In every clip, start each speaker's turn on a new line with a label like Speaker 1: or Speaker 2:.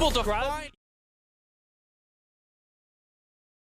Speaker 1: able to find...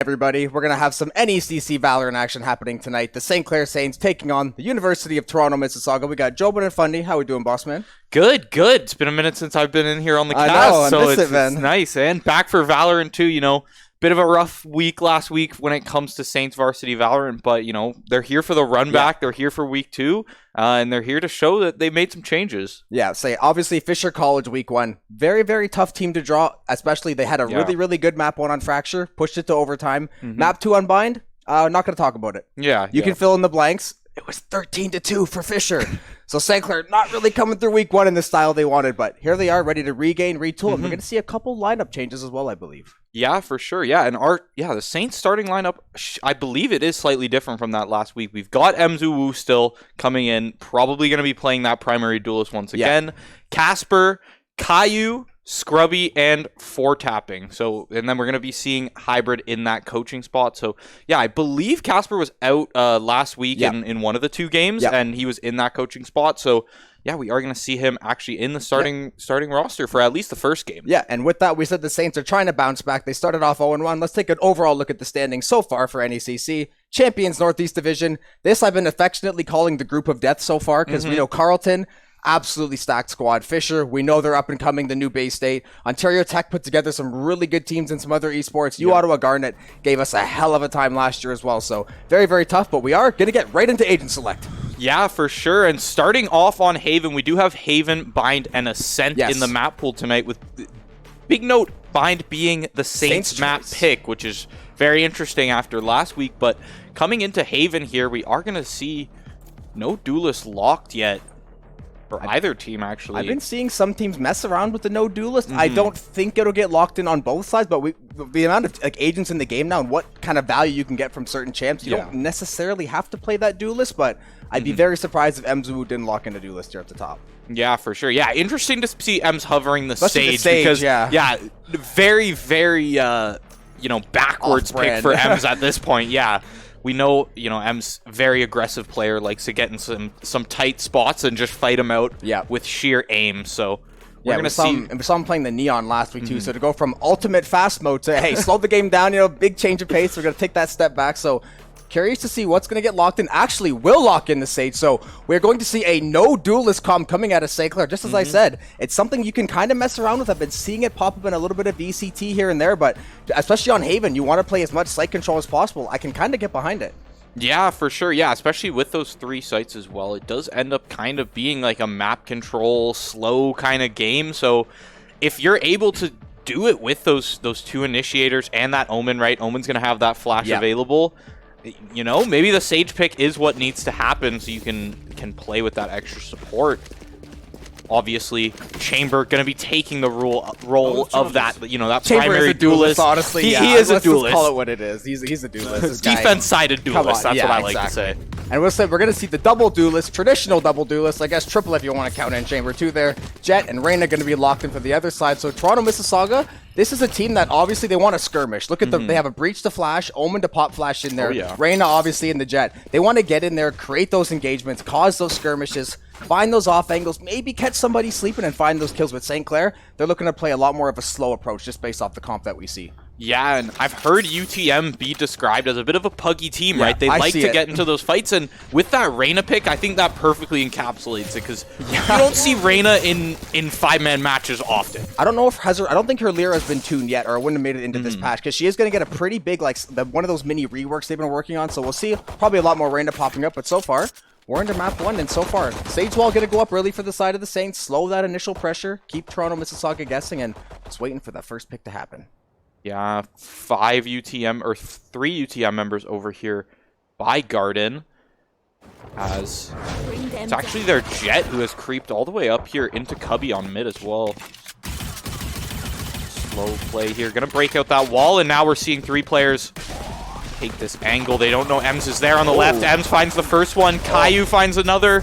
Speaker 2: Everybody, we're going to have some NECC Valorant action happening tonight. The St. Clair Saints taking on the University of Toronto, Mississauga. We got Jobin and Fundy. How we doing, boss man?
Speaker 1: Good, good. It's been a minute since I've been in here on the cast,
Speaker 2: I
Speaker 1: so
Speaker 2: miss it, man.
Speaker 1: It's nice. And back for Valorant too, you know. Bit of a rough week last week when it comes to Saints Varsity Valorant, but, you know, they're here for the run back. They're here for week 2, and they're here to show that they made some changes. Yeah,
Speaker 2: say, obviously, Fisher College week 1. Very, very tough team to draw, especially they had a really, really good map 1 on Fracture, pushed it to overtime. Map 2 on Bind, not going to talk about it. You can fill in the blanks. It was 13-2 for Fisher. So St. Clair not really coming through week 1 in the style they wanted, but here they are ready to regain, retool, and we're going to see a couple lineup changes as well, I believe.
Speaker 1: Yeah, for sure. Yeah, and the Saints starting lineup, I believe it is slightly different from that last week. We've got Mzuwu still coming in, probably going to be playing that primary duelist once again. Casper, Caillou, Scrubby, and 4-tapping. So, and then we're going to be seeing hybrid in that coaching spot. So, yeah, I believe Casper was out last week in one of the 2 games, and he was in that coaching spot. So, yeah, we are going to see him actually in the starting roster for at least the first game. Yeah,
Speaker 2: and with that, we said the Saints are trying to bounce back. They started off 0-1. Let's take an overall look at the standings so far for NECC. Champions Northeast Division. This I've been affectionately calling the group of death so far because we know Carleton, absolutely stacked squad. Fisher, we know they're up and coming, the new Bay State. Ontario Tech put together some really good teams and some other esports. Ottawa Garnet gave us a hell of a time last year as well. So very, very tough, but we are going to get right into Agent Select.
Speaker 1: Yeah, for sure. And starting off on Haven, we do have Haven, Bind, and Ascent in the map pool tonight, with big note, Bind being the Saints map pick, which is very interesting after last week. But coming into Haven here, we are going to see no duelist locked yet. For either team, actually.
Speaker 2: I've been seeing some teams mess around with the no duelist. I don't think it'll get locked in on both sides, but the amount of agents in the game now and what kind of value you can get from certain champs, you don't necessarily have to play that duelist, but I'd be very surprised if Mzuwu didn't lock in a duelist here at the top.
Speaker 1: Yeah, for sure. Yeah, interesting to see Ems hovering the stage because, very, very, backwards pick for Ems at this point. Yeah. We know, M's very aggressive player, likes to get in some tight spots and just fight him out with sheer aim. So we're going to see.
Speaker 2: We saw him playing the Neon last week too. So to go from ultimate fast mode to, hey, slow the game down, big change of pace. We're going to take that step back. So curious to see what's going to get locked in. Actually, will lock in the Sage. So we're going to see a no duelist comp coming out of St. Clair. Just as I said, it's something you can kind of mess around with. I've been seeing it pop up in a little bit of VCT here and there, but especially on Haven, you want to play as much site control as possible. I can kind of get behind it.
Speaker 1: Yeah, for sure. Yeah, especially with those 3 sites as well. It does end up kind of being like a map control, slow kind of game. So if you're able to do it with those 2 initiators and that Omen, right? Omen's going to have that flash available. Maybe the Sage pick is what needs to happen so you can play with that extra support. Obviously, Chamber going to be taking the role of that, that
Speaker 2: Chamber
Speaker 1: primary
Speaker 2: is a duelist. Honestly,
Speaker 1: he is a duelist.
Speaker 2: Let's call it what it is. He's a duelist.
Speaker 1: Defense-sided duelist. That's what I like to say.
Speaker 2: And we're going to see the double duelist, traditional double duelist. I guess triple if you want to count in Chamber 2 there. Jet and Reyna going to be locked in for the other side. So Toronto Mississauga, this is a team that obviously they want to skirmish. Look at them. They have a Breach to flash, Omen to pop flash in there. Reyna obviously in the Jet. They want to get in there, create those engagements, cause those skirmishes, find those off angles, maybe catch somebody sleeping and find those kills. With St. Clair, they're looking to play a lot more of a slow approach just based off the comp that we see.
Speaker 1: Yeah, and I've heard UTM be described as a bit of a puggy team, right? They like to get into those fights, and with that Reyna pick, I think that perfectly encapsulates it, because you don't see Reyna in 5-man matches often.
Speaker 2: I don't know if I don't think her Lyra has been tuned yet, or it wouldn't have made it into this patch, because she is going to get a pretty big, one of those mini reworks they've been working on, so we'll see probably a lot more Reyna popping up, but so far, we're into map 1, and so far, Sage Wall going to go up early for the side of the Saints, slow that initial pressure, keep Toronto Mississauga guessing, and just waiting for that first pick to happen.
Speaker 1: Yeah, 3 UTM members over here by Garden. As it's actually their Jet who has creeped all the way up here into Cubby on mid as well. Slow play here, gonna break out that wall, and now we're seeing 3 players take this angle. They don't know Ems is there on the left. Ems finds the first one. Caillou finds another.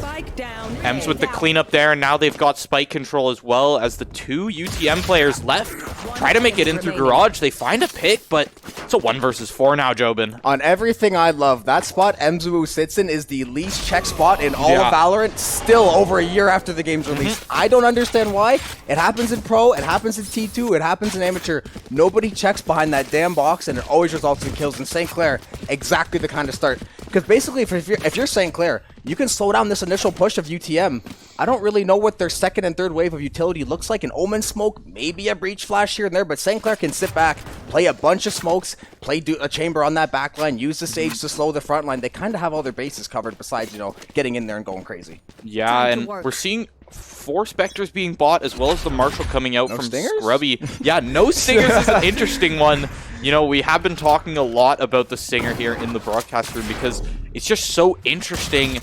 Speaker 1: Ems with the cleanup there, and now they've got spike control as well as the 2 UTM players left. Try to make it in through Garage. They find a pick, but it's a 1 versus 4 now, Jobin.
Speaker 2: On everything I love, that spot MZWU sits in is the least checked spot in all of Valorant, still over a year after the game's released. I don't understand why. It happens in Pro, it happens in T2, it happens in Amateur. Nobody checks behind that damn box, and it always results in kills. In St. Clair, exactly the kind of start. Because basically, if you're St. Clair, you can slow down this initial push of UTM. I don't really know what their second and third wave of utility looks like. An Omen smoke, maybe a breach flash here and there, but St. Clair can sit back, play a bunch of smokes, play a chamber on that back line, use the stage to slow the front line. They kind of have all their bases covered besides, you know, getting in there and going crazy.
Speaker 1: Yeah, and we're seeing 4 Spectres being bought as well as the Marshal coming out from
Speaker 2: Stingers?
Speaker 1: Scrubby. Yeah, no Stingers is an interesting one. You know, we have been talking a lot about the Stinger here in the broadcast room because it's just so interesting,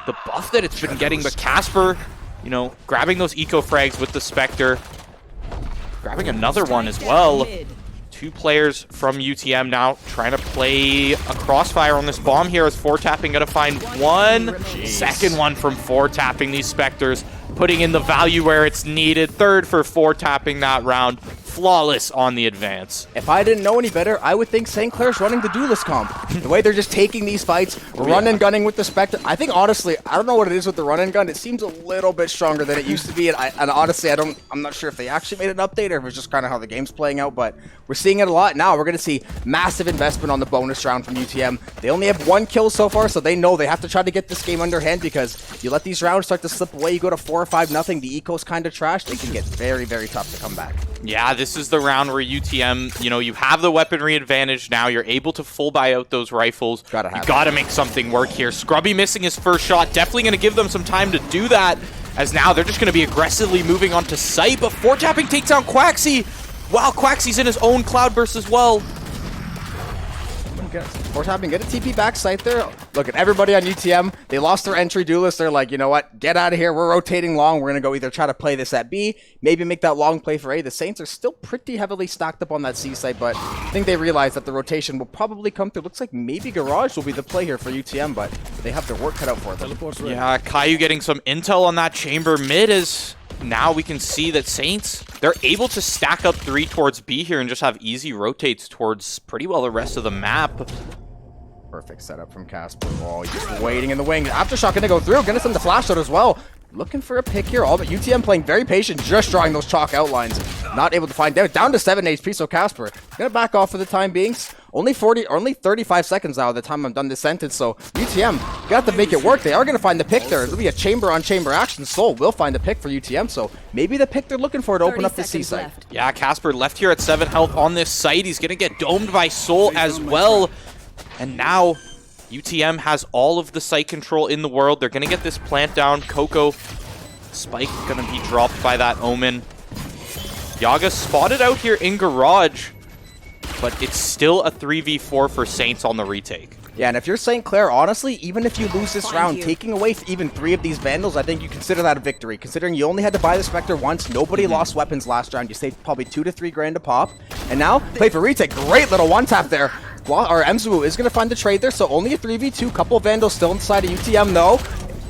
Speaker 1: the buff that it's been getting. But Casper, you know, grabbing those eco frags with the Spectre, grabbing another one as well. 2 players from UTM now trying to play a crossfire on this bomb here as 4-tapping gonna find one. Second one from 4-tapping these Spectres, putting in the value where it's needed. Third for 4-tapping that round. Flawless on the advance.
Speaker 2: If I didn't know any better, I would think St. Clair's running the duelist comp. The way they're just taking these fights, run and gunning with the Spectre. I think honestly, I don't know what it is with the run and gun. It seems a little bit stronger than it used to be, and honestly, I'm not sure if they actually made an update or if it's just kind of how the game's playing out. But we're seeing it a lot now. We're going to see massive investment on the bonus round from UTM. They only have 1 kill so far, so they know they have to try to get this game underhand because you let these rounds start to slip away. You go to 4 or 5-0. The eco's kind of trashed. It can get very, very tough to come back.
Speaker 1: Yeah, this is the round where UTM, you know, you have the weaponry advantage now. You're able to full buy out those rifles. You gotta make something work here. Scrubby missing his first shot. Definitely going to give them some time to do that, as now they're just going to be aggressively moving on to site. But 4-tapping takes down Quaxy. Wow, Quaxy's in his own cloudburst as well.
Speaker 2: 4-tapping, get a TP back site there. Look at everybody on UTM. They lost their entry duelist. They're like, you know what? Get out of here. We're rotating long. We're going to go either try to play this at B, maybe make that long play for A. The Saints are still pretty heavily stacked up on that C site, but I think they realize that the rotation will probably come through. Looks like maybe Garage will be the play here for UTM, but they have their work cut out for them.
Speaker 1: Yeah, Caillou getting some intel on that chamber mid is... Now we can see that Saints, they're able to stack up 3 towards B here and just have easy rotates towards pretty well the rest of the map.
Speaker 2: Perfect setup from Casper. Oh, he's just waiting in the wing. Aftershock gonna go through. Gonna send the flash out as well. Looking for a pick here. All but UTM playing very patient, just drawing those chalk outlines. Not able to find damage. Down to 7 HP, so Casper gonna back off for the time being. Only 35 seconds now at the time I'm done this sentence, so UTM got to make it work. They are going to find the pick there. It'll be a chamber-on-chamber action. Soul will find the pick for UTM, so maybe the pick they're looking for to open up the C site.
Speaker 1: Yeah, Casper left here at 7 health on this site. He's going to get domed by Soul as well. And now UTM has all of the site control in the world. They're going to get this plant down. Coco, Spike going to be dropped by that Omen. Yaga spotted out here in Garage, but it's still a 3v4 for Saints on the retake.
Speaker 2: Yeah, and if you're St. Clair, honestly, even if you lose this round, taking away even 3 of these Vandals, I think you consider that a victory. Considering you only had to buy the Spectre once, nobody lost weapons last round. You saved probably 2 to 3 grand a pop. And now, play for retake. Great little one-tap there. Or MZWU is going to find the trade there, so only a 3v2. Couple of Vandals still inside of UTM, though.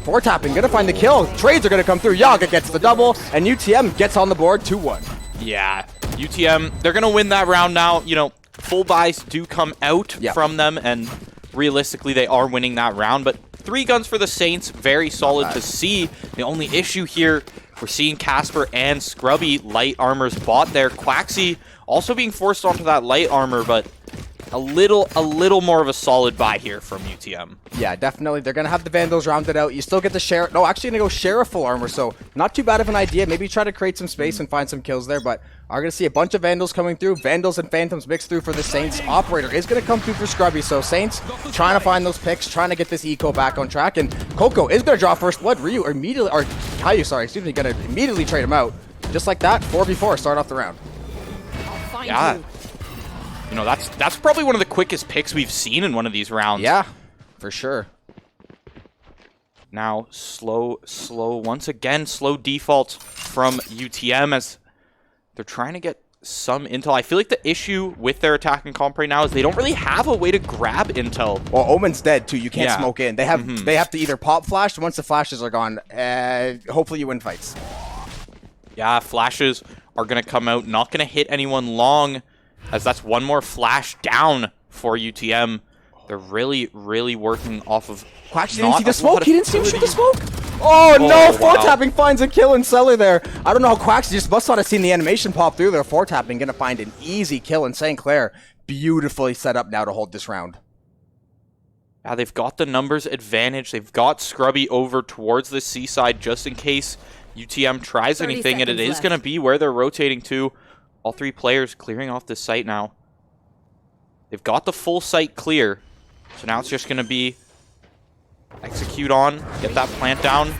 Speaker 2: 4-tapping, going to find the kill. Trades are going to come through. Yaga gets the double, and UTM gets on the board 2-1.
Speaker 1: Yeah, UTM, they're going to win that round now. You know, full buys do come out from them, and realistically, they are winning that round. But 3 guns for the Saints, very solid to see. The only issue here, we're seeing Casper and Scrubby light armors bought there. Quaxy also being forced onto that light armor, but a little more of a solid buy here from UTM.
Speaker 2: Yeah, definitely. They're going to have the Vandals rounded out. You still get the share. No, actually going to go share a full armor, so not too bad of an idea. Maybe try to create some space and find some kills there, but are going to see a bunch of Vandals coming through. Vandals and Phantoms mixed through for the Saints. Operator is going to come through for Scrubby, so Saints trying to find those picks, trying to get this eco back on track, and Coco is going to draw first blood. Ryu immediately, or Caillou, sorry, excuse me, going to immediately trade him out. Just like that, 4v4, start off the round.
Speaker 1: Yeah. You know, that's probably one of the quickest picks we've seen in one of these rounds.
Speaker 2: Yeah, for sure.
Speaker 1: Now, slow, once again, slow default from UTM as they're trying to get some intel. I feel like the issue with their attacking comp right now is they don't really have a way to grab intel.
Speaker 2: Well, Omen's dead too. You can't smoke in. They have to either pop flash. Once the flashes are gone, hopefully you win fights.
Speaker 1: Yeah, flashes are going to come out. Not going to hit anyone long, as that's one more flash down for UTM. They're really, really working off of...
Speaker 2: Quack didn't see the smoke. He didn't see him shoot the smoke. Oh, no. Four-tapping finds a kill in cellar there. I don't know how Quacks just must not have seen the animation pop through there. Four-tapping going to find an easy kill in St. Clair. Beautifully set up now to hold this round.
Speaker 1: Yeah, they've got the numbers advantage. They've got Scrubby over towards the seaside just in case UTM tries anything, and it is going to be where they're rotating to. All three players clearing off this site now. They've got the full site clear, so now it's just going to be execute on, get that plant down,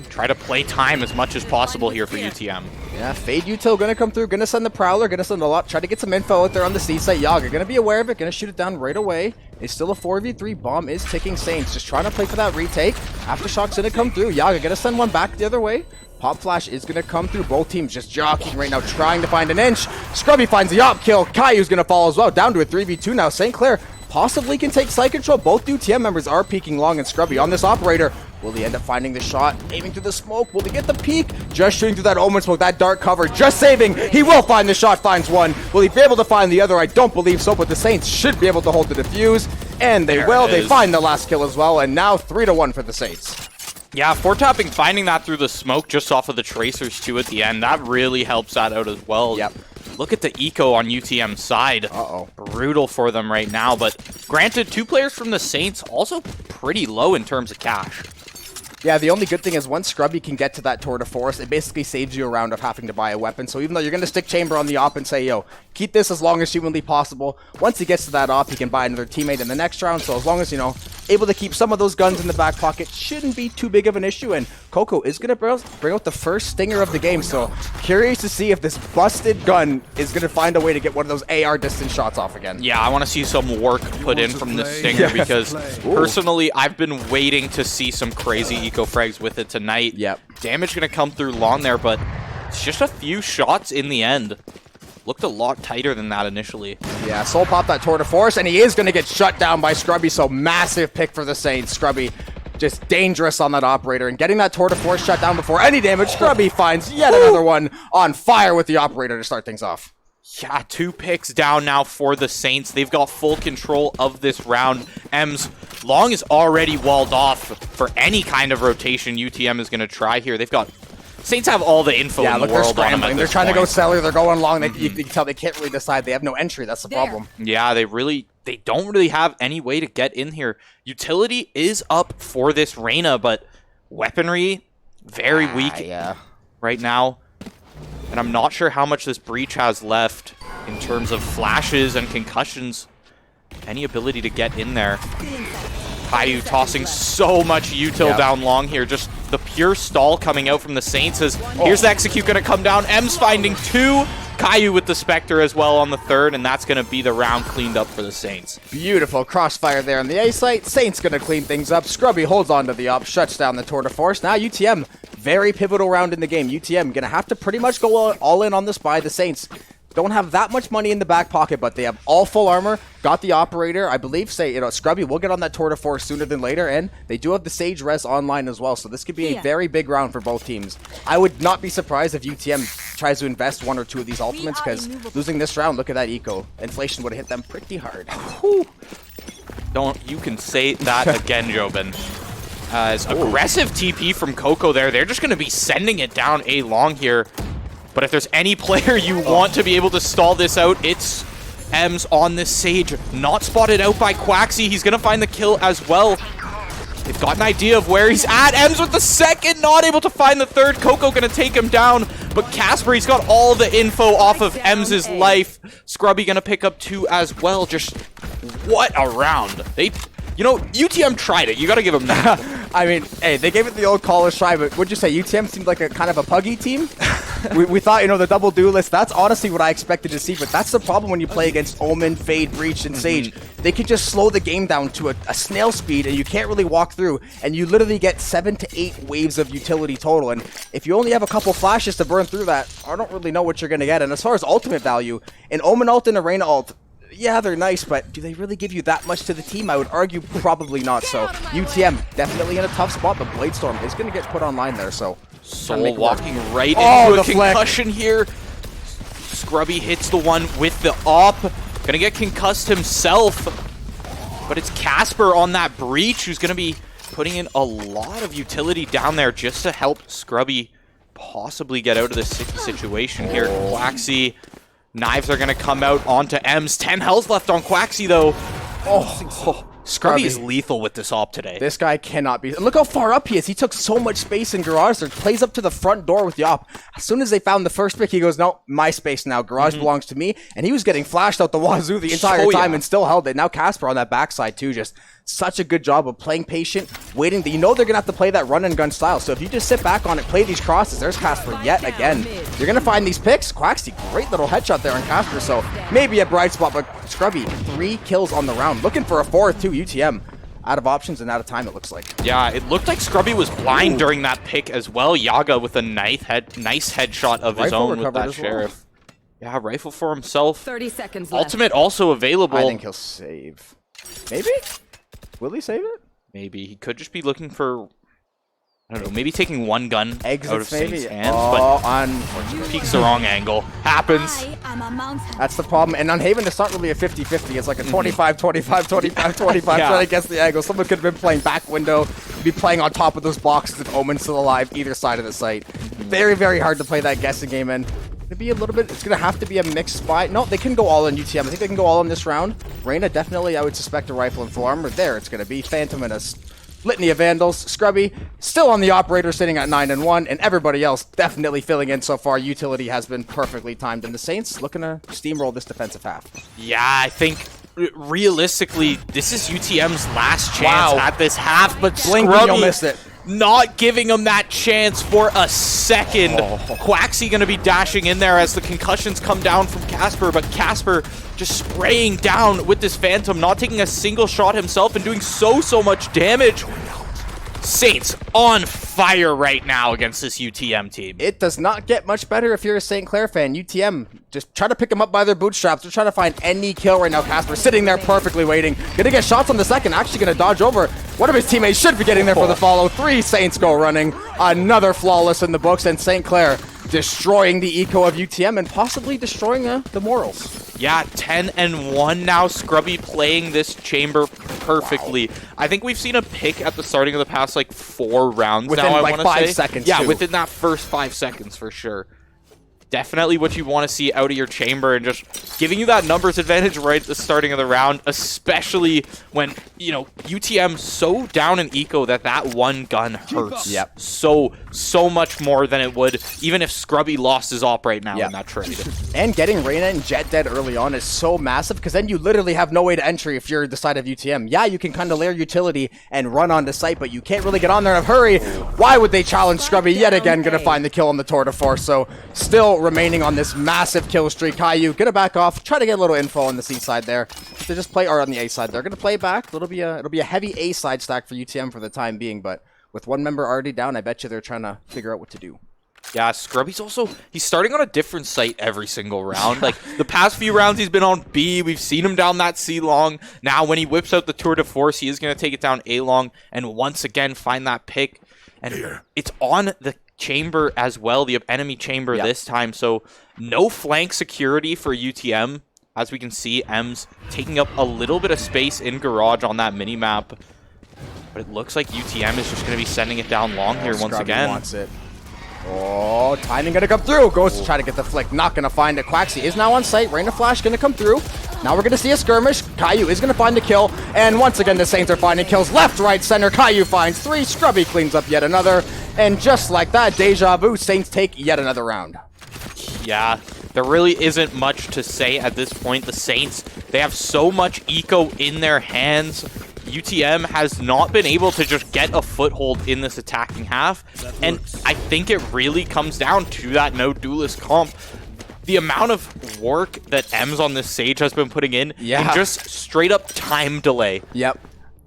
Speaker 1: try to play time as much as possible here for UTM.
Speaker 2: Yeah, Fade Util gonna come through, gonna send the Prowler, gonna send a lot, try to get some info out there on the C site. Yaga gonna be aware of it, gonna shoot it down right away. It's still a 4v3, bomb is ticking. Saints just trying to play for that retake. Aftershock's gonna come through, Yaga gonna send one back the other way. Pop Flash is gonna come through, both teams just jockeying right now, trying to find an inch. Scrubby finds the op kill, Caillou's gonna fall as well, down to a 3v2 now. St. Clair possibly can take site control. Both UTM members are peeking long and Scrubby on this operator. Will he end up finding the shot? Aiming through the smoke. Will he get the peek? Just shooting through that Omen smoke, that dark cover. Just saving. He will find the shot, finds one. Will he be able to find the other? I don't believe so, but the Saints should be able to hold the defuse. And they will. They find the last kill as well. And now 3-1 for the Saints.
Speaker 1: Yeah, four-tapping, finding that through the smoke just off of the tracers too at the end. That really helps that out as well.
Speaker 2: Yep.
Speaker 1: Look at the eco on UTM's side.
Speaker 2: Uh-oh.
Speaker 1: Brutal for them right now, but granted, two players from the Saints also pretty low in terms of cash.
Speaker 2: Yeah, the only good thing is once Scrubby can get to that Tour de Force, it basically saves you a round of having to buy a weapon. So even though you're going to stick Chamber on the op and say, yo, keep this as long as humanly possible, once he gets to that op, he can buy another teammate in the next round. So as long as, you know, able to keep some of those guns in the back pocket, shouldn't be too big of an issue. And Coco is going to bring out the first stinger of the game. So curious to see if this busted gun is going to find a way to get one of those AR distance shots off again.
Speaker 1: Yeah, I want to see some work put in from this stinger because personally, I've been waiting to see some crazy eco frags with it tonight.
Speaker 2: Yep.
Speaker 1: Damage going to come through long there, but it's just a few shots in the end. Looked a lot tighter than that initially.
Speaker 2: Yeah, Soul popped that Tour de Force, and he is going to get shut down by Scrubby, so massive pick for the Saints. Scrubby just dangerous on that operator, and getting that Tour de Force shut down before any damage. Scrubby finds yet another one on fire with the operator to start things off.
Speaker 1: Yeah, 2 picks down now for the Saints. They've got full control of this round. M's long is already walled off for any kind of rotation UTM is going to try here. They've got... Saints have all the info in the world on them at
Speaker 2: They're
Speaker 1: this
Speaker 2: trying
Speaker 1: point.
Speaker 2: to go cellar. They're going long. You can tell they can't really decide. They have no entry. That's the problem.
Speaker 1: Yeah, they don't really have any way to get in here. Utility is up for this Reyna, but weaponry, very weak right now. And I'm not sure how much this Breach has left in terms of flashes and concussions. Any ability to get in there. Caillou tossing so much util down long here. Just the pure stall coming out from the Saints as here's the execute going to come down. M's finding 2. Caillou with the Spectre as well on the 3rd, and that's going to be the round cleaned up for the Saints.
Speaker 2: Beautiful crossfire there on the A site. Saints going to clean things up. Scrubby holds on to the op, shuts down the Tour de Force. Now UTM, very pivotal round in the game. UTM going to have to pretty much go all in on this buy. The Saints don't have that much money in the back pocket, but they have all full armor. Got the operator, I believe. Scrubby will get on that Tour de Force sooner than later, and they do have the Sage Res online as well. So this could be a very big round for both teams. I would not be surprised if UTM tries to invest 1 or 2 of these ultimates, because losing this round, look at that eco. Inflation would have hit them pretty hard.
Speaker 1: You can say that again, Jobin. As aggressive TP from Coco there. They're just going to be sending it down A long here. But if there's any player you want to be able to stall this out, it's M's on this Sage. Not spotted out by Quaxy. He's going to find the kill as well. They've got an idea of where he's at. M's with the 2nd, not able to find the 3rd. Coco going to take him down. But Casper, he's got all the info off of M's life. Scrubby going to pick up 2 as well. Just what a round. You know, UTM tried it. You got to give them that.
Speaker 2: I mean, hey, they gave it the old college try, but would you say UTM seemed like a kind of a puggy team? we thought, you know, the double duelist, that's honestly what I expected to see, but that's the problem when you play against Omen, Fade, Breach, and Sage. They can just slow the game down to a snail speed, and you can't really walk through, and you literally get 7 to 8 waves of utility total, and if you only have a couple flashes to burn through that, I don't really know what you're going to get. And as far as ultimate value, an Omen ult and a Reyna ult, yeah, they're nice, but do they really give you that much to the team? I would argue probably not. So UTM definitely in a tough spot, but Bladestorm is going to get put online there. So
Speaker 1: Soul walking right into a concussion here. Scrubby hits the one with the op. Gonna get concussed himself, but it's Casper on that breach who's gonna be putting in a lot of utility down there just to help Scrubby possibly get out of this situation here. Quaxy. Knives are going to come out onto Ems. 10 health left on Quaxy, though. Scrubby is lethal with this op today.
Speaker 2: This guy cannot be. Look how far up he is. He took so much space in Garage Search. Plays up to the front door with the op. As soon as they found the first pick, he goes, no, my space now. Garage belongs to me. And he was getting flashed out the wazoo the entire time and still held it. Now Casper on that backside, too. Just such a good job of playing patient, waiting. You know they're going to have to play that run and gun style. So if you just sit back on it, play these crosses, there's Casper yet again. You're going to find these picks. Quaxy, great little headshot there on Casper. So maybe a bright spot, but Scrubby, 3 kills on the round. Looking for a 4th, too. UTM out of options and out of time, it looks like.
Speaker 1: Yeah, it looked like Scrubby was blind during that pick as well. Yaga with a nice headshot of his own with that Sheriff. Yeah, rifle for himself.
Speaker 3: 30 seconds left.
Speaker 1: Ultimate also available.
Speaker 2: I think he'll save. Maybe? Will he save it?
Speaker 1: Maybe. He could just be looking for, I don't know, maybe taking one gun out of Saint's hands, but peeks the wrong angle. Happens.
Speaker 2: That's the problem. And on Haven, it's not really a 50-50. It's like a 25, 25, 25, 25, trying to guess the angle. Someone could have been playing back window, be playing on top of those boxes if Omen's still alive, either side of the site. Very, very hard to play that guessing game in. Be a little bit, it's going to have to be a mixed spot. No, they can go all in UTM. I think they can go all in this round. Reyna, definitely, I would suspect a rifle and full armor. There, it's going to be Phantom and a litany of Vandals. Scrubby, still on the operator, sitting at 9-1, and everybody else definitely filling in so far. Utility has been perfectly timed, and the Saints looking to steamroll this defensive half.
Speaker 1: Yeah, I think realistically, this is UTM's last chance at this half, but Scrubby
Speaker 2: missed it.
Speaker 1: Not giving him that chance for a second. Quaxy going to be dashing in there as the concussions come down from Casper, but Casper just spraying down with this Phantom, not taking a single shot himself and doing so much damage. Saints on fire right now against this UTM team.
Speaker 2: It does not get much better if you're a St. Clair fan. UTM, just try to pick them up by their bootstraps. They're trying to find any kill right now. Casper sitting there perfectly waiting. Gonna get shots on the second. Actually gonna dodge over. One of his teammates should be getting there for the follow. 3 Saints go running. Another flawless in the books, and St. Clair destroying the eco of UTM and possibly destroying the morals.
Speaker 1: Yeah, 10-1 now. Scrubby playing this chamber perfectly. I think we've seen a pick at the starting of the past, like 4 rounds
Speaker 2: within
Speaker 1: now,
Speaker 2: like 5 seconds.
Speaker 1: Yeah, within that first 5 seconds for sure. Definitely what you want to see out of your chamber, and just giving you that numbers advantage right at the starting of the round, especially when, you know, UTM so down in eco that one gun hurts so much more than it would even if Scrubby lost his op right now in that trade.
Speaker 2: And getting Reyna and Jet dead early on is so massive, because then you literally have no way to entry if you're the side of UTM. Yeah, you can kind of layer utility and run onto site, but you can't really get on there in a hurry. Why would they challenge Scrubby yet again? Gonna find the kill on the tour de force, so still remaining on this massive kill streak. Caillou gonna back off, try to get a little info on the C side there. They just play, or on the A side, they're gonna play back. It'll be a heavy A side stack for UTM for the time being, but with one member already down, I bet you they're trying to figure out what to do.
Speaker 1: Yeah, Scrubby's he's starting on a different site every single round. Like, the past few rounds he's been on B. We've seen him down that C long. Now, when he whips out the tour de force, he is going to take it down A long and once again find that pick. And it's on the chamber as well, the enemy chamber this time. So, no flank security for UTM. As we can see, M's taking up a little bit of space in Garage on that mini-map. But it looks like UTM is just going to be sending it down long here once again.
Speaker 2: Wants it. Oh, timing gonna come through. Goes to try to get the flick. Not gonna find it. Quaxy is now on site. Reyna Flash gonna come through. Now we're gonna see a skirmish. Caillou is gonna find the kill. And once again, the Saints are finding kills left, right, center. Caillou finds 3. Scrubby cleans up yet another. And just like that, deja vu, Saints take yet another round.
Speaker 1: Yeah, there really isn't much to say at this point. The Saints, they have so much eco in their hands. UTM has not been able to just get a foothold in this attacking half, and I think it really comes down to that no duelist comp. The amount of work that Ems on this Sage has been putting in just straight up time delay.
Speaker 2: Yep.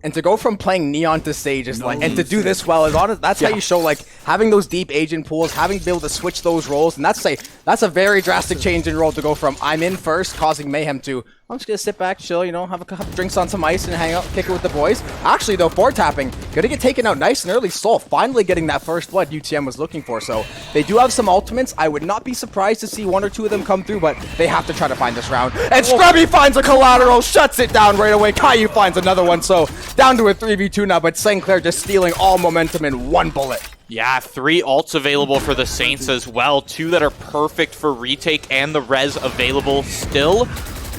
Speaker 2: And to go from playing Neon to Sage is like, and to do this well is honest. That's how you show like having those deep agent pools, having to be able to switch those roles, and that's a very drastic change in role to go from I'm in first, causing mayhem to I'm just gonna sit back, chill, you know, have a couple drinks on some ice and hang out, kick it with the boys. Actually, though, forward tapping gonna get taken out nice and early. Soul finally getting that first blood UTM was looking for. So they do have some ultimates. I would not be surprised to see 1 or 2 of them come through, but they have to try to find this round. And Scrubby finds a collateral, shuts it down right away. Caillou finds another one, so down to a 3v2 now, but Clair just stealing all momentum in 1 bullet.
Speaker 1: Yeah, 3 ults available for the Saints as well. 2 that are perfect for retake and the res available still.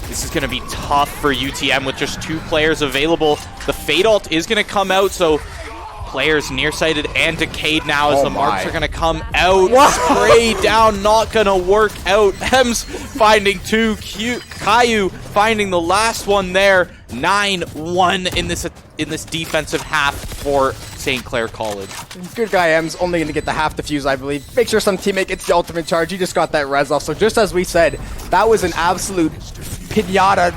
Speaker 1: This is going to be tough for UTM with just 2 players available. The Fade ult is going to come out, so players nearsighted and decayed now as the marks are going to come out. Spray down, not going to work out. Ems finding 2, Caillou finding the last one there. 9-1 in this defensive half for St. Clair College.
Speaker 2: Good guy Ems, only going to get the half defuse, I believe. Make sure some teammate gets the ultimate charge. He just got that res off. So just as we said, that was an absolute pinata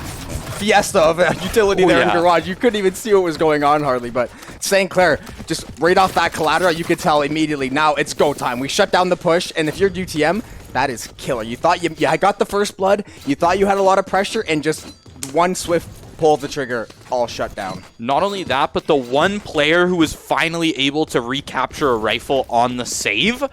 Speaker 2: fiesta of a utility there in Garage. You couldn't even see what was going on hardly, but St. Clair, just right off that collateral, you could tell immediately, now it's go time. We shut down the push, and if you're UTM, that is killer. You thought you got the first blood, you thought you had a lot of pressure, and just one swift pull of the trigger, all shut down.
Speaker 1: Not only that, but the one player who was finally able to recapture a rifle on the save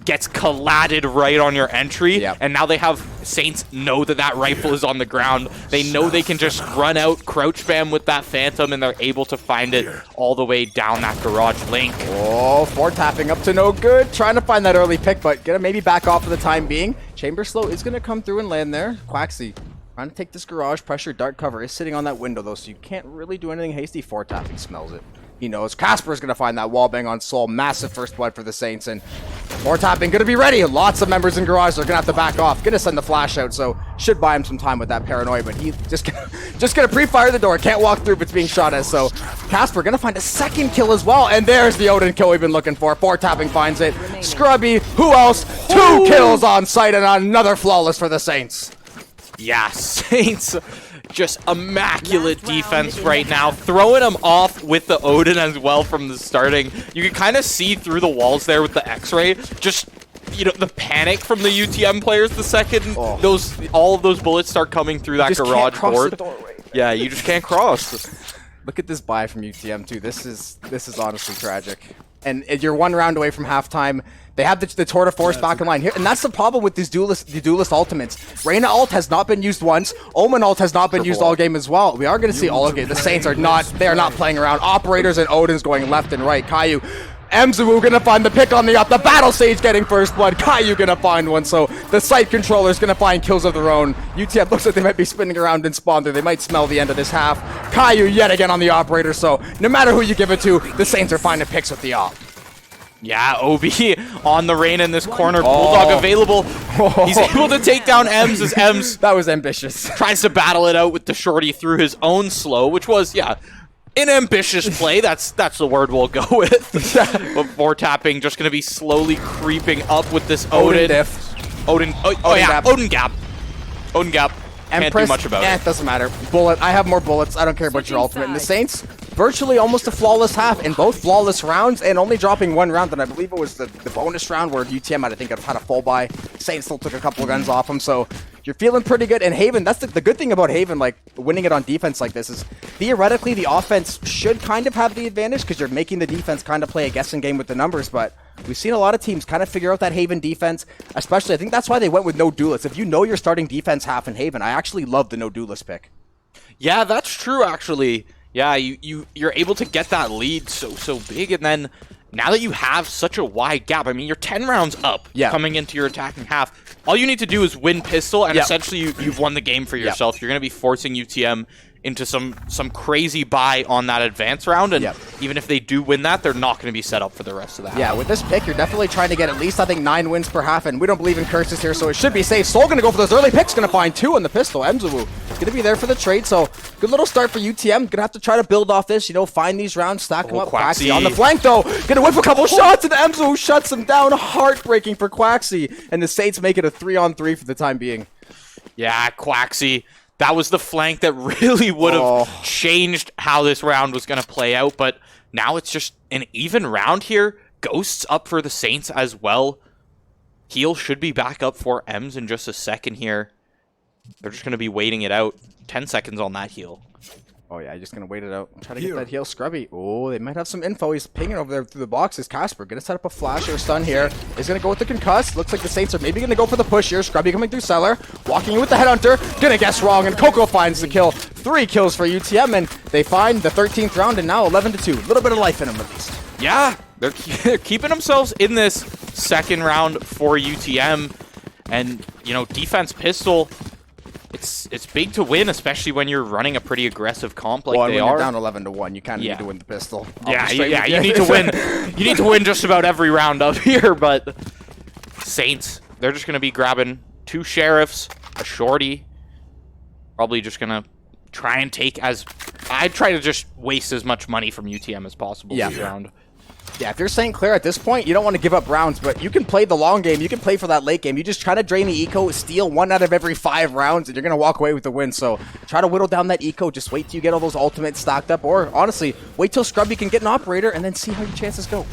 Speaker 1: gets colladed right on your entry, and now they have Saints know that rifle is on the ground. They know they can just run out, crouch spam with that Phantom, and they're able to find it all the way down that garage link.
Speaker 2: Oh, 4 tapping up to no good. Trying to find that early pick, but gonna maybe back off for the time being. Chamber Slow is gonna come through and land there. Quaxy trying to take this garage pressure. Dark cover is sitting on that window though, so you can't really do anything hasty. 4 tapping smells it. He knows. Casper's going to find that wallbang on Soul. Massive first blood for the Saints. And 4 tapping going to be ready. Lots of members in Garage. They're going to have to back off. Going to send the flash out. So should buy him some time with that paranoia. But he just going to pre-fire the door. Can't walk through if it's being shot at. So Casper going to find a second kill as well. And there's the Odin kill we've been looking for. 4 tapping finds it. Scrubby. Who else? 2 kills on site and another flawless for the Saints.
Speaker 1: Yeah, Saints. Just immaculate defense right now, throwing them off with the Odin as well from the starting. You can kind of see through the walls there with the X-ray, just, you know, the panic from the UTM players the second all of those bullets start coming through that garage board. Yeah, you just can't cross.
Speaker 2: Look at this buy from UTM too. This is honestly tragic. And you're 1 round away from halftime. They have the Tour de Force back in line here, and that's the problem with these the duelist ultimates. Reyna ult has not been used once. Omen ult has not been used all game as well. We are going to see all game. The Saints are not playing around. Operators and Odin's going left and right. Caillou, Mzwu gonna find the pick on the up. The Battle Sage getting first blood. Caillou gonna find one. So the site controller's gonna find kills of their own. UTM looks like they might be spinning around in spawn there. They might smell the end of this half. Caillou yet again on the operator. So no matter who you give it to, the Saints are finding picks with the op.
Speaker 1: Yeah, OB on the Reyna in this corner. Bulldog available. He's able to take down Ems as Ems.
Speaker 2: That was ambitious.
Speaker 1: Tries to battle it out with the shorty through his own slow, which was, an ambitious play. That's the word we'll go with. But 4 tapping just going to be slowly creeping up with this Odin. Odin gap. Odin gap. Odin gap. Can't do much about it.
Speaker 2: Doesn't matter. Bullet. I have more bullets. I don't care about your ultimate. And the Saints, virtually almost a flawless half in both flawless rounds and only dropping 1 round. And I believe it was the bonus round where UTM I think had a full buy. Saints still took a couple of guns off him. So you're feeling pretty good. And Haven, that's the good thing about Haven, like winning it on defense like this is theoretically the offense should kind of have the advantage because you're making the defense kind of play a guessing game with the numbers. But we've seen a lot of teams kind of figure out that Haven defense, especially I think that's why they went with no duelist. If you know you're starting defense half in Haven, I actually love the no duelist pick.
Speaker 1: Yeah, that's true actually. Yeah, you're able to get that lead so big, and then now that you have such a wide gap, I mean, you're 10 rounds up coming into your attacking half. All you need to do is win pistol, and essentially you've won the game for yourself. You're going to be forcing UTM into some crazy buy on that advance round, and even if they do win that, they're not going to be set up for the rest of the half.
Speaker 2: Yeah, with this pick, you're definitely trying to get at least, I think, 9 wins per half, and we don't believe in curses here, so it should be safe. Soul going to go for those early picks, going to find 2 on the pistol. MZWU going to be there for the trade, so good little start for UTM. Going to have to try to build off this, you know, find these rounds, stack them up. Quaxi on the flank, though. Going to whip a couple shots, and MZWU shuts him down. Heartbreaking for Quaxi, and the Saints make it a 3-on-3 for the time being.
Speaker 1: Yeah, Quaxi. That was the flank that really would have changed how this round was going to play out, but now it's just an even round here. Ghosts up for the Saints as well. Heal should be back up for Ems in just a second here. They're just going to be waiting it out. 10 seconds on that heal.
Speaker 2: Oh yeah, just gonna wait it out. Try to get that heal. Scrubby. Oh, they might have some info. He's pinging over there through the boxes. Casper gonna set up a flash or a stun here. He's gonna go with the concuss. Looks like the Saints are maybe gonna go for the push here. Scrubby coming through cellar. Walking in with the headhunter. Gonna guess wrong, and Coco finds the kill. 3 kills for UTM, and they find the 13th round, and now 11-2. A little bit of life in them at least.
Speaker 1: Yeah, they're keeping themselves in this second round for UTM, and you know, defense pistol. It's big to win, especially when you're running a pretty aggressive comp like they are.
Speaker 2: You're down 11-1, you kind of need to win the pistol.
Speaker 1: Yeah, you need to win. You need to win just about every round up here. But Saints, they're just gonna be grabbing 2 sheriffs, a shorty. Probably just gonna try and take as. I'd try to just waste as much money from UTM as possible this round.
Speaker 2: Yeah, if you're St. Clair at this point, you don't want to give up rounds, but you can play the long game. You can play for that late game. You just try to drain the eco, steal 1 out of every 5 rounds, and you're going to walk away with the win. So try to whittle down that eco. Just wait till you get all those ultimates stacked up, or honestly, wait till Scrubby can get an operator and then see how your chances go.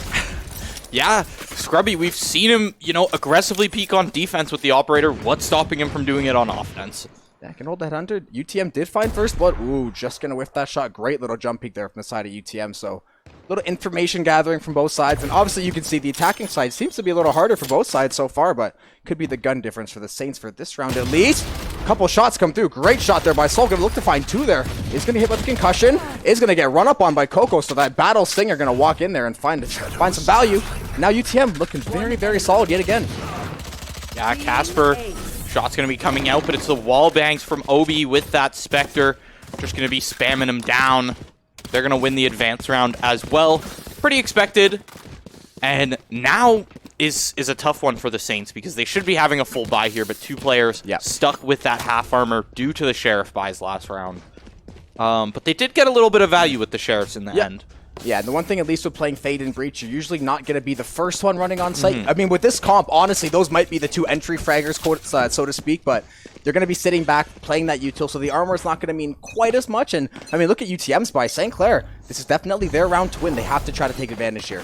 Speaker 1: Yeah, Scrubby, we've seen him, you know, aggressively peak on defense with the operator. What's stopping him from doing it on offense?
Speaker 2: Yeah, can hold that 100. UTM did find first blood. Ooh, just going to whiff that shot. Great little jump peek there from the side of UTM. So little information gathering from both sides, and obviously you can see the attacking side seems to be a little harder for both sides so far, but could be the gun difference for the Saints for this round at least. A couple shots come through. Great shot there by Soul. Gonna look to find 2 there. Is gonna hit with the concussion. Is gonna get run up on by Coco, so that Battle Singer gonna walk in there and find some value. Now UTM looking very, very solid yet again.
Speaker 1: Yeah, Casper, shot's gonna be coming out, but it's the wall bangs from Obi with that Spectre. Just gonna be spamming him down. They're going to win the advance round as well. Pretty expected. And now is a tough one for the Saints because they should be having a full buy here, but 2 players stuck with that half armor due to the Sheriff buys last round. But they did get a little bit of value with the Sheriffs in the end.
Speaker 2: Yeah, and the one thing, at least with playing Fade and Breach, you're usually not going to be the first one running on site. I mean, with this comp, honestly, those might be the 2 entry fraggers, so to speak, but they're going to be sitting back, playing that util, so the armor is not going to mean quite as much. And, I mean, look at UTM's buy. St. Clair, this is definitely their round to win. They have to try to take advantage here.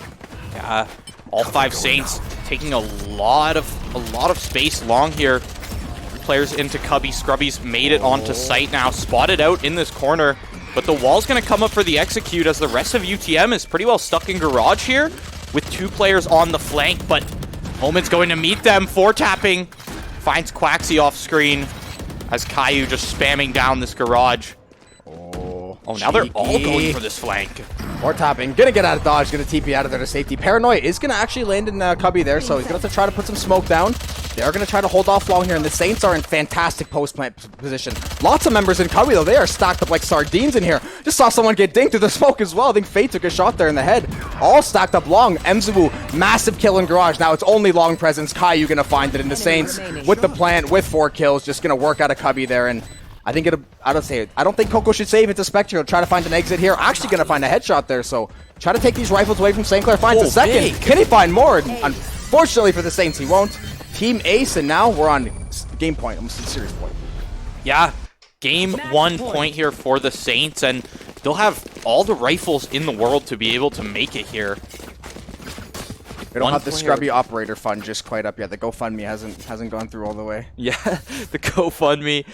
Speaker 1: Yeah, all 5 Saints taking a lot of space long here. Players into Cubby. Scrubby's made it onto site now, spotted out in this corner. But the wall's going to come up for the execute as the rest of UTM is pretty well stuck in garage here with 2 players on the flank. But Homan's going to meet them. 4-tapping. Finds Quaxi off screen as Caillou just spamming down this garage. Oh, now they're all going for this flank.
Speaker 2: 4-tapping. Gonna get out of dodge. Gonna TP out of there to safety. Paranoia is gonna actually land in Cubby there, so he's gonna have to try to put some smoke down. They're going to try to hold off long here, and the Saints are in fantastic post-plant position. Lots of members in Cubby, though. They are stacked up like sardines in here. Just saw someone get dinged through the smoke as well. I think Fate took a shot there in the head. All stacked up long. MZWU, massive kill in garage. Now it's only long presence. Caillou going to find it, and the Saints, with the plant, with 4 kills, just going to work out of Cubby there. And I think I don't think Coco should save it to Spectre. He'll try to find an exit here. Actually going to find a headshot there, so try to take these rifles away from St. Clair. Finds a second. Big. Can he find more? Unfortunately for the Saints, he won't. Team Ace, and now we're on game point, almost a serious point.
Speaker 1: Yeah, game 1 point here for the Saints, and they'll have all the rifles in the world to be able to make it here.
Speaker 2: We don't have the Scrubby operator fund just quite up yet. The GoFundMe hasn't gone through all the way.
Speaker 1: Yeah, the GoFundMe,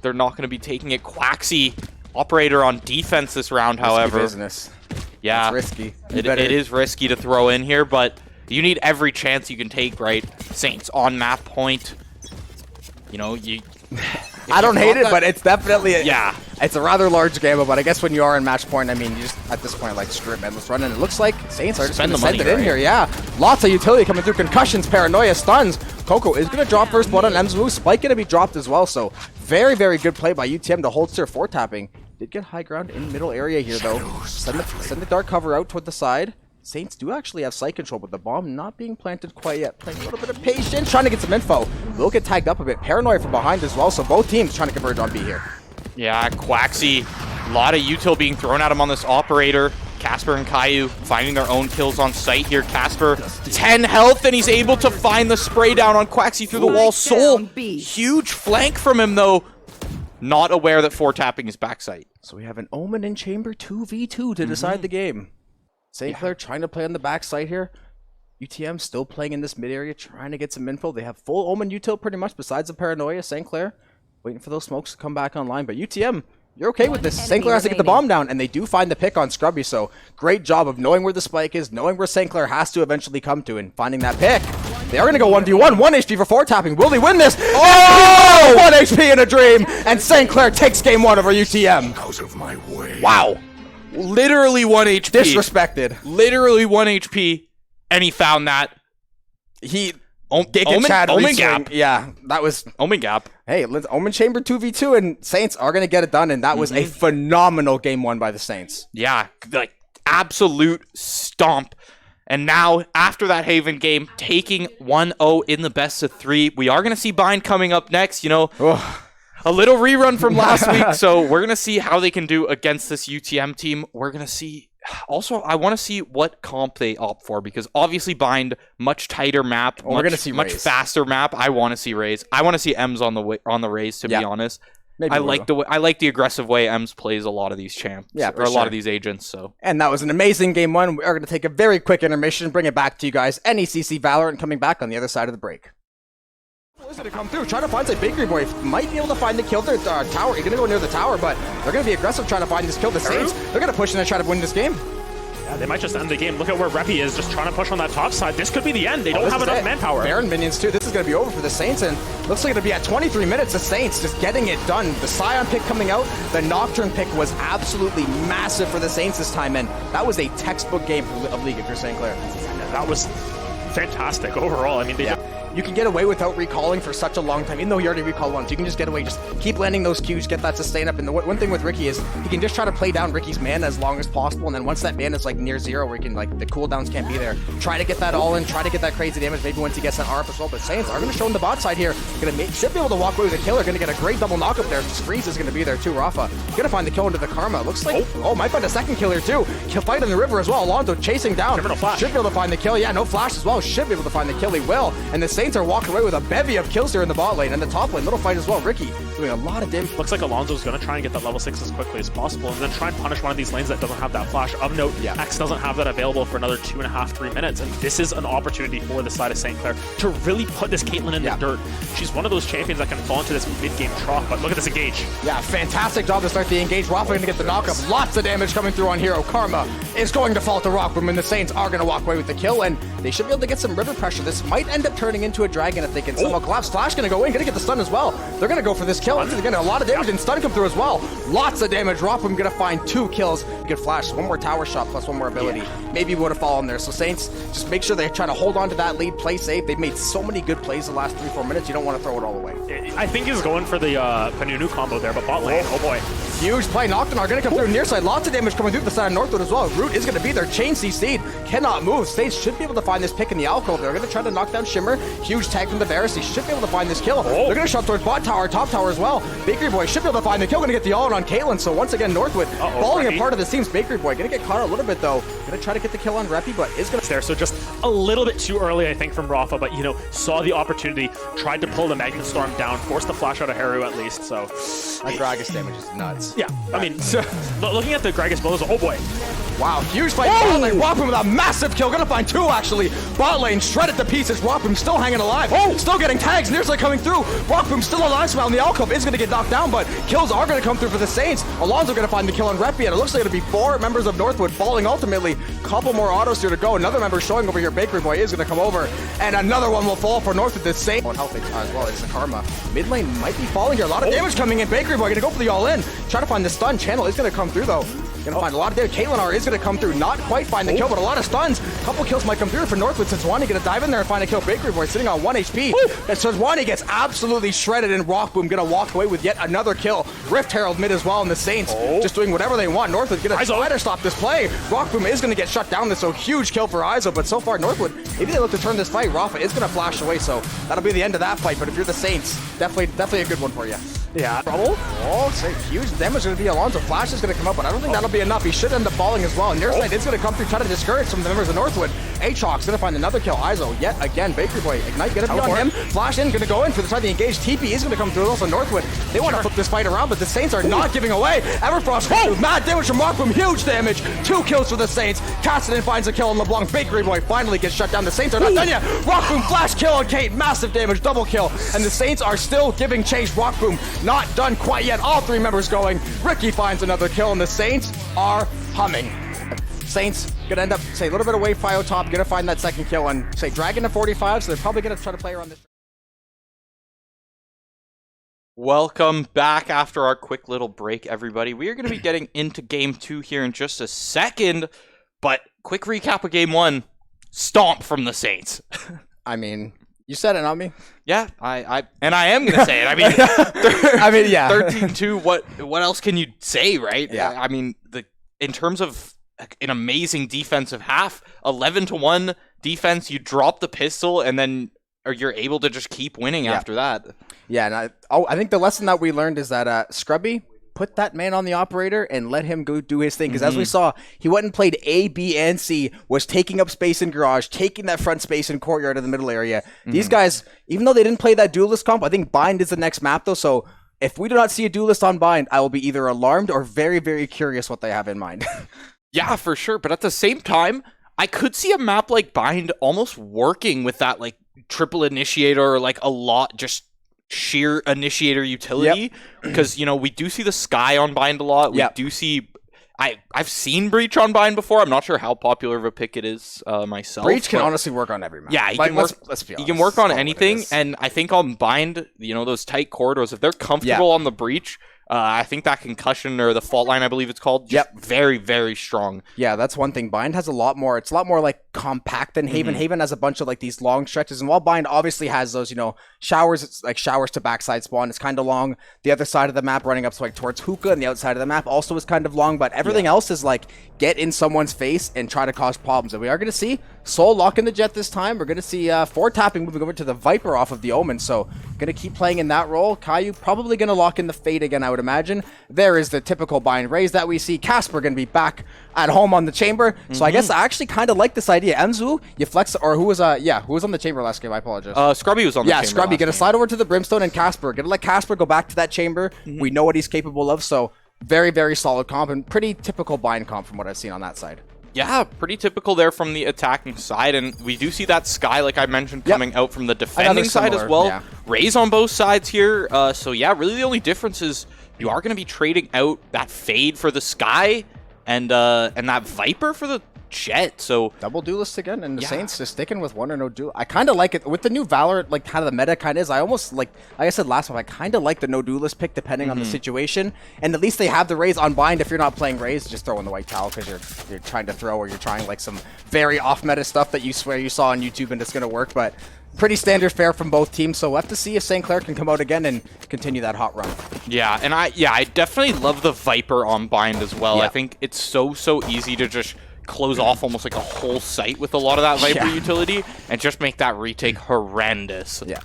Speaker 1: they're not going to be taking it. Quaxi, operator on defense this round, however.
Speaker 2: Risky business.
Speaker 1: Yeah,
Speaker 2: it's risky.
Speaker 1: It is risky to throw in here, but you need every chance you can take, right? Saints on map point. You know,
Speaker 2: I don't hate it, but it's definitely it's a rather large gamble. But I guess when you are in match point, I mean, you just at this point like screw it, man, let's run in. It looks like Saints are just going to send it in here. Yeah, lots of utility coming through. Concussions, paranoia, stuns. Coco is going to drop first blood on MZWU. Spike going to be dropped as well. So very, very good play by UTM to hold Sir 4-tapping. Did get high ground in middle area here, though. Send the dark cover out toward the side. Saints do actually have site control, but the bomb not being planted quite yet. Playing a little bit of patience, trying to get some info. Will get tagged up a bit. Paranoia from behind as well, so both teams trying to converge on B here.
Speaker 1: Yeah, Quaxy, a lot of util being thrown at him on this operator. Casper and Caillou finding their own kills on site here. Casper, 10 health, and he's able to find the spray down on Quaxy through the wall. Soul, huge flank from him, though. Not aware that 4-tapping is backside.
Speaker 2: So we have an Omen in Chamber 2v2 to decide the game. St. Clair trying to play on the backside here. UTM still playing in this mid area, trying to get some info. They have full Omen util pretty much, besides the Paranoia. St. Clair waiting for those smokes to come back online. But UTM, you're okay with this. St. Clair has to get the bomb down, and they do find the pick on Scrubby. So great job of knowing where the spike is, knowing where St. Clair has to eventually come to, and finding that pick. They are going to go 1v1, 1 HP for 4-tapping. Will they win this? Oh! 1 HP in a dream, and St. Clair takes game 1 over UTM.
Speaker 3: Out of my way.
Speaker 2: Wow.
Speaker 1: Literally 1 HP.
Speaker 2: Disrespected.
Speaker 1: Literally 1 HP, and he found that.
Speaker 2: Omen gap. Yeah, that was
Speaker 1: Omen gap.
Speaker 2: Hey, Omen Chamber 2v2, and Saints are going to get it done, and that was a phenomenal game 1 by the Saints.
Speaker 1: Yeah, like absolute stomp. And now, after that Haven game, taking 1-0 in the best of 3. We are going to see Bind coming up next, you know. A little rerun from last week, so we're going to see how they can do against this UTM team. We're going to see... Also, I want to see what comp they opt for, because obviously Bind, much tighter map,
Speaker 2: we're going to see
Speaker 1: much faster map. I want to see Raze. I want to see Ems on the Raze, to be honest. Maybe I like the aggressive way Ems plays a lot of these champs, or a lot of these agents. So,
Speaker 2: and that was an amazing game 1. We are going to take a very quick intermission, bring it back to you guys. NECC Valorant coming back on the other side of the break. Is going to come through, trying to find some Bakery Boy. Might be able to find the kill. Their tower. You're going to go near the tower, but they're going to be aggressive trying to find this kill. The Saints, they're going to push in and try to win this game.
Speaker 4: Yeah, they might just end the game. Look at where Reppy is, just trying to push on that top side. This could be the end. They don't have enough manpower.
Speaker 2: Baron minions too. This is going to be over for the Saints, and looks like it'll be at 23 minutes. The Saints just getting it done. The Scion pick coming out. The Nocturne pick was absolutely massive for the Saints this time, and that was a textbook game of League for St. Clair.
Speaker 4: Yeah, that was fantastic overall. I mean,
Speaker 2: you can get away without recalling for such a long time. Even though you already recalled once, you can just get away. Just keep landing those Qs, get that sustain up. And the one thing with Ricky is he can just try to play down Ricky's mana as long as possible. And then once that mana is like near 0, where he can like the cooldowns can't be there, try to get that all in, try to get that crazy damage. Maybe once he gets that RF as well. But Saints are going to show on the bot side here. Should be able to walk away with a killer. Going to get a great double knock up there. Screens is going to be there too. Rafa going to find the kill into the Karma. Looks like might find a second killer too. Fight in the river as well. Alonso chasing down. Should be able to find the kill. Yeah, no flash as well. Should be able to find the kill. He will. And the Saints are walking away with a bevy of kills here in the bot lane, and the top lane, little fight as well. Ricky doing a lot of damage.
Speaker 4: Looks like Alonso's going to try and get that level 6 as quickly as possible, and then try and punish one of these lanes that doesn't have that flash. Of note, X doesn't have that available for another 2.5, 3 minutes, and this is an opportunity for the side of St. Clair to really put this Caitlyn in the dirt. She's one of those champions that can fall into this mid-game trough, but look at this engage.
Speaker 2: Yeah, fantastic job to start the engage. Rafa going to get the knock-up. Lots of damage coming through on Hero. Karma is going to fall to Rockroom, and the Saints are going to walk away with the kill, and they should be able to get some river pressure. This might end up turning into a dragon if they can somehow collapse. Flash going to go in, going to get the stun as well. They're going to go for this kill. They're getting a lot of damage, and stun come through as well. Lots of damage. Rockroom going to find 2 kills. Good flash. 1 more tower shot plus 1 more ability. Maybe would have fallen there. So Saints, just make sure they try to hold on to that lead, play safe. They've made so many good plays the last 3-4 minutes. You don't want to throw it all away.
Speaker 4: I think he's going for the Panunu combo there, but bot lane, oh boy.
Speaker 2: Huge play. Nocturne are going to come through near side. Lots of damage coming through the side of Northwood as well. Root is going to be there. Chain CC'd. Cannot move. Saints should be able to find this pick in the alcove. They're going to try to knock down Shimmer. Huge tag from the Varus. He should be able to find this kill. They're going to shove towards bot tower, top tower as well. Bakery Boy should be able to find the kill. Going to get the all-in on Caitlyn. So once again, Northwood falling apart of the seams. Bakery Boy going to get caught a little bit though. Going to try to get the kill on Reppy, but is going to
Speaker 4: there. So just a little bit too early, I think, from Rafa, but you know, saw the opportunity, tried to pull the Magnet Storm down, forced the flash out of Haru at least. So
Speaker 2: that Gragas damage is nuts.
Speaker 4: Yeah, I mean, looking at the Gragas builds, oh boy.
Speaker 2: Wow, huge fight. Bot lane, Rockroom with a massive kill. Gonna find 2 actually. Bot lane shredded to pieces. Rockroom still hanging alive. Still getting tags. Nearside coming through. Rockroom still alive. Smile in the alcove is gonna get knocked down, but kills are gonna come through for the Saints. Alonso gonna find the kill on Reppy, and it looks like it'll be 4 members of Northwood falling ultimately. Couple more autos here to go. Another member showing over here. Bakery Boy is gonna come over, and another one will fall for Northwood. The same on health as well. It's the Karma. Mid lane might be falling here. A lot of damage coming in. Bakery Boy gonna go for the all in. Try to find the stun. Channel is gonna come through though. Gonna find a lot of damage. Kalinar is gonna come through, not quite find the kill, but a lot of stuns. A couple kills might come through for Northwood. Sejuani gonna dive in there and find a kill. Bakery Boy sitting on 1 HP. And Sejuani gets absolutely shredded, and Rockboom gonna walk away with yet another kill. Rift Herald mid as well, and the Saints just doing whatever they want. Northwood gonna try to stop this play. Rockboom is gonna get shut down. This so huge kill for Izo, but so far Northwood, maybe they look to turn this fight. Rafa is gonna flash away, so that'll be the end of that fight. But if you're the Saints, definitely a good one for you.
Speaker 4: Yeah.
Speaker 2: Trouble. Oh, huge damage going to be Alonso. Flash is going to come up, but I don't think that'll be enough. He should end up falling as well. Nearsight is going to come through, try to discourage some of the members of Northwood. Aatrox going to find another kill. Izo, yet again. Bakery Boy, Ignite going to be on him. Flash in, going to go in for the side of the engage. TP is going to come through. Also Northwood, they want to flip this fight around, but the Saints are not giving away. Everfrost goes through. Mad damage from Rockboom. Huge damage. 2 kills for the Saints. Cassidy finds a kill on LeBlanc. Bakery Boy finally gets shut down. The Saints are not done yet. Rockboom flash kill on Kate. Massive damage, double kill. And the Saints are still giving chase. Rockboom not done quite yet. All 3 members going. Ricky finds another kill, and the Saints are humming. Saints gonna end up, say, a little bit away, Fio top, gonna find that second kill, and say, Dragon to 45, so they're probably gonna try to play around this.
Speaker 1: Welcome back after our quick little break, everybody. We are going to be getting into Game 2 here in just a second, but quick recap of Game 1. Stomp from the Saints.
Speaker 2: I mean, you said it, not me.
Speaker 1: Yeah, I am going to say it. I mean,
Speaker 2: yeah.
Speaker 1: 13-2, what else can you say, right?
Speaker 2: Yeah.
Speaker 1: I mean, in terms of an amazing defensive half, 11-1 defense, you drop the pistol, and then you're able to just keep winning after that.
Speaker 2: Yeah, and I think the lesson that we learned is that Scrubby, put that man on the operator and let him go do his thing. Because as we saw, he went and played A, B, and C, was taking up space in garage, taking that front space in courtyard of the middle area. These guys, even though they didn't play that duelist comp, I think Bind is the next map though. So if we do not see a duelist on Bind, I will be either alarmed or very, very curious what they have in mind.
Speaker 1: Yeah, for sure. But at the same time, I could see a map like Bind almost working with that like triple initiator or like a lot just sheer initiator utility, because you know we do see the Sky on Bind a lot. We do see I've seen Breach on Bind before. I'm not sure how popular of a pick it is myself.
Speaker 2: Breach can honestly work on every map.
Speaker 1: Yeah,
Speaker 2: can work, let's be honest.
Speaker 1: He can work on anything, and I think on Bind, you know, those tight corridors, if they're comfortable on the Breach, I think that concussion or the fault line, I believe it's called, very, very strong. Yeah,
Speaker 2: that's one thing. Bind has a lot more. It's a lot more like compact than Haven. Haven has a bunch of like these long stretches, and while Bind obviously has those, you know, showers, it's like showers to backside spawn. It's kind of long. The other side of the map running up to like towards Hookah, and the outside of the map also is kind of long. But everything else is like get in someone's face and try to cause problems. And we are going to see Soul locking the Jet this time. We're going to see 4 tapping moving over to the Viper off of the Omen. So going to keep playing in that role. Caillou probably going to lock in the Fade again, I would imagine. There is the typical Bind raise that we see. Casper going to be back at home on the Chamber. So I guess I actually kind of like this idea. Emzu, you flex, or who was on the Chamber last game? I apologize.
Speaker 1: Scrubby was on the Chamber.
Speaker 2: Yeah, Scrubby, gonna slide over to the Brimstone, and Casper gonna let Casper go back to that Chamber. We know what he's capable of, so very, very solid comp and pretty typical Bind comp from what I've seen on that side.
Speaker 1: Yeah, pretty typical there from the attacking side, and we do see that Sky, like I mentioned, coming out from the defending side as well.
Speaker 2: Yeah.
Speaker 1: Raise on both sides here, so yeah, really the only difference is you are going to be trading out that Fade for the Sky and that Viper for the Jet. So
Speaker 2: double duelist again, and the Saints just sticking with one or no duel. I kind of like it with the new Valorant, like kind of the meta kind of is. I almost like I said last time, I kind of like the no duelist pick depending on the situation, and at least they have the Raise on Bind. If you're not playing Raise, just throw in the white towel because you're trying to throw, or you're trying like some very off meta stuff that you swear you saw on YouTube and it's gonna work. But pretty standard fare from both teams, so we'll have to see if St. Clair can come out again and continue that hot run.
Speaker 1: Yeah, and I definitely love the Viper on Bind as well. I think it's so easy to just close off almost like a whole site with a lot of that Viper utility and just make that retake horrendous.
Speaker 2: Yeah.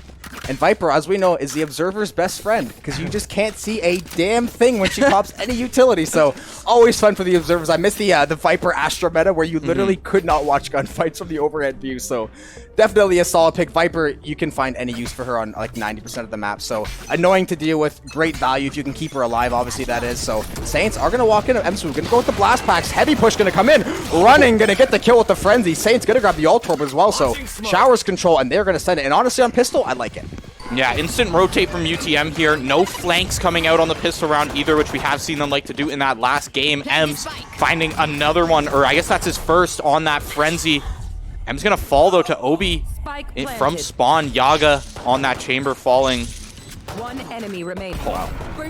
Speaker 2: And Viper, as we know, is the Observer's best friend because you just can't see a damn thing when she pops any utility. So always fun for the Observers. I miss the Viper Astra meta where you literally could not watch gunfights from the overhead view. So definitely a solid pick. Viper, you can find any use for her on like 90% of the map. So annoying to deal with, great value if you can keep her alive, obviously that is. So Saints are going to walk in. Emsu going to go with the blast packs. Heavy push going to come in. Running, going to get the kill with the Frenzy. Saints going to grab the Ult Orb as well. So showers control, and they're going to send it. And honestly, on pistol, I like it.
Speaker 1: Yeah, instant rotate from UTM here. No flanks coming out on the pistol round either, which we have seen them like to do in that last game. Ems finding another one, or I guess that's his first on that Frenzy. Ems going to fall, though, to Obi from spawn. Yaga on that Chamber falling.
Speaker 3: One enemy remaining.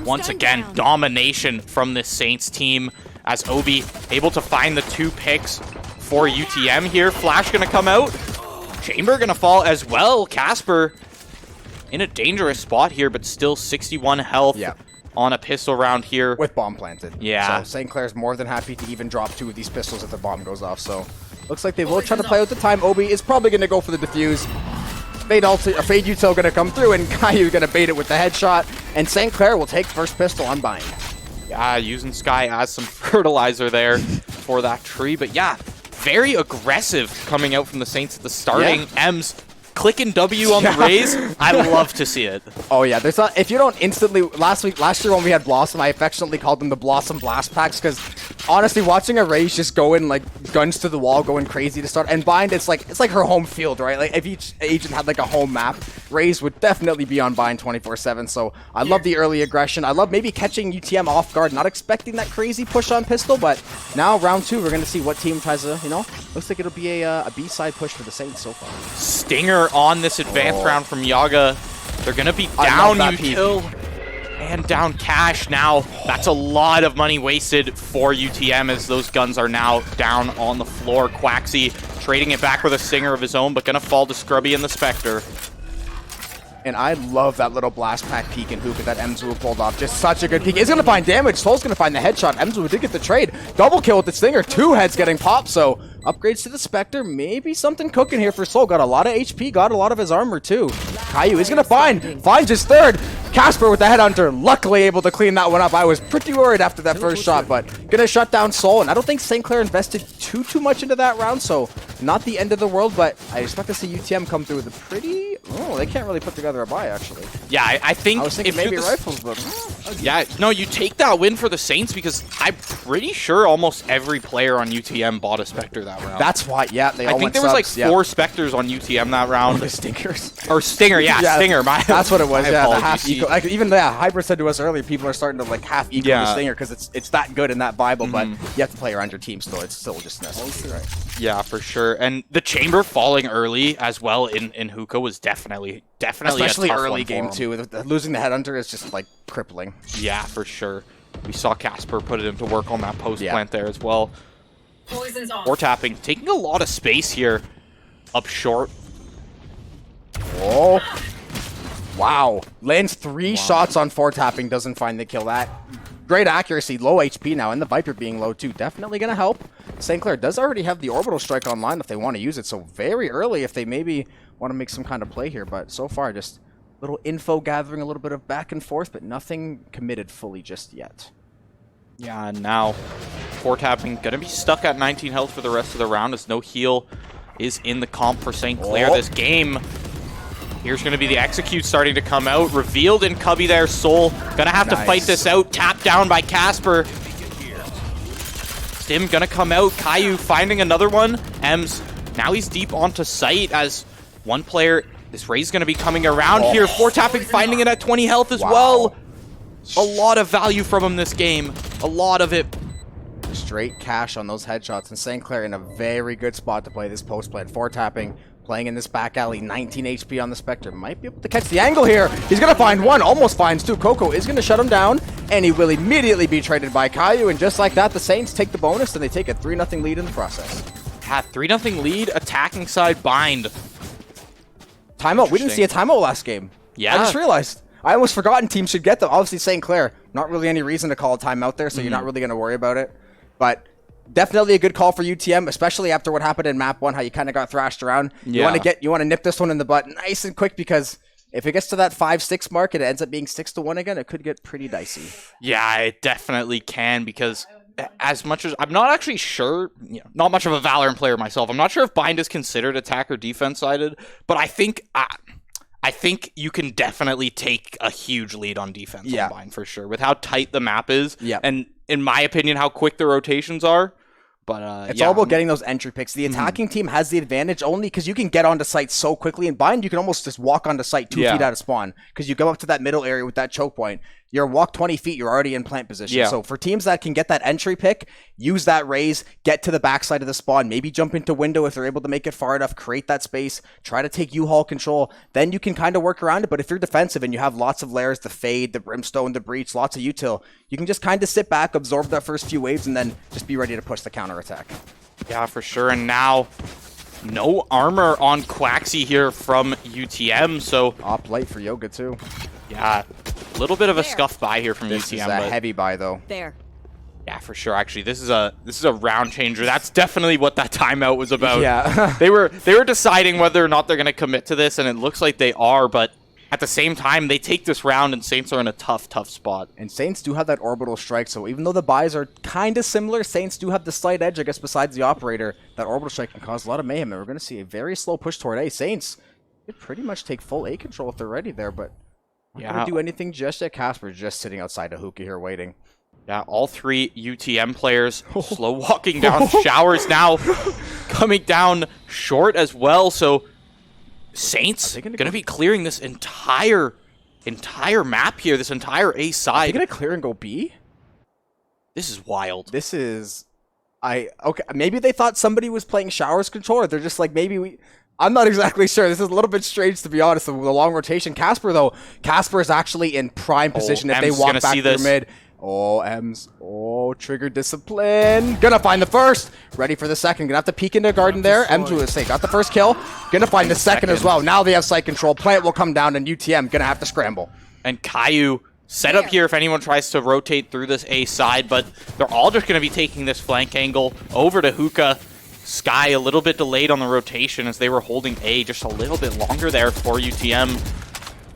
Speaker 1: Once again, domination from this Saints team. as Obi able to find the 2 picks for UTM here. Flash gonna come out. Chamber gonna fall as well. Casper in a dangerous spot here, but still 61 health on a pistol round here.
Speaker 2: With bomb planted.
Speaker 1: Yeah.
Speaker 2: So St. Clair's more than happy to even drop 2 of these pistols if the bomb goes off. So looks like they will try to play out the time. Obi is probably going to go for the defuse. Fade Util going to come through, and Caillou going to bait it with the headshot. And St. Clair will take first pistol on Bind.
Speaker 1: Yeah, using Sky as some fertilizer there for that tree. But yeah, very aggressive coming out from the Saints at the starting. Ems clicking W on the Raze. I love to see it.
Speaker 2: Oh yeah, there's not, if you don't instantly, last year when we had Blossom, I affectionately called them the Blossom Blast Packs, because honestly, watching a Raze just go in like guns to the wall, going crazy to start, and Bind, it's like her home field, right? Like if each agent had like a home map, Raze would definitely be on Bind 24/7. So I love the early aggression. I love maybe catching UTM off guard, not expecting that crazy push on pistol, but now round 2, we're gonna see what team tries to, looks like it'll be a B-side push for the Saints so far.
Speaker 1: Stinger on this advanced round from Yaga. They're going to be down Util and down Cash now. That's a lot of money wasted for UTM as those guns are now down on the floor. Quaxy trading it back with a Stinger of his own, but going to fall to Scrubby and the Spectre.
Speaker 2: And I love that little blast pack peek and hookah that Emzu pulled off. Just such a good peek. He's going to find damage. Soul's going to find the headshot. Emzu did get the trade. Double kill with the Stinger. 2 heads getting popped. So upgrades to the Spectre. Maybe something cooking here for Soul. Got a lot of HP. Got a lot of his armor too. Caillou is going to finds his 3rd. Casper with the headhunter. Luckily able to clean that one up. I was pretty worried after that first shot, but going to shut down Soul. And I don't think St. Clair invested too much into that round. So not the end of the world, but I expect to see UTM come through with a pretty... Oh, they can't really put together a buy, actually.
Speaker 1: Yeah, I think...
Speaker 2: I was thinking maybe rifles, but...
Speaker 1: Yeah, no, you take that win for the Saints because I'm pretty sure almost every player on UTM bought a Spectre that round.
Speaker 2: That's why, yeah, they all
Speaker 1: I think there was like 4 Spectres on UTM that round.
Speaker 2: The Stingers.
Speaker 1: Or Stinger, yeah, Stinger.
Speaker 2: That's what it was, yeah, the half equal. Like, even Hybrid said to us earlier, people are starting to like half equal the Stinger because it's that good in that Bible, but you have to play around your team still. It's still just necessary, right?
Speaker 1: Yeah, for sure. And the Chamber falling early as well in Hookah was definitely
Speaker 2: especially
Speaker 1: a tough
Speaker 2: early
Speaker 1: one
Speaker 2: game
Speaker 1: for him.
Speaker 2: too. Losing the Headhunter is just like crippling.
Speaker 1: Yeah, for sure. We saw Casper put it into work on that post plant there as well. Or tapping, taking a lot of space here up short.
Speaker 2: Oh. Wow. Lands 3 shots on 4 tapping, doesn't find the kill. That great accuracy, low HP now, and the Viper being low too. Definitely going to help. St. Clair does already have the Orbital Strike online if they want to use it, so very early if they maybe want to make some kind of play here. But so far, just little info gathering, a little bit of back and forth, but nothing committed fully just yet.
Speaker 1: Yeah, and now 4 tapping going to be stuck at 19 health for the rest of the round as no heal is in the comp for St. Clair this game. Here's going to be the execute starting to come out. Revealed in Cubby there. Soul going to have to fight this out. Tapped down by Casper. Stim going to come out. Caillou finding another one. Ems, now he's deep onto site as one player. This Raze going to be coming around here. 4 tapping, finding it at 20 health as well. A lot of value from him this game. A lot of it.
Speaker 2: Straight cash on those headshots. And St. Clair in a very good spot to play this post plant. 4 tapping. Playing in this back alley, 19 HP on the Spectre. Might be able to catch the angle here. He's going to find 1, almost finds 2. Coco is going to shut him down, and he will immediately be traded by Caillou. And just like that, the Saints take the bonus, and they take a 3-0 lead in the process.
Speaker 1: Had 3-0 lead, attacking side Bind.
Speaker 2: Timeout. We didn't see a timeout last game.
Speaker 1: Yeah.
Speaker 2: I just realized. I almost forgotten teams should get them. Obviously, St. Clair, not really any reason to call a timeout there, so you're not really going to worry about it. But... definitely a good call for UTM, especially after what happened in map 1, how you kind of got thrashed around. You want to nip this one in the butt nice and quick, because if it gets to that 5-6 mark and it ends up being 6-1 again, it could get pretty dicey.
Speaker 1: Yeah, it definitely can, because as much as I'm not actually sure, not much of a Valorant player myself, I'm not sure if Bind is considered attack or defense sided, but I think you can definitely take a huge lead on defense on Bind for sure, with how tight the map is, and in my opinion, how quick the rotations are. But
Speaker 2: it's all about getting those entry picks. The attacking team has the advantage only because you can get onto site so quickly. In Bind, you can almost just walk onto site 2 feet out of spawn because you go up to that middle area with that choke point. you're walk 20 feet, you're already in plant position.
Speaker 1: Yeah.
Speaker 2: So for teams that can get that entry pick, use that raise, get to the backside of the spawn, maybe jump into window if they're able to make it far enough, create that space, try to take U-Haul control, then you can kind of work around it. But if you're defensive and you have lots of layers, the Fade, the Brimstone, the Breach, lots of util, you can just kind of sit back, absorb that first few waves, and then just be ready to push the counterattack.
Speaker 1: Yeah, for sure. And now, no armor on Quaxi here from UTM, so...
Speaker 2: Op light for Yoga, too.
Speaker 1: Yeah, a little bit of a scuff buy here from
Speaker 2: This
Speaker 1: UTM.
Speaker 2: is a
Speaker 1: but
Speaker 2: heavy buy, though.
Speaker 3: There.
Speaker 1: yeah, for sure. Actually, this is a round changer. That's definitely what that timeout was about.
Speaker 2: Yeah.
Speaker 1: they were deciding whether or not they're going to commit to this, and it looks like they are, but at the same time, they take this round, and Saints are in a tough spot.
Speaker 2: And Saints do have that orbital strike, so even though the buys are kind of similar, Saints do have the slight edge, I guess, besides the operator. That orbital strike can cause a lot of mayhem, and we're going to see a very slow push toward A. Saints could pretty much take full A control if they're ready there, but not going to do anything just yet. Casper's just sitting outside of Hookah here waiting.
Speaker 1: Yeah, all three UTM players slow walking down. Showers now coming down short as well, so Saints going to be clearing this entire map here, this entire A
Speaker 2: Are they
Speaker 1: side.
Speaker 2: going to clear and go B?
Speaker 1: This is wild.
Speaker 2: This is... Okay, maybe they thought somebody was playing Showers control, or they're just like, maybe we... I'm not exactly sure. This is a little bit strange, to be honest, the long rotation. Casper, though, Casper is actually in prime position if they
Speaker 1: M's
Speaker 2: walk
Speaker 1: gonna
Speaker 2: back
Speaker 1: see
Speaker 2: through
Speaker 1: this.
Speaker 2: mid. Oh, M's. Oh, trigger discipline. Gonna find the first. Ready for the second. Gonna have to peek into garden there. M's will say, got the first kill. Gonna find the second as well. Now they have site control. Plant will come down, and UTM gonna have to scramble.
Speaker 1: And Caillou set up here if anyone tries to rotate through this A side, but they're all just going to be taking this flank angle over to Hookah. Sky a little bit delayed on the rotation as they were holding A just a little bit longer there for UTM.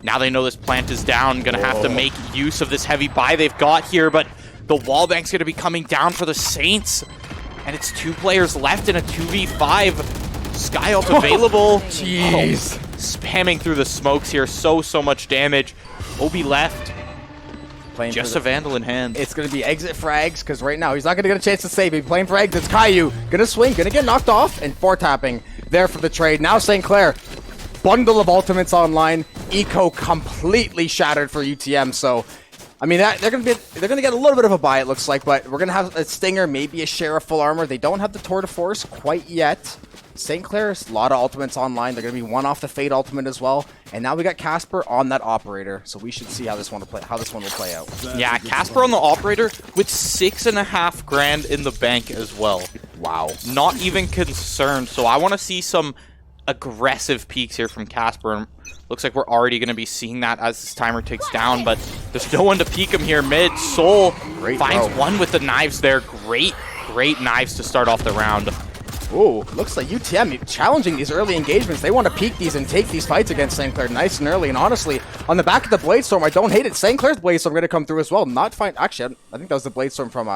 Speaker 1: Now they know this plant is down, going to have to make use of this heavy buy they've got here, but the wall bank's going to be coming down for the Saints, and it's 2 players left in a 2v5. Sky ult available.
Speaker 2: Jeez.
Speaker 1: Spamming through the smokes here, so much damage. Obi left.
Speaker 2: Playing
Speaker 1: Just a Vandal in hand.
Speaker 2: It's going to be exit frags, because right now he's not going to get a chance to save. He's playing for exits. Caillou going to swing, going to get knocked off, and 4-tapping there for the trade. Now St. Clair, bundle of ultimates online. Eco completely shattered for UTM, so... I mean, they're gonna get a little bit of a buy, it looks like, but we're gonna have a Stinger, maybe a share of full armor. They don't have the Tour de Force quite yet. St. Clair's a lot of ultimates online. They're gonna be one off the Fade ultimate as well. And now we got Casper on that operator, so we should see how this one will play out.
Speaker 1: Yeah, Casper on the operator with 6.5 grand in the bank as well.
Speaker 2: Wow.
Speaker 1: Not even concerned. So I want to see some aggressive peaks here from Casper. And looks like we're already going to be seeing that as this timer ticks down, but there's no one to peek him here mid. Soul finds one with the knives there. Great knives to start off the round.
Speaker 2: Ooh, looks like UTM challenging these early engagements. They want to peek these and take these fights against St. Clair nice and early. And honestly, on the back of the Bladestorm, I don't hate it. St. Clair's Bladestorm going to come through as well. Not fine. Actually, I think that was the Bladestorm from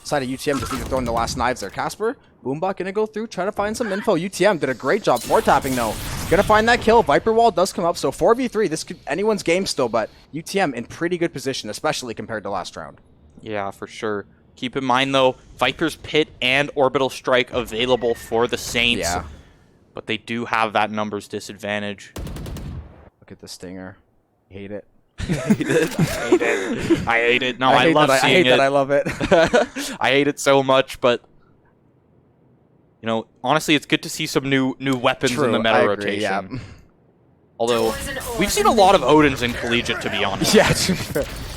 Speaker 2: side of UTM, just either throwing the last knives there. Casper, Boombot going to go through, try to find some info. UTM did a great job 4-tapping though. Going to find that kill. Viper Wall does come up, so 4v3. This could anyone's game still, but UTM in pretty good position, especially compared to last round.
Speaker 1: Yeah, for sure. Keep in mind, though, Viper's Pit and Orbital Strike available for the Saints.
Speaker 2: Yeah.
Speaker 1: But they do have that numbers disadvantage.
Speaker 2: Look at the Stinger. Hate it.
Speaker 1: I hate it. No, I love seeing it.
Speaker 2: I love it.
Speaker 1: I hate it so much, but... You know, honestly, it's good to see some new weapons in the meta rotation.
Speaker 2: Yeah.
Speaker 1: Although, we've seen a lot of Odins in Collegiate, to be honest.
Speaker 2: Yeah,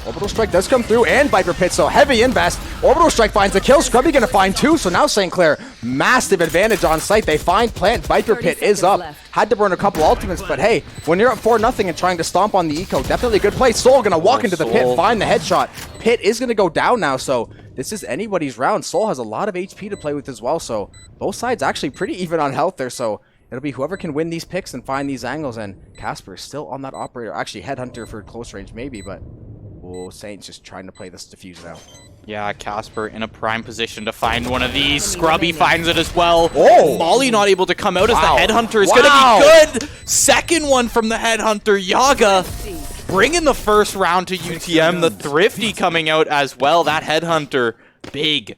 Speaker 2: Orbital Strike does come through, and Viper Pit, so heavy invest. Orbital Strike finds a kill. Scrubby gonna find 2, so now St. Clair, massive advantage on site. They find plant. Viper Pit is up. Had to burn a couple ultimates, but hey, when you're up 4-0 and trying to stomp on the eco, definitely a good play. Soul gonna walk into the pit, find the headshot. Pit is gonna go down now, so this is anybody's round. Soul has a lot of HP to play with as well, so both sides actually pretty even on health there, so it'll be whoever can win these picks and find these angles, and Casper is still on that operator. Actually, Headhunter for close range maybe, but oh, Saints just trying to play this diffuse now.
Speaker 1: Yeah, Casper in a prime position to find one of these. Scrubby finds it as well.
Speaker 2: Oh!
Speaker 1: Molly not able to come out as the Headhunter is going to be good. Second one from the Headhunter. Yaga bringing the first round to UTM. The Thrifty coming out as well. That Headhunter, big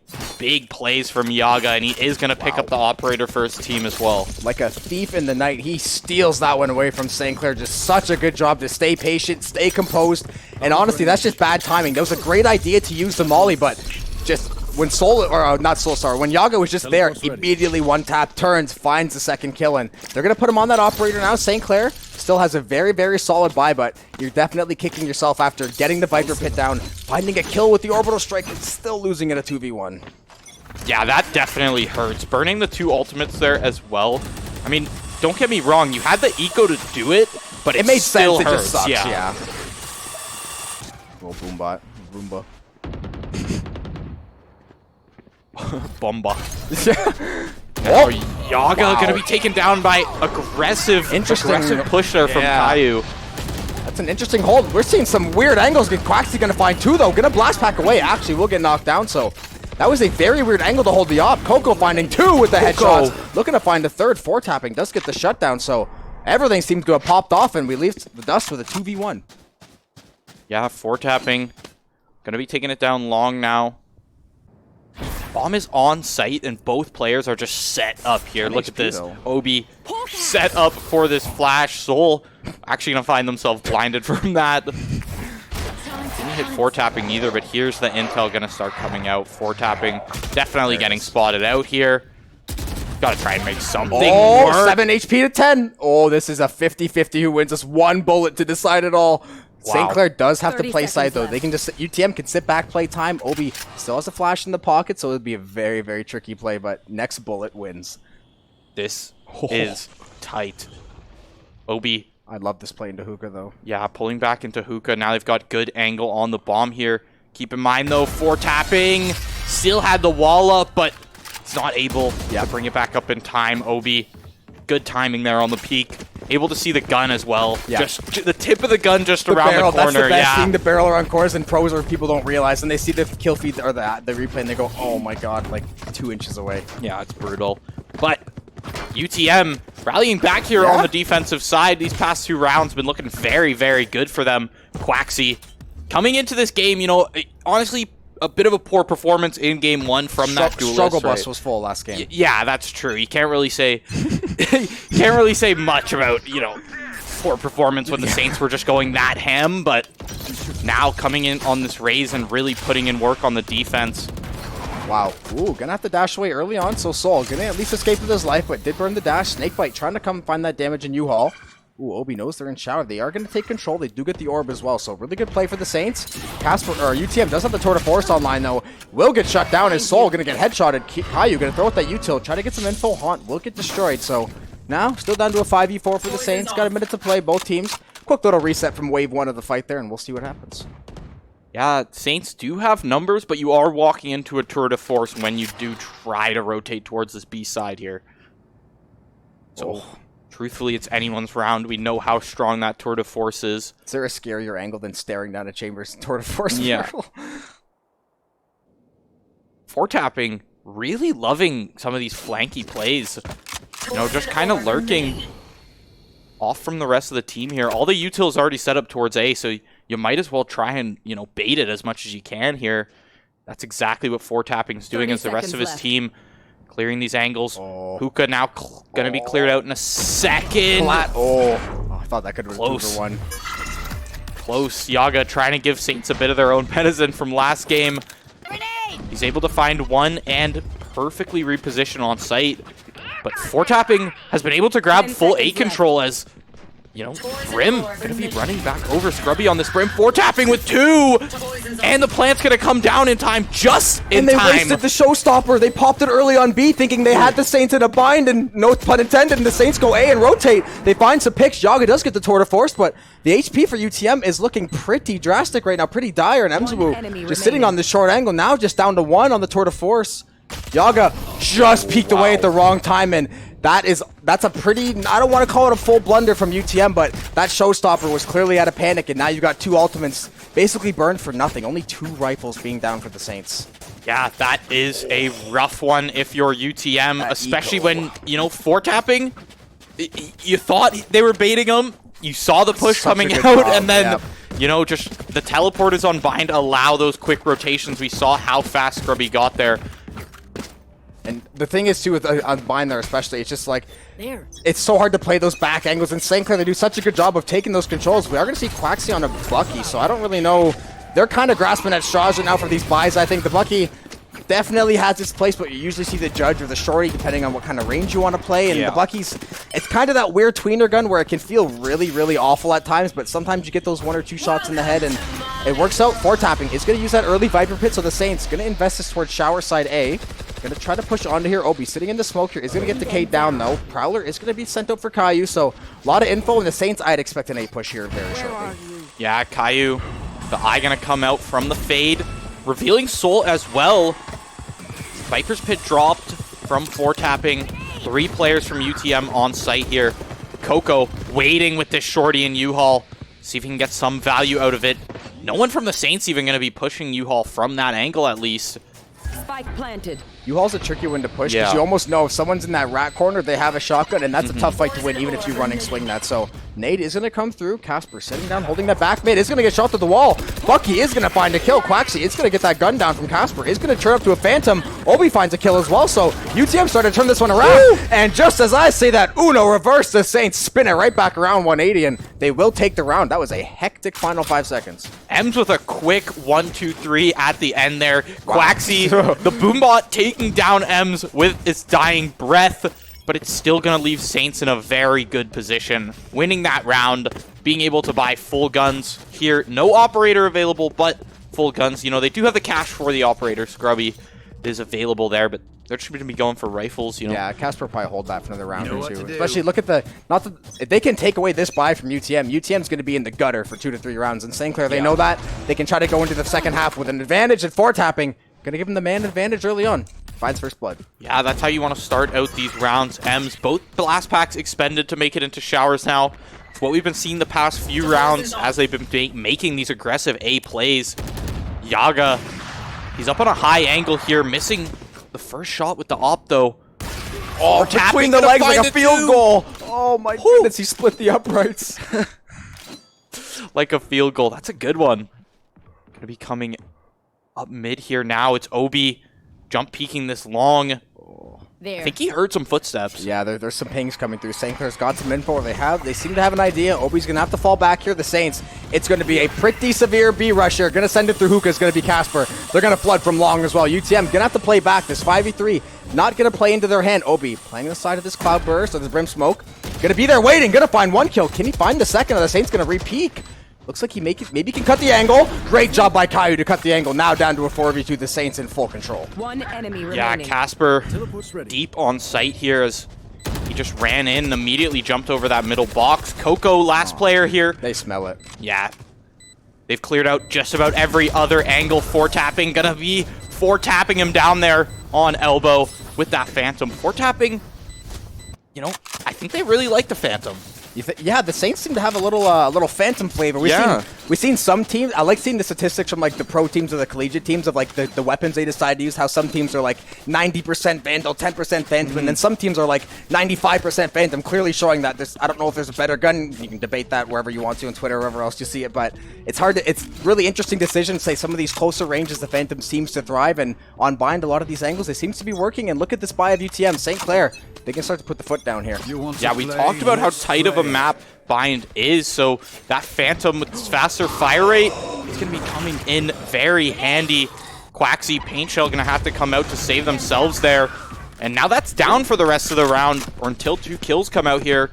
Speaker 1: plays from Yaga, and he is going to pick up the operator for his team as well.
Speaker 2: Like a thief in the night, he steals that one away from St. Clair. Just such a good job to stay patient, stay composed, And honestly, that's just bad timing. That was a great idea to use the molly, but just when when Yaga was just there, immediately one tap, turns, finds the second kill, and they're going to put him on that operator now. St. Clair still has a very, very solid buy, but you're definitely kicking yourself after getting the Viper pit down, finding a kill with the orbital strike, and still losing it a 2v1.
Speaker 1: Yeah, that definitely hurts. Burning the 2 ultimates there as well. I mean, don't get me wrong, you had the eco to do it, but it
Speaker 2: made
Speaker 1: still
Speaker 2: sense.
Speaker 1: hurts.
Speaker 2: It just sucks,
Speaker 1: yeah.
Speaker 2: Little boombot. Roomba.
Speaker 1: Bomba. Oh, Yaga gonna be taken down by aggressive push there from Caillou.
Speaker 2: That's an interesting hold. We're seeing some weird angles. Quaxy gonna find 2 though. Gonna blast pack away. Actually, will get knocked down. So that was a very weird angle to hold the op. Coco finding 2 with the headshots. Looking to find a third. 4 tapping does get the shutdown. So everything seems to have popped off, and we leave the dust with a 2v1.
Speaker 1: Yeah, 4 tapping. Gonna be taking it down long now. Bomb is on site, and both players are just set up here. Look at this. Obi set up for this flash. Soul actually going to find themselves blinded from that. Didn't hit 4 tapping either, but here's the intel going to start coming out. 4 tapping definitely getting spotted out here. Got to try and make something work.
Speaker 2: 7 HP to 10. Oh, this is a 50-50 who wins. Just 1 bullet to decide it all.
Speaker 1: Wow.
Speaker 2: St. Clair does have to play side, though.
Speaker 3: left.
Speaker 2: They can just... UTM can sit back, play time. Obi still has a flash in the pocket, so it'd be a very, very tricky play, but next bullet wins.
Speaker 1: This is tight. Obi,
Speaker 2: I love this play into hookah, though.
Speaker 1: yeah, pulling back into hookah. Now they've got good angle on the bomb here. Keep in mind, though, 4 tapping. Still had the wall up, but he's not able to bring it back up in time. Obi, good timing there on the peak. Able to see the gun as well.
Speaker 2: Yeah.
Speaker 1: Just the tip of the gun just around
Speaker 2: Barrel,
Speaker 1: the corner.
Speaker 2: that's the best,
Speaker 1: yeah.
Speaker 2: seeing the barrel around corners and pros or people don't realize, and they see the kill feed or the replay and they go, oh my god, like 2 inches away.
Speaker 1: Yeah, it's brutal. But UTM rallying back here on the defensive side. These past 2 rounds been looking very, very good for them. Quaxy coming into this game, you know, honestly, a bit of a poor performance in game 1 from that duelist.
Speaker 2: Struggle bus was full last game.
Speaker 1: Yeah, that's true. You can't really say can't really say much about, you know, poor performance when the Saints were just going that ham, but now coming in on this raise and really putting in work on the defense.
Speaker 2: Wow. Ooh, gonna have to dash away early on, so Soul gonna at least escape with his life, but did burn the dash. Snakebite trying to come find that damage in U-Haul. Ooh, Obi knows they're in shower. They are going to take control. They do get the orb as well, so really good play for the Saints. Casper, or UTM does have the Tour de Force online, though. Will get shut down. His Soul going to get headshotted. Caillou going to throw with that util. Try to get some info. Haunt will get destroyed, so now still down to a 5v4 for the Saints. Got a minute to play, both teams. Quick little reset from wave 1 of the fight there, and we'll see what happens.
Speaker 1: Yeah, Saints do have numbers, but you are walking into a tour de force when you do try to rotate towards this B side here. So, truthfully, it's anyone's round. We know how strong that tour de force is.
Speaker 2: Is there a scarier angle than staring down a Chambers Tour de Force?
Speaker 1: Yeah. 4 tapping, really loving some of these flanky plays. You know, just kind of lurking off from the rest of the team here. All the utils already set up towards A, so you might as well try and, you know, bait it as much as you can here. That's exactly what 4 tapping's doing as the rest of his team clearing these angles. Hookah now going to be cleared out in a second.
Speaker 2: Flat. I thought that could have been
Speaker 1: Close.
Speaker 2: 2-1.
Speaker 1: Close. Yaga trying to give Saints a bit of their own medicine from last game. He's able to find one and perfectly reposition on site. But 4 tapping has been able to grab full A control as, you know, Brim going to be running back over Scrubby on this Brim. 4 tapping with 2! And the plant's going to come down in time, just in time.
Speaker 2: And they wasted the showstopper. They popped it early on B, thinking they had the Saints in a bind, and no pun intended, and the Saints go A and rotate. They find some picks. Yaga does get the Tour de Force, but the HP for UTM is looking pretty drastic right now, pretty dire, and Mzwu just sitting on the short angle, now just down to 1 on the Tour de Force. Yaga just peeked away at the wrong time, and that's a pretty, I don't want to call it a full blunder from UTM, but that showstopper was clearly out of panic, and now you got 2 ultimates basically burned for nothing. Only 2 rifles being down for the Saints.
Speaker 1: Yeah, that is a rough one if you're UTM, especially when, you know, 4 tapping, you thought they were baiting them, you saw the push coming out, and then, you know, just the teleporters on bind allow those quick rotations. We saw how fast Scrubby got there.
Speaker 2: And the thing is, too, with Unbind there especially, it's just like, it's so hard to play those back angles. And St. Clair, they do such a good job of taking those controls. We are going to see Quaxi on a Bucky, so I don't really know. They're kind of grasping at straws right now for these buys. I think the Bucky definitely has its place, but you usually see the Judge or the Shorty depending on what kind of range you want to play. And the Bucky's, it's kind of that weird tweener gun where it can feel really, really awful at times, but sometimes you get those 1 or 2 shots in the head and it works out. 4-tapping is going to use that early Viper Pit, so the Saints going to invest this towards shower side A. Going to try to push onto here. Obi sitting in the smoke here is going to get decayed down though. Prowler is going to be sent out for Caillou, so a lot of info, and the Saints, I'd expect an A push here very shortly.
Speaker 1: Yeah, Caillou, the eye going to come out from the fade, revealing Soul as well. Viper's Pit dropped from 4-tapping. 3 players from UTM on site here. Coco waiting with this Shorty and U-Haul. See if he can get some value out of it. No one from the Saints even going to be pushing U-Haul from that angle at least.
Speaker 3: Spike planted.
Speaker 2: U-Haul's a tricky one to push because you almost know if someone's in that rat corner, they have a shotgun, and that's a tough fight to win even if you running swing that. So Nade is going to come through. Casper sitting down, holding that back mid. Is going to get shot to the wall. Bucky is going to find a kill. Quaxi is going to get that gun down from Casper. Is going to turn up to a Phantom. Obi finds a kill as well. So UTM started to turn this one around. Woo! And just as I say that, Uno reverse, the Saints spin it right back around 180, and they will take the round. That was a hectic final 5 seconds.
Speaker 1: Ems with a quick 1-2-3 at the end there. Quaxi, the Boombot taking down Ems with its dying breath, but it's still going to leave Saints in a very good position. Winning that round, being able to buy full guns here. No operator available, but full guns. You know, they do have the cash for the operator. Scrubby is available there, but they're just going to be going for rifles, you know.
Speaker 2: Yeah, Casper probably hold that for another round or two. Especially look at the, if they can take away this buy from UTM, UTM's going to be in the gutter for 2 to 3 rounds. And St. Clair, they know that. They can try to go into the second half with an advantage at 4-tapping. Going to give them the man advantage early on. Finds first blood. Yeah,
Speaker 1: that's how you want to start out these rounds. Ems, both blast packs expended to make it into showers now. It's what we've been seeing the past few rounds as they've been making these aggressive A plays. Yaga, he's up on a high angle here, missing the first shot with the op though.
Speaker 2: Oh, between the legs like a field goal. Oh my goodness, he split the uprights.
Speaker 1: Like a field goal. That's a good one. Gonna be coming up mid here now. It's Obi jump peeking this long. I think he heard some footsteps.
Speaker 2: Yeah, there's some pings coming through. St. Clair's got some info. They seem to have an idea. Obi's going to have to fall back here. The Saints, it's going to be a pretty severe B rusher. Going to send it through Hookah. It's going to be Casper. They're going to flood from long as well. UTM going to have to play back. This 5v3 not going to play into their hand. Obi playing the side of this Cloud Burst or this Brim Smoke. Going to be there waiting. Going to find 1 kill. Can he find the second? Or the Saints going to re-peek? Looks like he maybe can cut the angle. Great job by Caillou to cut the angle. Now down to a 4v2. The Saints in full control.
Speaker 3: 1 enemy remaining.
Speaker 1: Yeah, Casper deep on site here as he just ran in and immediately jumped over that middle box. Coco, last player here.
Speaker 2: They smell it.
Speaker 1: Yeah. They've cleared out just about every other angle. 4-tapping. Gonna be 4-tapping him down there on elbow with that Phantom. 4-tapping, you know, I think they really like the Phantom.
Speaker 2: Yeah, the Saints seem to have a little Phantom flavor. We've seen some teams. I like seeing the statistics from like the pro teams or the collegiate teams of like the weapons they decide to use. How some teams are like 90% Vandal, 10% Phantom, and then some teams are like 95% Phantom. Clearly showing that I don't know if there's a better gun. You can debate that wherever you want to on Twitter or wherever else you see it. But it's hard to. It's really interesting decisions. Say some of these closer ranges, the Phantom seems to thrive, and on bind a lot of these angles, they seems to be working. And look at this buy of UTM, St. Clair. They can start to put the foot down here.
Speaker 1: Yeah, we talked about how tight of a map bind is, so that Phantom with its faster fire rate is going to be coming in very handy. Quaxi, Paint Shell going to have to come out to save themselves there. And now that's down for the rest of the round, or until 2 kills come out here.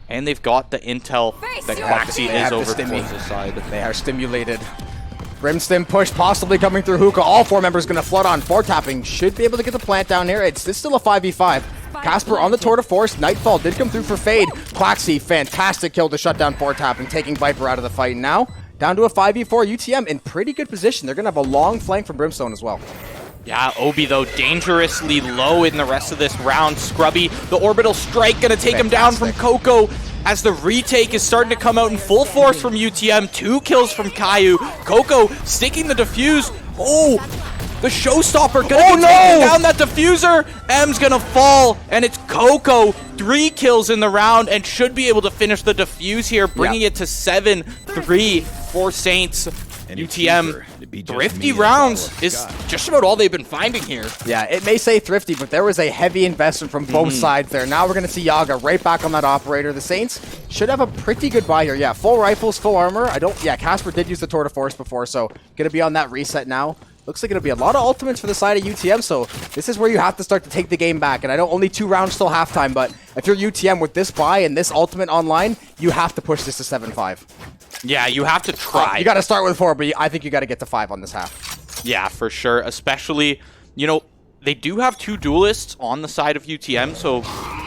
Speaker 1: And they've got the intel that Quaxi is over towards the side.
Speaker 2: They are stimulated. Brimstim push possibly coming through Hookah. All 4 members going to flood on. 4-tapping. Should be able to get the plant down here. It's still a 5v5. Casper on the Tour de Force. Nightfall did come through for Fade. Quaxi, fantastic kill to shut down 4-tapping, taking Viper out of the fight. Now, down to a 5v4. UTM in pretty good position. They're going to have a long flank from Brimstone as well.
Speaker 1: Yeah, Obi, though, dangerously low in the rest of this round. Scrubby, the orbital strike going to take him down from Coco as the retake is starting to come out in full force from UTM. 2 kills from Caillou. Coco sticking the defuse. Oh, the showstopper going to be taking down that diffuser. M's going to fall, and it's Coco. 3 kills in the round and should be able to finish the defuse here, bringing it to 7-3 for Saints. UTM, thrifty rounds is just about all they've been finding here.
Speaker 2: Yeah, it may say thrifty, but there was a heavy investment from both sides there. Now we're going to see Yaga right back on that operator. The Saints should have a pretty good buy here. Yeah, full rifles, full armor. Yeah, Casper did use the Tour de Force before, so going to be on that reset now. Looks like it'll be a lot of ultimates for the side of UTM, so this is where you have to start to take the game back. And I know only 2 rounds till halftime, but if you're UTM with this buy and this ultimate online, you have to push this to 7-5.
Speaker 1: Yeah, you have to try.
Speaker 2: You got to start with 4, but I think you got to get to 5 on this half.
Speaker 1: Yeah, for sure. Especially, you know, they do have 2 duelists on the side of UTM, so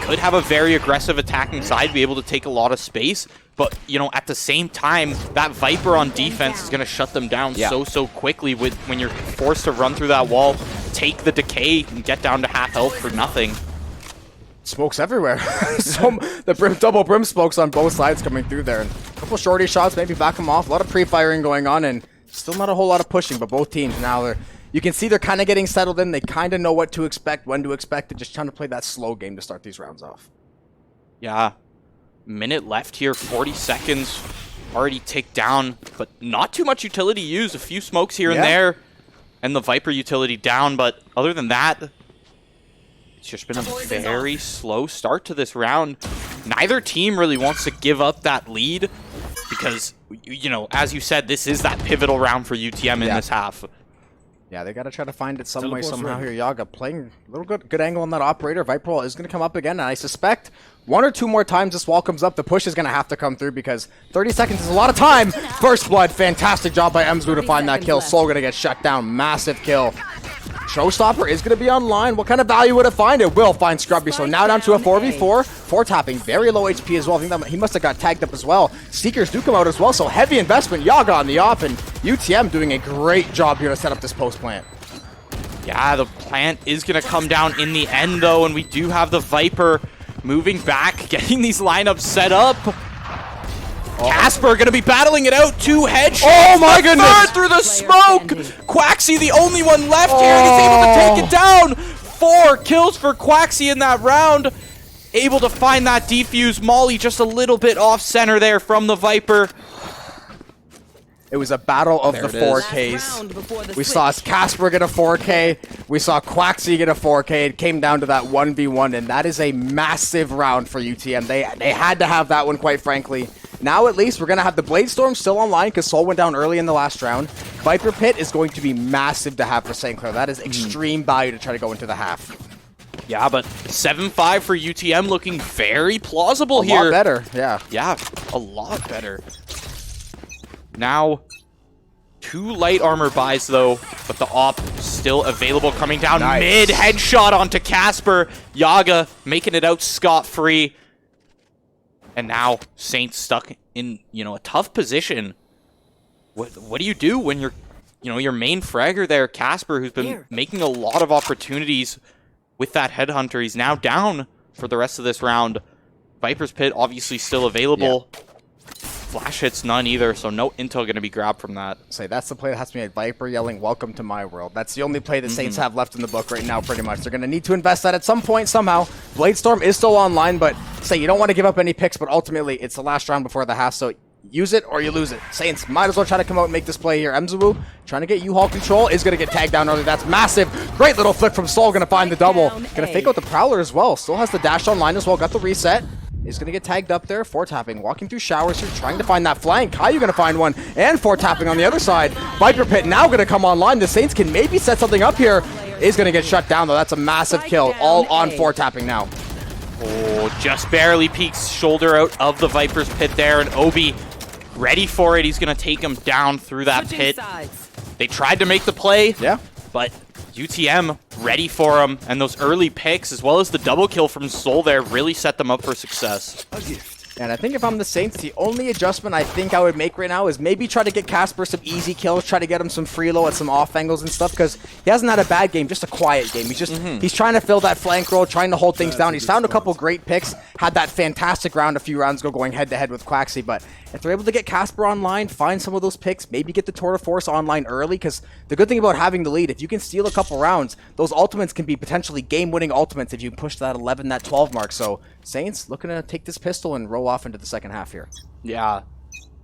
Speaker 1: could have a very aggressive attacking side, be able to take a lot of space. But, you know, at the same time, that Viper on defense is going to shut them down so quickly when you're forced to run through that wall, take the decay, and get down to half health for nothing.
Speaker 2: Smokes everywhere. Double brim smokes on both sides coming through there. And a couple shorty shots, maybe back them off. A lot of pre-firing going on, and still not a whole lot of pushing, but both teams now, you can see they're kind of getting settled in. They kind of know what to expect, when to expect it, just trying to play that slow game to start these rounds off.
Speaker 1: Yeah. Minute left here, 40 seconds already ticked down, but not too much utility used. A few smokes here and there, and the Viper utility down, but other than that, it's just been a very slow start to this round. Neither team really wants to give up that lead because, you know, as you said, this is that pivotal round for UTM in this half.
Speaker 2: Yeah, they got to try to find it some way, somehow here. Yaga playing a little good angle on that operator. Viper is going to come up again, and I suspect 1 or 2 more times this wall comes up, the push is going to have to come through because 30 seconds is a lot of time. First blood, fantastic job by Mzu to find that kill. Soul going to get shut down, massive kill. Showstopper is going to be online. What kind of value would it find? It will find Scrubby. So now down to a 4v4. 4 tapping, very low HP as well. I think that he must have got tagged up as well. Seekers do come out as well, so heavy investment. Yaga on the off, and UTM doing a great job here to set up this post plant.
Speaker 1: Yeah, the plant is going to come down in the end, though, and we do have the Viper moving back, getting these lineups set up. Casper going to be battling it out. 2 headshots.
Speaker 2: Oh my goodness!
Speaker 1: Third through the smoke. Quaxi, the only one left here, and he's able to take it down. 4 kills for Quaxi in that round. Able to find that defuse. Molly just a little bit off center there from the Viper.
Speaker 2: It was a battle of the 4Ks. We saw Casper get a 4K. We saw Quaxi get a 4K. It came down to that 1v1, and that is a massive round for UTM. They had to have that one, quite frankly. Now, at least, we're going to have the Bladestorm still online because Soul went down early in the last round. Viper Pit is going to be massive to have for St. Clair. That is extreme value to try to go into the half.
Speaker 1: Yeah, but 7-5 for UTM looking very plausible here.
Speaker 2: A lot better, yeah.
Speaker 1: Yeah, a lot better. Now, 2 light armor buys, though, but the op still available coming down mid. Headshot onto Casper. Yaga making it out scot-free. And now Saints stuck in, you know, a tough position. What do you do when you're, you know, your main fragger there, Casper, who's been making a lot of opportunities with that headhunter. He's now down for the rest of this round. Viper's Pit obviously still available. Yeah. Flash hits none either, so no intel going to be grabbed from that.
Speaker 2: Say that's the play that has to be made. Viper yelling, "Welcome to my world." That's the only play the Saints have left in the book right now, pretty much. They're going to need to invest that at some point, somehow. Bladestorm is still online, but say you don't want to give up any picks, but ultimately it's the last round before the half, so use it or you lose it. Saints might as well try to come out and make this play here. Mzu trying to get U-Haul control, is going to get tagged down early. That's massive. Great little flick from Soul, going to find the double. Going to fake out the Prowler as well. Still has the dash online as well, got the reset. Is going to get tagged up there. 4 tapping, walking through showers here, trying to find that flank. Caillou going to find one, and 4 tapping on the other side. Viper Pit now going to come online. The Saints can maybe set something up here. Is going to get shut down, though. That's a massive kill. All on 4 tapping now.
Speaker 1: Oh, just barely peeks shoulder out of the Viper's Pit there, and Obi ready for it. He's going to take him down through that pit. They tried to make the play, but UTM ready for him, and those early picks, as well as the double kill from Soul there, really set them up for success.
Speaker 2: And I think if I'm the Saints, the only adjustment I think I would make right now is maybe try to get Casper some easy kills, try to get him some free low at some off angles and stuff, because he hasn't had a bad game, just a quiet game. He's just he's trying to fill that flank roll, trying to hold things down. He's found a couple great picks, had that fantastic round a few rounds ago going head-to-head with Quaxi, but if they're able to get Casper online, find some of those picks, maybe get the Tour de Force online early, because the good thing about having the lead, if you can steal a couple rounds, those ultimates can be potentially game-winning ultimates if you push that 11, that 12 mark. So Saints looking to take this pistol and roll off into the second half here.
Speaker 1: Yeah,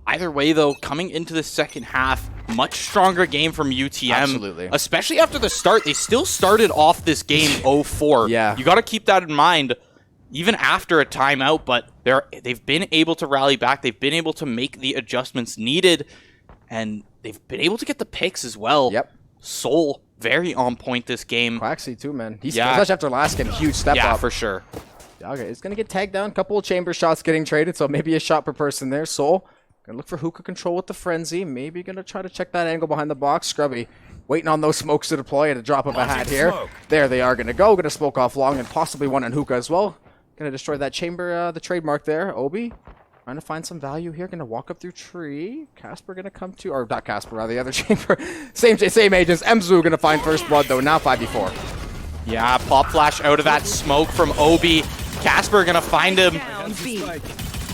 Speaker 1: Either way, though, coming into the second half, much stronger game from UTM.
Speaker 2: Absolutely.
Speaker 1: Especially after the start. They still started off this game 0-4.
Speaker 2: Yeah.
Speaker 1: You got to keep that in mind, even after a timeout, but they've been able to rally back. They've been able to make the adjustments needed, and they've been able to get the picks as well.
Speaker 2: Yep.
Speaker 1: Soul, very on point this game.
Speaker 2: Quaxy too, man. He's especially after last game, huge step up.
Speaker 1: Yeah, for sure.
Speaker 2: Okay, it's going to get tagged down. Couple of chamber shots getting traded, so maybe a shot per person there. Soul, going to look for hookah control with the frenzy. Maybe going to try to check that angle behind the box. Scrubby, waiting on those smokes to deploy at a drop of a hat here. There they are going to go. Going to smoke off long and possibly one on hookah as well. Going to destroy that chamber, the trademark there. Obi, trying to find some value here. Going to walk up through tree. Casper going to come to, or not Casper, rather the other chamber. Same agents. Emzu going to find first blood though. Now 5v4.
Speaker 1: Yeah, pop flash out of that smoke from Obi. Casper gonna find him,
Speaker 3: Down B.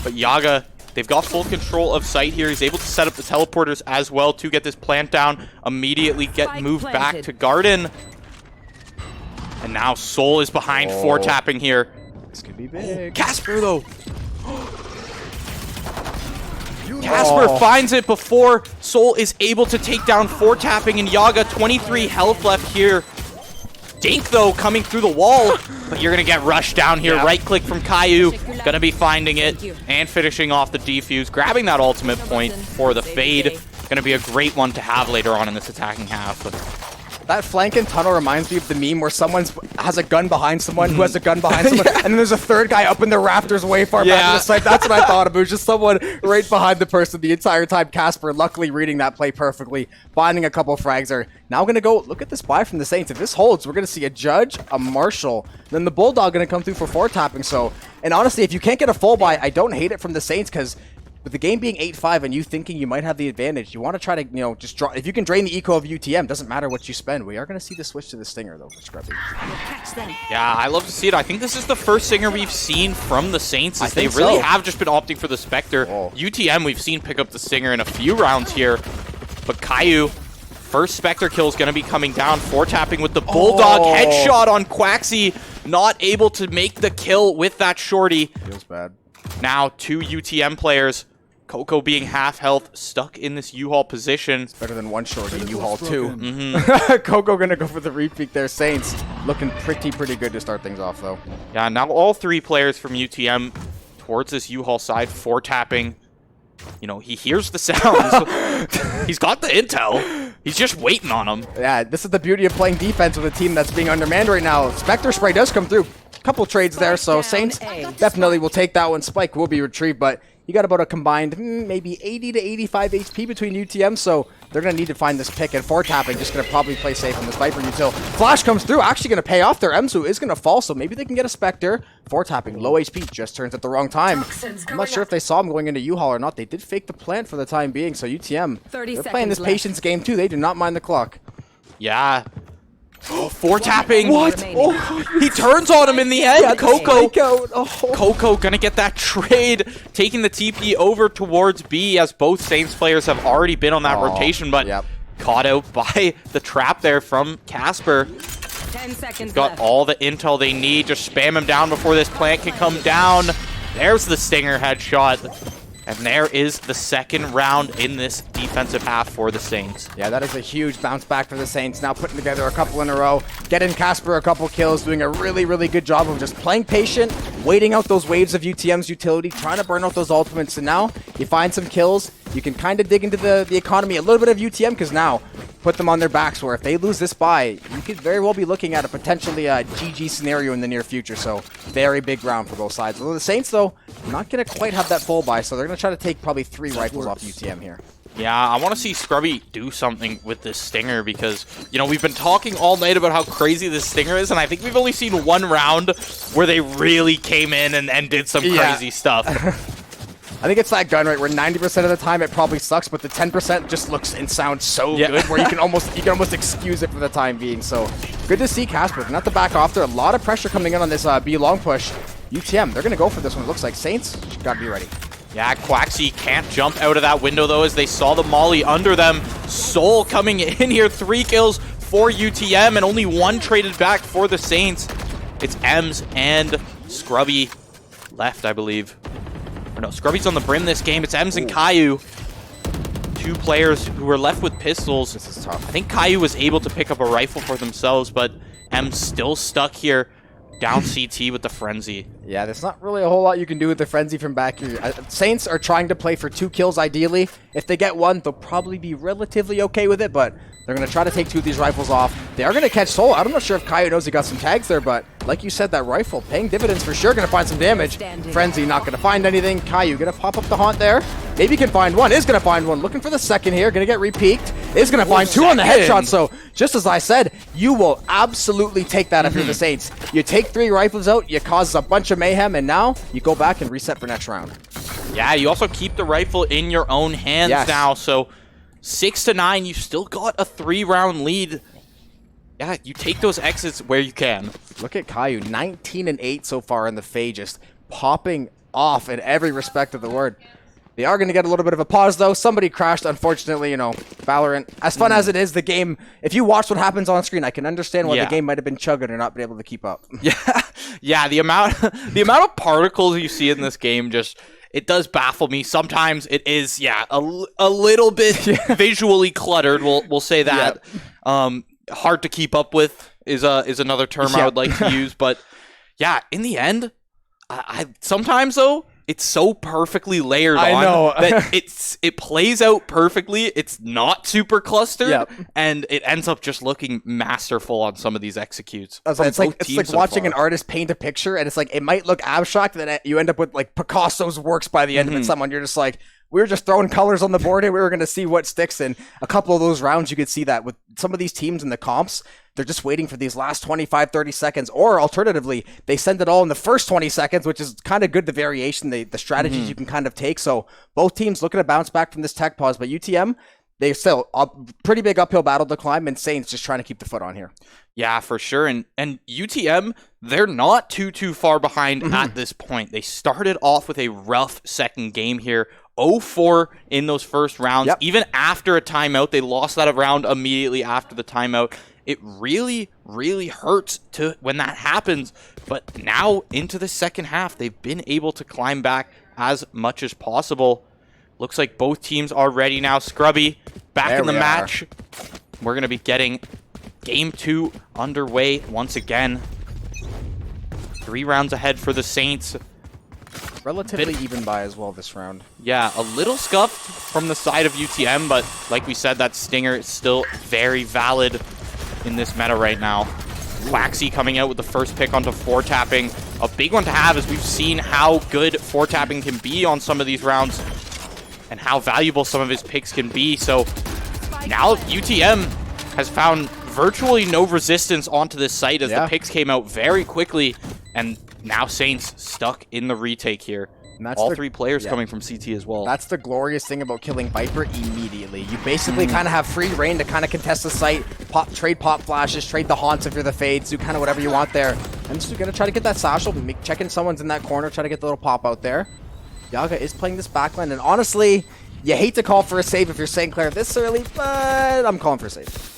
Speaker 1: but Yaga, they've got full control of site here. He's able to set up the teleporters as well to get this plant down, immediately get
Speaker 3: Spike
Speaker 1: moved back
Speaker 3: planted.
Speaker 1: to Garden. And now Soul is behind four tapping here.
Speaker 2: This could be big.
Speaker 1: Casper though. Casper finds it before Soul is able to take down four tapping, and Yaga 23 health left here. Dink though coming through the wall, but you're gonna get rushed down here. Right click from Caillou, gonna be finding it and finishing off the defuse, grabbing that ultimate point for the fade. Gonna be a great one to have later on in this attacking half. But
Speaker 2: That flank and tunnel reminds me of the meme where someone has a gun behind someone who has a gun behind someone, and then there's a third guy up in the rafters way far back in the site. That's what I thought of. It was just someone right behind the person the entire time. Casper luckily reading that play perfectly, finding a couple frags there. Now going to go, look at this buy from the Saints. If this holds, we're going to see a Judge, a Marshall, then the Bulldog going to come through for four tapping. So, and honestly, if you can't get a full buy, I don't hate it from the Saints, because with the game being 8-5 and you thinking you might have the advantage, you want to try to, just draw. If you can drain the eco of UTM, doesn't matter what you spend. We are going to see the switch to the Stinger, though, for Scrubby.
Speaker 1: yeah, I love to see it. I think this is the first Stinger we've seen from the Saints, as they
Speaker 2: think
Speaker 1: really
Speaker 2: so.
Speaker 1: have just been opting for the Spectre. UTM, we've seen pick up the Stinger in a few rounds here, but Caillou, first Spectre kill is going to be coming down. Four tapping with the Bulldog headshot on Quaxy, not able to make the kill with that shorty.
Speaker 2: Feels bad.
Speaker 1: Now two UTM players. Coco being half health, stuck in this U-Haul position.
Speaker 2: Better than one shorty in U-Haul, too.
Speaker 1: Mm-hmm.
Speaker 2: Coco going to go for the repeat there. Saints looking pretty good to start things off, though.
Speaker 1: Yeah, now all three players from UTM towards this U-Haul side, four tapping. He hears the sounds. He's got the intel. He's just waiting on him.
Speaker 2: Yeah, this is the beauty of playing defense with a team that's being undermanned right now. Spectre Spray does come through. Couple trades there, so Saints definitely will take that one. Spike will be retrieved, but you got about a combined maybe 80 to 85 HP between UTM, so they're going to need to find this pick, and four tapping just going to probably play safe on this Viper util. Flash comes through, actually going to pay off there. Emzu is going to fall, so maybe they can get a Spectre. Four tapping, low HP, just turns at the wrong time. I'm not sure if they saw him going into U-Haul or not. They did fake the plant for the time being, so UTM, they're playing this patience game too. They do not mind the clock.
Speaker 1: Yeah. Four tapping.
Speaker 2: What?
Speaker 1: He turns on him in the end. Coco.
Speaker 2: Oh.
Speaker 1: Coco gonna get that trade, taking the TP over towards B, as both Saints players have already been on that rotation, but caught out by the trap there from Casper.
Speaker 3: 10 seconds
Speaker 1: Got
Speaker 3: left.
Speaker 1: all the intel they need. Just spam him down before this plant can come down. There's the Stinger headshot. And there is the second round in this defensive half for the Saints.
Speaker 2: Yeah, that is a huge bounce back for the Saints. Now putting together a couple in a row. Getting Casper a couple kills, doing a really good job of just playing patient, waiting out those waves of UTM's utility, trying to burn out those ultimates. And now you find some kills. You can kind of dig into the economy a little bit of UTM, because now put them on their backs, where if they lose this buy, you could very well be looking at a potentially GG scenario in the near future. So very big round for both sides. Although the Saints, though, not going to quite have that full buy, so they're going to try to take probably 3 rifles off UTM here.
Speaker 1: Yeah, I want to see Scrubby do something with this Stinger, because, we've been talking all night about how crazy this Stinger is, and I think we've only seen one round where they really came in and did some crazy stuff.
Speaker 2: I think it's that gun rate where 90% of the time it probably sucks, but the 10% just looks and sounds so good, where you can almost excuse it for the time being. So good to see Casper not to back off there. A lot of pressure coming in on this B long push. UTM, they're going to go for this one. It looks like Saints got to be ready.
Speaker 1: Yeah, Quaxy can't jump out of that window, though, as they saw the molly under them. Soul coming in here, 3 kills for UTM, and only 1 traded back for the Saints. It's Ems and Scrubby left, I believe. Or no, Scrubby's on the brim this game. It's Ems and Caillou. two players who were left with pistols.
Speaker 2: This is tough.
Speaker 1: I think Caillou was able to pick up a rifle for themselves, but M's still stuck here down CT with the Frenzy.
Speaker 2: Yeah, there's not really a whole lot you can do with the Frenzy from back here. Saints are trying to play for 2 kills ideally. If they get 1, they'll probably be relatively okay with it, but they're going to try to take 2 of these rifles off. They are going to catch Soul. I'm not sure if Caillou knows he got some tags there, but like you said, that rifle paying dividends for sure. Going to find some damage. Frenzy not going to find anything. Caillou going to pop up the haunt there. Maybe can find one. Is going to find one. Looking for the second here. Going to get re-peaked. Is going to find 2 on the headshot. So just as I said, you will absolutely take that if you're the Saints. You take 3 rifles out. You cause a bunch of mayhem. And now you go back and reset for next round.
Speaker 1: Yeah, you also keep the rifle in your own hands now. So 6-9, you still got a 3-round lead. Yeah, you take those exits where you can.
Speaker 2: Look at Caillou, 19-8 so far in the Fade, just popping off in every respect of the word. They are going to get a little bit of a pause, though. Somebody crashed, unfortunately, you know, Valorant. As fun as it is, the game, if you watch what happens on screen, I can understand why the game might have been chugging or not been able to keep up.
Speaker 1: Yeah, the amount of particles you see in this game just... It does baffle me. Sometimes it is, a little bit visually cluttered. We'll say that. Hard to keep up with is another term I would like to use. But yeah, in the end, I sometimes though it's so perfectly layered that it plays out perfectly. It's not super clustered, and it ends up just looking masterful on some of these executes.
Speaker 2: It's like watching an artist paint a picture, and it's like it might look abstract, and then you end up with like Picasso's works by the end of it. Someone you're just like, we were just throwing colors on the board and we were going to see what sticks. In a couple of those rounds, you could see that with some of these teams in the comps, they're just waiting for these last 25, 30 seconds. Or alternatively, they send it all in the first 20 seconds, which is kind of good, the variation, the strategies you can kind of take. So both teams looking to bounce back from this tech pause. But UTM, they still a pretty big uphill battle to climb, and Saints just trying to keep the foot on here. Yeah,
Speaker 1: for sure. And UTM, they're not too far behind at this point. They started off with a rough second game here. 0-4 in those first rounds. Even after a timeout, they lost that round immediately after the timeout. It really, really hurts when that happens. But now into the second half, they've been able to climb back as much as possible. Looks like both teams are ready now. Scrubby back in the match. We're going to be getting Game 2 underway once again. 3 rounds ahead for the Saints.
Speaker 2: Relatively even by as well this round.
Speaker 1: Yeah, a little scuffed from the side of UTM, but like we said, that Stinger is still very valid in this meta right now. Quaxi coming out with the first pick onto 4-tapping. A big one to have, as we've seen how good 4-tapping can be on some of these rounds and how valuable some of his picks can be. So now UTM has found virtually no resistance onto this site as the picks came out very quickly, and now Saints stuck in the retake here. All 3 players coming from CT as well.
Speaker 2: That's the glorious thing about killing Viper immediately. You basically kind of have free reign to kind of contest the site, trade pop flashes, trade the haunts if you're the fades, do kind of whatever you want there. I'm just going to try to get that satchel, checking someone's in that corner, try to get the little pop out there. Yaga is playing this backline, and honestly, you hate to call for a save if you're St. Clair this early, but I'm calling for a save.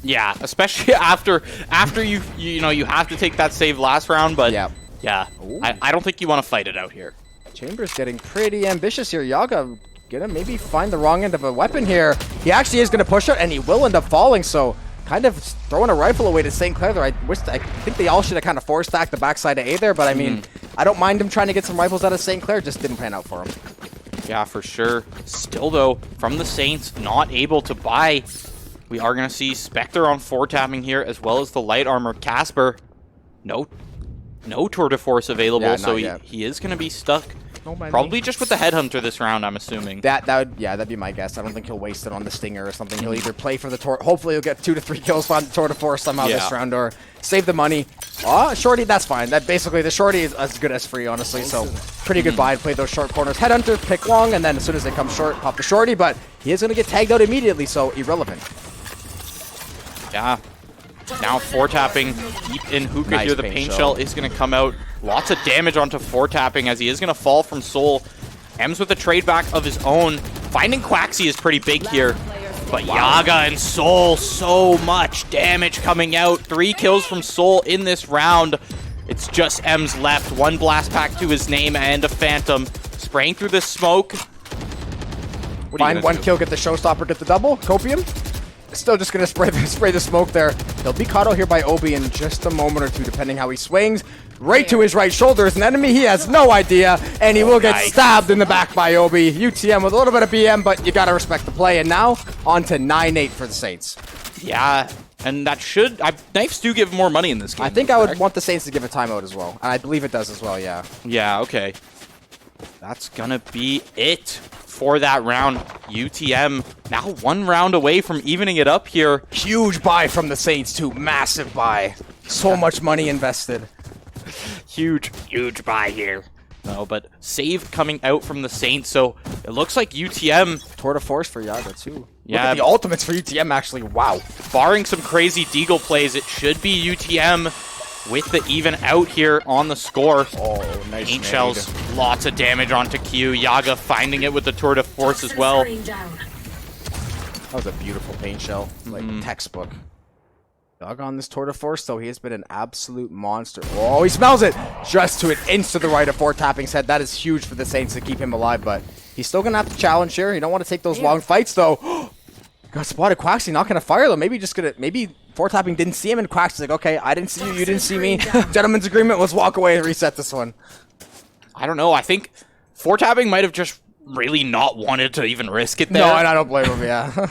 Speaker 1: Yeah, especially after you know you have to take that save last round, but I don't think you want to fight it out here.
Speaker 2: Chambers getting pretty ambitious here. Yaga gonna maybe find the wrong end of a weapon here. He actually is gonna push it, and he will end up falling, so kind of throwing a rifle away to St. Clair there. I think they all should have kind of force-stacked the backside of A there, but I mean, I don't mind him trying to get some rifles out of St. Clair, just didn't pan out for him.
Speaker 1: Yeah, for sure. Still, though, from the Saints, not able to buy. We are going to see Spectre on 4-tapping here, as well as the light armor. Casper, no tour de force available, so he is going to be stuck. Probably just with the Headhunter this round, I'm assuming.
Speaker 2: That'd be my guess. I don't think he'll waste it on the Stinger or something. He'll either play for the tour. Hopefully, he'll get 2 to 3 kills on tour de force somehow this round, or save the money. Shorty, that's fine. That basically the Shorty is as good as free, honestly. So pretty good buy. Play those short corners. Headhunter, pick long, and then as soon as they come short, pop the Shorty. But he is going to get tagged out immediately, so irrelevant.
Speaker 1: Yeah. Now 4-tapping deep in Hookah here. The paint shell is going to come out. Lots of damage onto 4-tapping as he is going to fall from Soul. M's with a trade back of his own. Finding Quaxi is pretty big here. But Yaga and Soul, so much damage coming out. 3 kills from Soul in this round. It's just M's left. 1 blast pack to his name and a Phantom. Spraying through the smoke. What are you
Speaker 2: Find
Speaker 1: gonna
Speaker 2: one
Speaker 1: do?
Speaker 2: kill, get the showstopper, get the double. Copium. Still just gonna spray the smoke there. He'll be caught out here by Obi in just a moment or two, depending how he swings. Right to his right shoulder is an enemy. He has no idea, and he will get stabbed in the back by Obi. UTM with a little bit of BM, but you gotta respect the play. And now on to 9-8 for the Saints.
Speaker 1: Yeah, and that should... Knives do give more money in this game.
Speaker 2: I think I would want the Saints to give a timeout as well, and I believe it does as well. Yeah.
Speaker 1: Yeah, okay. That's gonna be it for that round. UTM now 1 round away from evening it up here.
Speaker 2: Huge buy from the Saints too. Massive buy. So much money invested.
Speaker 1: Huge buy here. No, but save coming out from the Saints, so it looks like UTM...
Speaker 2: Tour de force for Yaga too.
Speaker 1: Yeah.
Speaker 2: Look at the ultimates for UTM actually. Wow.
Speaker 1: Barring some crazy Deagle plays, it should be UTM with the even out here on the score.
Speaker 2: Oh, nice.
Speaker 1: Paint shells, lots of damage onto Q. Yaga finding it with the tour de force as well.
Speaker 2: That was a beautiful paint shell, like textbook. Yaga on this tour de force, though, he has been an absolute monster. Oh, he smells it! Just to an inch to the right of 4-tapping's head. That is huge for the Saints to keep him alive, but he's still gonna have to challenge here. You don't want to take those long fights, though. Got spotted. Quaxley not gonna fire though. Maybe 4-tapping didn't see him, and Quaxley's like, okay, I didn't see you, you didn't see me. Gentleman's agreement. Let's walk away and reset this one.
Speaker 1: I don't know. I think 4-tapping might have just really not wanted to even risk it there.
Speaker 2: No, and I don't blame him. Yeah.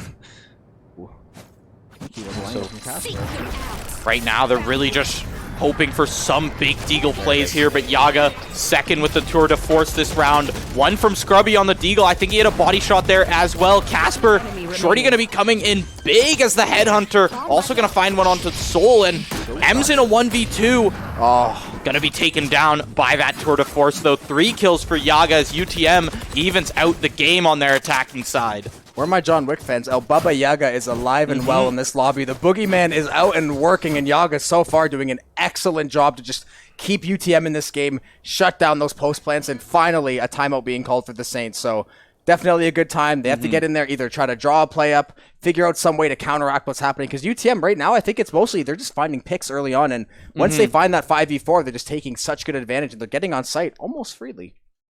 Speaker 2: He was landing from Casper.
Speaker 1: Right now, they're really just hoping for some big Deagle plays here, but Yaga second with the tour de force this round. One from Scrubby on the Deagle. I think he had a body shot there as well. Casper, Shorty going to be coming in big as the headhunter. Also going to find one onto Soul, and M's in a 1v2. Oh, going to be taken down by that tour de force, though. 3 kills for Yaga as UTM evens out the game on their attacking side.
Speaker 2: Where are my John Wick fans? El Baba Yaga is alive and well in this lobby. The Boogeyman is out and working, and Yaga so far doing an excellent job to just keep UTM in this game, shut down those post plants, and finally a timeout being called for the Saints. So definitely a good time. They have to get in there, either try to draw a play up, figure out some way to counteract what's happening. Because UTM right now, I think it's mostly they're just finding picks early on, and once they find that 5v4, they're just taking such good advantage, and they're getting on site almost freely.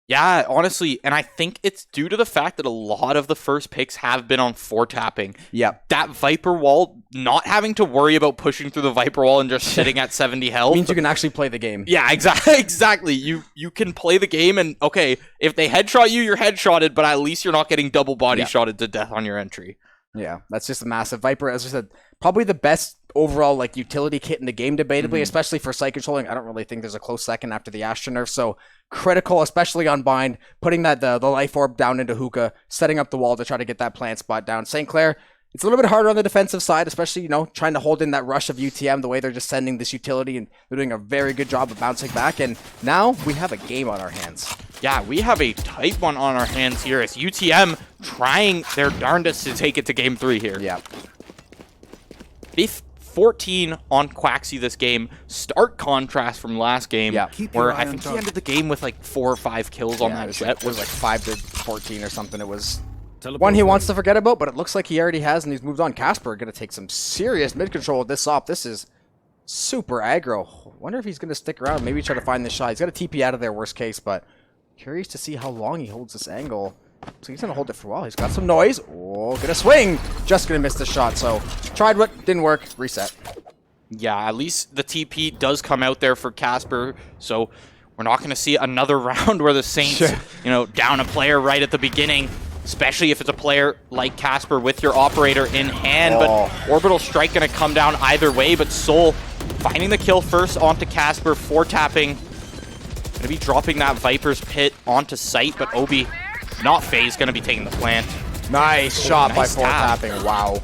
Speaker 1: Yeah, honestly, and I think it's due to the fact that a lot of the first picks have been on 4-tapping.
Speaker 2: Yeah.
Speaker 1: That Viper wall, not having to worry about pushing through the Viper wall and just sitting at 70 health.
Speaker 2: Means you can actually play the game.
Speaker 1: Yeah, exactly. You can play the game, and okay, if they headshot you, you're headshotted, but at least you're not getting double body shotted to death on your entry.
Speaker 2: Yeah, that's just a massive Viper. As I said, probably the best overall like utility kit in the game, debatably, especially for site controlling. I don't really think there's a close second after the Astra nerf. So critical, especially on bind, putting that the life orb down into hookah, setting up the wall to try to get that plant spot down. St. Clair, it's a little bit harder on the defensive side, especially, you know, trying to hold in that rush of UTM, the way they're just sending this utility, and they're doing a very good job of bouncing back. And now we have a game on our hands.
Speaker 1: Yeah, we have a tight one on our hands here as UTM trying their darndest to take it to game 3 here.
Speaker 2: Yeah.
Speaker 1: 14 on Quaxy this game. Stark contrast from last game, where I think he ended the game with like 4 or 5 kills on that jet.
Speaker 2: It was like 5 to 14 or something. It was one he wants to forget about, but it looks like he already has, and he's moved on. Casper going to take some serious mid control with this op. This is super aggro. Wonder if he's going to stick around, maybe try to find this shot. He's got a TP out of there, worst case, but curious to see how long he holds this angle. So he's going to hold it for a while. He's got some noise. Oh, gonna swing. Just going to miss the shot. So tried what didn't work. Reset.
Speaker 1: Yeah, at least the TP does come out there for Casper. So we're not going to see another round where the Saints, you know, down a player right at the beginning, especially if it's a player like Casper with your operator in hand. But Orbital Strike going to come down either way. But Soul finding the kill first onto Casper, 4-tapping. Going to be dropping that Viper's Pit onto site, but Obi not phased, going to be taking the plant.
Speaker 2: Nice shot
Speaker 1: nice
Speaker 2: by 4-tapping. Wow.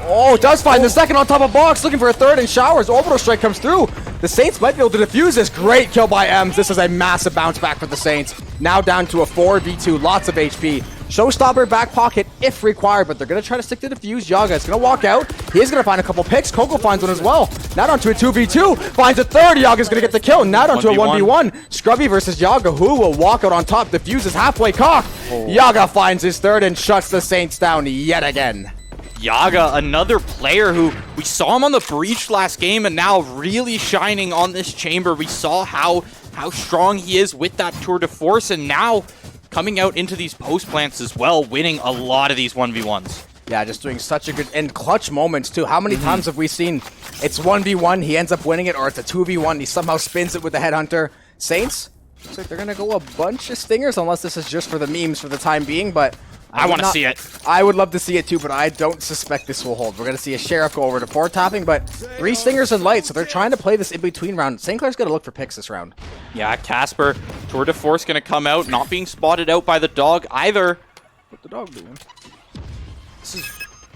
Speaker 2: Oh, does find the second on top of box, looking for a third, and showers. Orbital Strike comes through. The Saints might be able to defuse this. Great kill by Ems. This is a massive bounce back for the Saints. Now down to a 4v2, lots of HP. Showstopper back pocket if required, but they're going to try to stick to defuse. Yaga is going to walk out. He is going to find a couple picks. Coco finds one as well. Now down to a 2v2. Finds a third. Yaga is going to get the kill. Now down to a 1v1. Scrubby versus Yaga, who will walk out on top. Defuses halfway cock. Yaga finds his third and shuts the Saints down yet again.
Speaker 1: Yaga, another player who we saw him on the Breach last game and now really shining on this chamber. We saw how strong he is with that tour de force, and now coming out into these post plants as well, winning a lot of these 1v1s.
Speaker 2: Yeah, just doing such a good and clutch moments too. How many times have we seen it's 1v1, he ends up winning it, or it's a 2v1, he somehow spins it with the headhunter. Saints, looks like they're gonna go a bunch of stingers, unless this is just for the memes for the time being, but
Speaker 1: I want to see it.
Speaker 2: I would love to see it too, but I don't suspect this will hold. We're gonna see a Sheriff go over to 4 tapping, but 3 stingers and light, so they're trying to play this in-between round. St. Clair's gonna look for picks this round.
Speaker 1: Yeah, Casper, Tour de Force gonna come out, not being spotted out by the dog either.
Speaker 2: What the dog doing?
Speaker 1: This is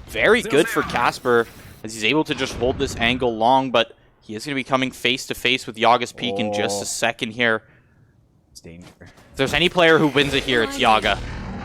Speaker 1: very good for Casper, as he's able to just hold this angle long, but he is going to be coming face-to-face with Yaga's Peak in just a second here.
Speaker 2: It's danger.
Speaker 1: If there's any player who wins it here, it's Yaga.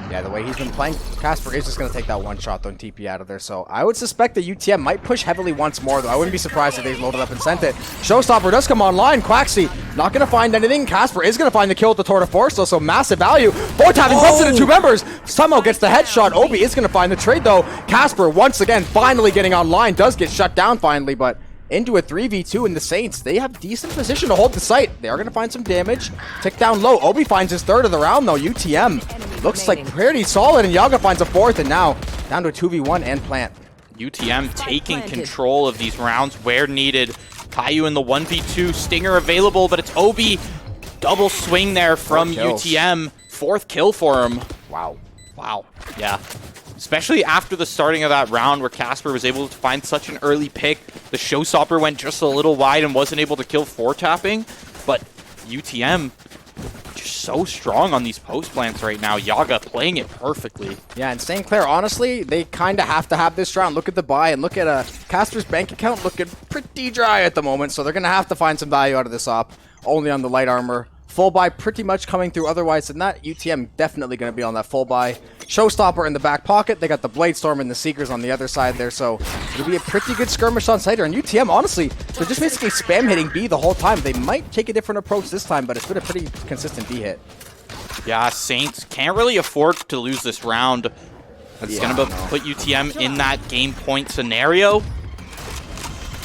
Speaker 2: Yeah, the way he's been playing, Casper is just going to take that one shot, though, and TP out of there. So I would suspect that UTM might push heavily once more, though. I wouldn't be surprised if they loaded up and sent it. Showstopper does come online. Quaxy not going to find anything. Casper is going to find the kill with the Tour de Force, though, so massive value. Both having bumps into 2 members. Somehow gets the headshot. Obi is going to find the trade, though. Casper, once again, finally getting online. Does get shut down finally, but into a 3v2 in the Saints. They have decent position to hold the site. They are going to find some damage. Tick down low. Obi finds his 3rd of the round, though. UTM looks like pretty solid, and Yaga finds a 4th, and now down to a 2v1 and plant.
Speaker 1: UTM taking control of these rounds where needed. Caillou in the 1v2. Stinger available, but it's Obi. Double swing there from UTM. 4th kill for him.
Speaker 2: Wow.
Speaker 1: Wow. Yeah. Especially after the starting of that round where Casper was able to find such an early pick. The Showstopper went just a little wide and wasn't able to kill 4 tapping. But UTM just so strong on these post plants right now. Yaga playing it perfectly.
Speaker 2: Yeah, and St. Clair, honestly, they kind of have to have this round. Look at the buy and look at Casper's bank account looking pretty dry at the moment. So they're going to have to find some value out of this op. Only on the light armor. Full buy pretty much coming through otherwise than that. UTM definitely going to be on that full buy. Showstopper in the back pocket. They got the Bladestorm and the Seekers on the other side there. So it'll be a pretty good skirmish on site. And UTM, honestly, they're just basically spam hitting B the whole time. They might take a different approach this time, but it's been a pretty consistent B hit.
Speaker 1: Yeah, Saints can't really afford to lose this round. It's going to put UTM in that game point scenario,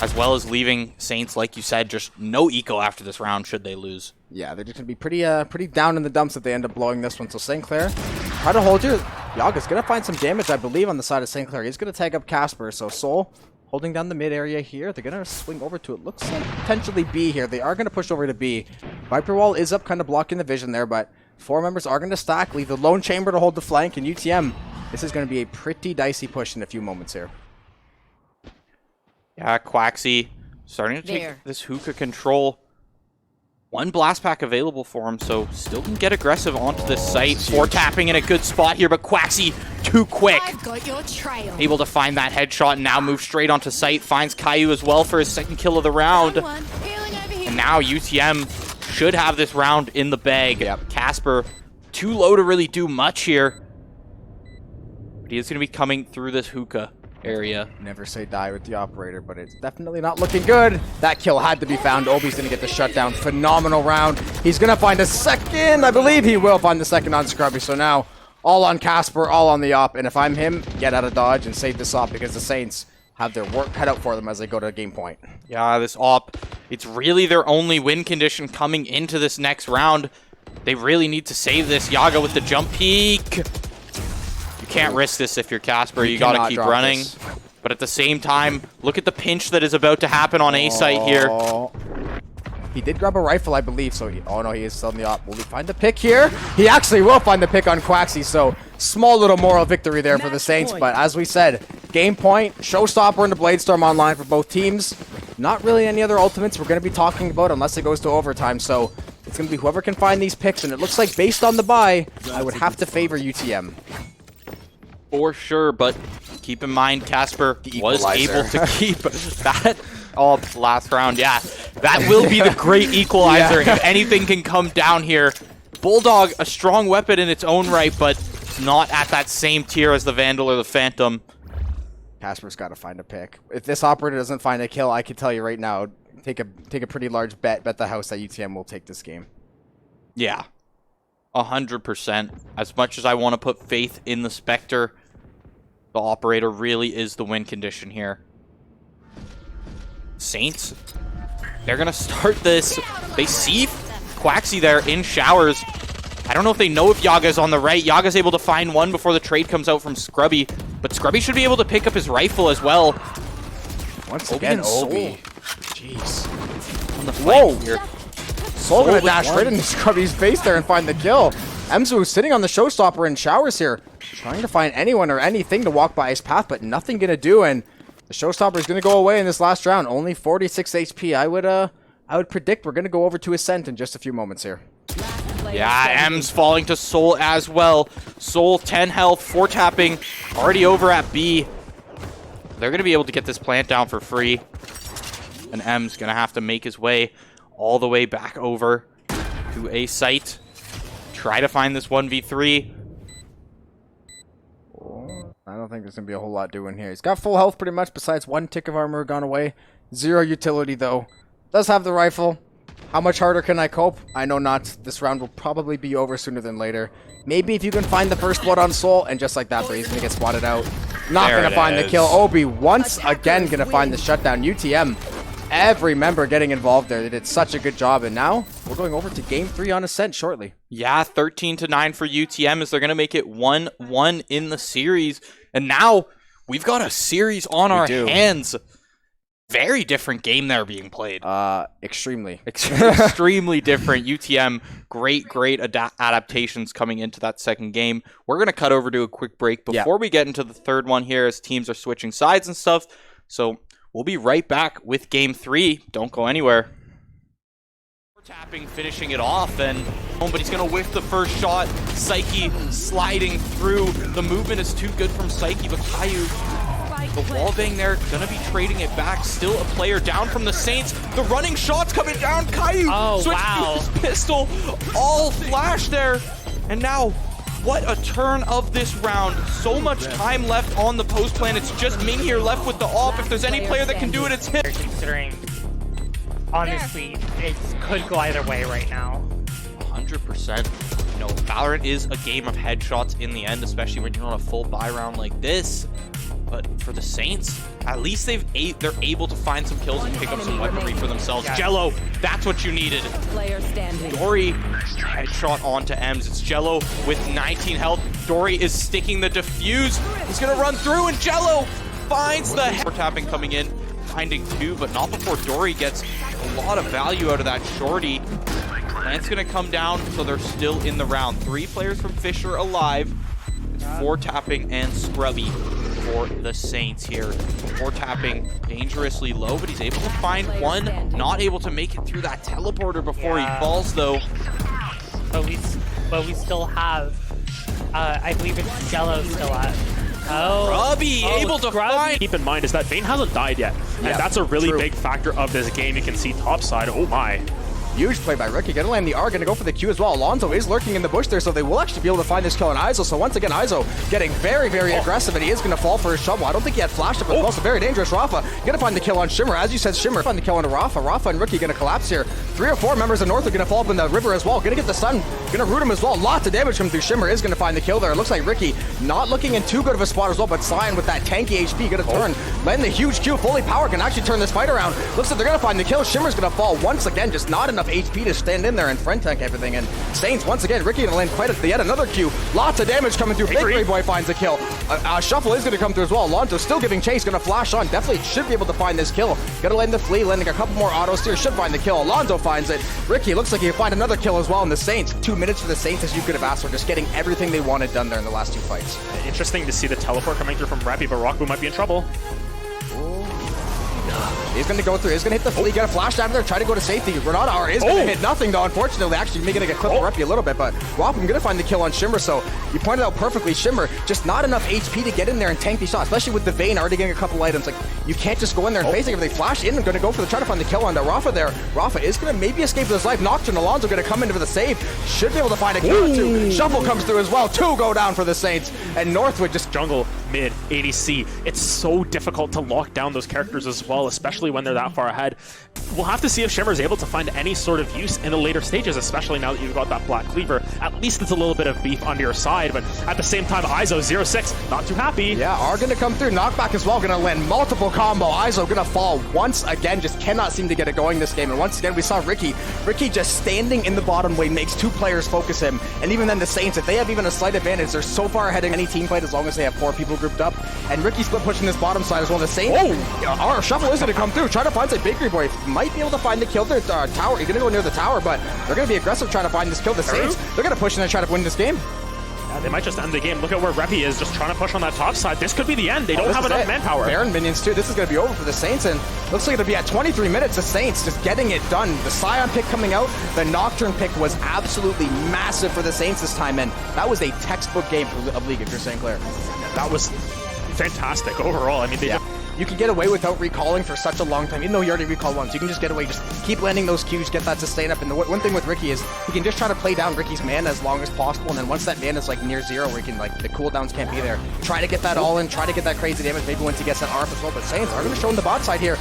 Speaker 1: as well as leaving Saints, like you said, just no eco after this round should they lose.
Speaker 2: Yeah, they're just going to be pretty down in the dumps if they end up blowing this one. So St. Clair, try to hold you. Yaga's going to find some damage, I believe, on the side of St. Clair. He's going to tag up Casper. So Soul holding down the mid area here. They're going to swing over to it. Looks like potentially B here. They are going to push over to B. Viper Wall is up, kind of blocking the vision there, but 4 members are going to stack. Leave the Lone Chamber to hold the flank. And UTM, this is going to be a pretty dicey push in a few moments here.
Speaker 1: Yeah, Quaxy starting to take this hookah control. 1 blast pack available for him, so still can get aggressive onto this site. 4 tapping in a good spot here, but Quaxy too quick.
Speaker 5: I've got your trail.
Speaker 1: Able to find that headshot and now move straight onto site. Finds Caillou as well for his 2nd kill of the round. And now UTM should have this round in the bag.
Speaker 2: Yep.
Speaker 1: Casper too low to really do much here. But he is going to be coming through this hookah area.
Speaker 2: Never say die with the operator, but it's definitely not looking good. That kill had to be found. Obi's going to get the shutdown. Phenomenal round. He's going to find a 2nd. I believe he will find the 2nd on Scrubby. So now, all on Casper, all on the op. And if I'm him, get out of dodge and save this op, because the Saints have their work cut out for them as they go to game point.
Speaker 1: Yeah, this op, it's really their only win condition coming into this next round. They really need to save this. Yaga with the jump peek. You can't risk this if you're Casper. You gotta keep running. This. But at the same time, look at the pinch that is about to happen on A site here.
Speaker 2: He did grab a rifle, I believe, so oh no, he is still in the op. Will he find the pick here? He actually will find the pick on Quaxy, so small little moral victory there for the Saints. But as we said, game point, Showstopper and the Bladestorm online for both teams. Not really any other ultimates we're going to be talking about unless it goes to overtime, so it's going to be whoever can find these picks, and it looks like based on the buy, I would have to favor UTM.
Speaker 1: For sure, but keep in mind, Casper was able to keep that last round. Yeah, that will be the great equalizer. If anything can come down here. Bulldog, a strong weapon in its own right, but not at that same tier as the Vandal or the Phantom.
Speaker 2: Casper's got to find a pick. If this operator doesn't find a kill, I can tell you right now, take a pretty large bet the house that UTM will take this game.
Speaker 1: Yeah, 100%. As much as I want to put faith in the Spectre, the operator really is the win condition here. Saints, they're going to start this. They see Quaxy there in showers. I don't know if they know if Yaga's on the right. Yaga's able to find one before the trade comes out from Scrubby, but Scrubby should be able to pick up his rifle as well.
Speaker 2: Once
Speaker 1: Obi
Speaker 2: again,
Speaker 1: and Soul.
Speaker 2: Obi. Jeez.
Speaker 1: On the
Speaker 2: Whoa.
Speaker 1: flank here.
Speaker 2: Soul gonna
Speaker 1: with
Speaker 2: dash
Speaker 1: one.
Speaker 2: right into Scrubby's face there and find the kill. Emzu sitting on the showstopper in showers here, trying to find anyone or anything to walk by his path, but nothing gonna do, and the showstopper is gonna go away in this last round. Only 46 HP. I would predict we're gonna go over to Ascent in just a few moments here.
Speaker 1: Yeah, M's falling to Soul as well. Soul 10 health, 4 tapping, already over at B. They're gonna be able to get this plant down for free, and M's gonna have to make his way all the way back over to a site. Try to find this 1v3.
Speaker 2: I don't think there's going to be a whole lot doing here. He's got full health pretty much, besides 1 tick of armor gone away. 0 utility, though. Does have the rifle. How much harder can I cope? I know not. This round will probably be over sooner than later. Maybe if you can find the first blood on Soul, and just like that, but he's going to get swatted out. Not going to find the kill. Obi once again going to find the shutdown. UTM, every member getting involved there. They did such a good job, and now we're going over to Game 3 on Ascent shortly.
Speaker 1: Yeah, 13-9 for UTM as they're going to make it 1-1 in the series. And now we've got a series on our hands. Very different game there being played.
Speaker 2: Extremely.
Speaker 1: Extremely different. UTM, great adaptations coming into that second game. We're going to cut over to a quick break before we get into the third one here as teams are switching sides and stuff. So we'll be right back with Game 3. Don't go anywhere. Tapping, finishing it off, and but he's going to whiff the first shot. Psyche sliding through. The movement is too good from Psyche, but Caillou, the wallbang there, going to be trading it back. Still a player down from the Saints. The running shot's coming down. Caillou switching his pistol. All flash there. And now, what a turn of this round. So much time left on the post plan. It's just Ming here left with the AWP. If there's any player that can do it, it's him.
Speaker 5: Considering, honestly, it could go either way right now.
Speaker 1: 100%. You know, Valorant is a game of headshots in the end, especially when you're on a full buy round like this. But for the Saints, at least they're able to find some kills and pick up some weaponry for themselves. Jello, that's what you needed.
Speaker 3: Player standing.
Speaker 1: Dory, headshot onto Ems. It's Jello with 19 health. Dory is sticking the defuse. He's gonna run through, and Jello finds the head. Tapping coming in, finding 2, but not before Dory gets a lot of value out of that shorty. Plant's gonna come down, so they're still in the round. 3 players from Fisher alive. It's 4 tapping and Scrubby for the Saints here. 4 tapping dangerously low, but he's able to find one. Not able to make it through that teleporter before he falls, though.
Speaker 5: But we still have, I believe it's Jello still at.
Speaker 1: Scrubby able to find.
Speaker 4: Keep in mind is that Vayne hasn't died yet, and that's a really big factor of this game. You can see topside. Oh my.
Speaker 2: Huge play by Rookie. Gonna land the R, gonna go for the Q as well. Alonzo is lurking in the bush there, so they will actually be able to find this kill on Izo. So once again, Izo getting very aggressive, and he is gonna fall for his shovel. I don't think he had flash up as well, so very dangerous. Rafa gonna find the kill on Shimmer. As you said, Shimmer find the kill on Rafa. Rafa and Rookie gonna collapse here. 3 or 4 members of North are gonna fall up in the river as well. Gonna get the stun, gonna root him as well. Lots of damage coming through. Shimmer is gonna find the kill there. It looks like Ricky not looking in too good of a spot as well, but Cyan with that tanky HP gonna turn. Land the huge Q, fully power, can actually turn this fight around. Looks like they're gonna find the kill. Shimmer's gonna fall once again, just not enough HP to stand in there and friend tank everything. And Saints once again, Ricky gonna land quite yet another Q. Lots of damage coming through. Big Grey Boy finds a kill. Shuffle is gonna come through as well. Alonzo still giving chase, gonna flash on. Definitely should be able to find this kill. Gonna land the flea, landing a couple more autos here. Should find the kill. Alonzo finds it. Ricky looks like he can find another kill as well. And the Saints, 2 minutes for the Saints as you could have asked for, just getting everything they wanted done there in the last 2 fights.
Speaker 4: Interesting to see the teleport coming through from Rappy, but Rockboo might be in trouble.
Speaker 2: He's going to go through. He's going to hit the flea. Get a flash out of there. Try to go to safety. Renata R is going to hit nothing, though. Unfortunately, actually going to get clipped Reppy a little bit, but Rockboo going to find the kill on Shimmer. So you pointed out perfectly, Shimmer, just not enough HP to get in there and tank these shots, especially with the Vayne already getting a couple items. Like, you can't just go in there and face it. If they flash in, they're going to go for the try to find the kill on the Rafa there. Rafa is going to maybe escape with his life. Nocturne, Alonzo going to come in for the save. Should be able to find a kill too. Shuffle comes through as well. 2 go down for the Saints. And Northwood just
Speaker 4: Jungle mid, ADC. It's so difficult to lock down those characters as well, especially when they're that far ahead. We'll have to see if Shimmer is able to find any sort of use in the later stages, especially now that you've got that Black Cleaver. At least it's a little bit of beef under your side, but at the same time, Izo 0-6, not too happy.
Speaker 2: Yeah, are going to come through. Knockback as well, going to land multiple combo. Izo going to fall once again, just cannot seem to get it going this game. And once again, we saw Ricky. Ricky just standing in the bottom lane makes two players focus him. And even then, the Saints, if they have even a slight advantage, they're so far ahead in any team fight as long as they have 4 people grouped up. And Ricky split pushing this bottom side as well. The Saints, our shuffle is going to come through. Try to find some Bakery Boy. Might be able to find the kill. Their tower. He's going to go near the tower, but they're going to be aggressive trying to find this kill. The Saints, they're going to push in and try to win this game.
Speaker 4: Yeah, they might just end the game. Look at where Reppy is, just trying to push on that top side. This could be the end. They don't have enough manpower.
Speaker 2: Baron minions too. This is going to be over for the Saints, and looks like it'll be at 23 minutes. The Saints just getting it done. The Scion pick coming out. The Nocturne pick was absolutely massive for the Saints this time, and that was a textbook game of League if you're St. Clair.
Speaker 4: That was fantastic overall. I mean, they
Speaker 2: you can get away without recalling for such a long time. Even though you already recalled once, you can just get away. Just keep landing those Qs, get that sustain up. And the one thing with Ricky is he can just try to play down Ricky's mana as long as possible. And then once that mana is like near zero, where he can like the cooldowns can't be there, try to get that all in, try to get that crazy damage. Maybe once he gets that ARP as well. But Saints are going to show him the bot side here.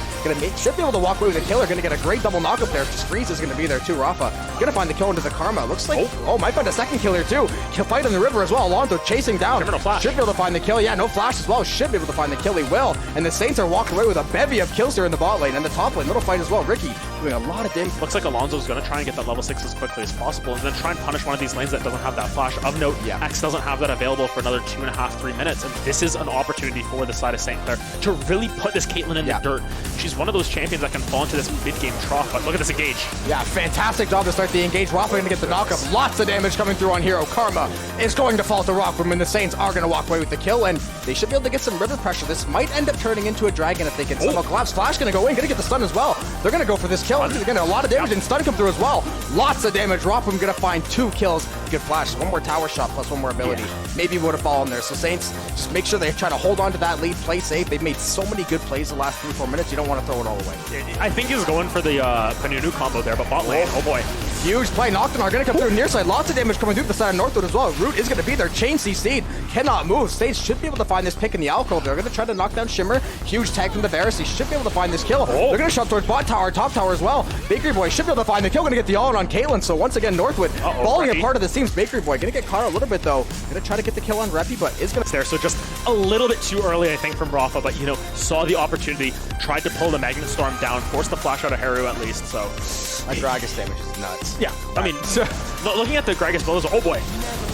Speaker 2: Should be able to walk away with a killer. Going to get a great double knock up there. Freeze is going to be there too. Rafa going to find the kill into the Karma. Looks like might find a second kill here too. He'll fight in the river as well. Alonso chasing down.
Speaker 4: No flash.
Speaker 2: Should be able to find the kill. Yeah, no flash as well. Should be able to find the kill. He will. And the Saints are walking away with a bevy of kills there in the bot lane and the top lane. Little fight as well. Ricky doing a lot of damage.
Speaker 4: Looks like Alonso's going to try and get that level 6 as quickly as possible and then try and punish one of these lanes that doesn't have that flash. Of note, X doesn't have that available for another 2.5, 3 minutes, and this is an opportunity for the side of St. Clair to really put this Caitlyn in the dirt. She's one of those champions that can fall into this mid-game trough, but look at this engage.
Speaker 2: Yeah, fantastic job to start the engage. Rafa going to get the knock-up. Lots of damage coming through on Hero. Karma is going to fall to Rockroom, and the Saints are going to walk away with the kill, and they should be able to get some river pressure. This might end up turning into a dragon if they can somehow collapse. Flash going to go in, going to get the stun as well. They're going to go for this kill. They're going to a lot of damage and stun come through as well. Lots of damage. Rockroom going to find 2 kills. Good flash. One more tower shot plus one more ability. Maybe would have fallen there. So Saints, just make sure they try to hold on to that lead, play safe. They've made so many good plays the last 3-4 minutes. You don't want to throw it all away.
Speaker 4: I think he's going for the Panunu combo there, but bot lane, oh boy.
Speaker 2: Huge play. Nocturne are going to come through near side. Lots of damage coming through the side of Northwood as well. Root is going to be there. Chain CC'd. Cannot move. Stage should be able to find this pick in the alcove. They're going to try to knock down Shimmer. Huge tag from the Varus. He should be able to find this kill. They're going to shove towards bot tower, top tower as well. Bakery Boy should be able to find the kill. Going to get the all-in on Caitlyn. So once again, Northwood falling apart of the seams. Bakery Boy going to get caught a little bit though. Going to try to get the kill on Reppy, but is going to
Speaker 4: there. So just a little bit too early, I think, from Rafa, but you know, saw the opportunity, tried to pull the Magnet Storm down, forced the flash out of Haru at least. So
Speaker 2: that Gragas damage is nuts.
Speaker 4: Yeah, I mean, looking at the Gragas builds, oh boy.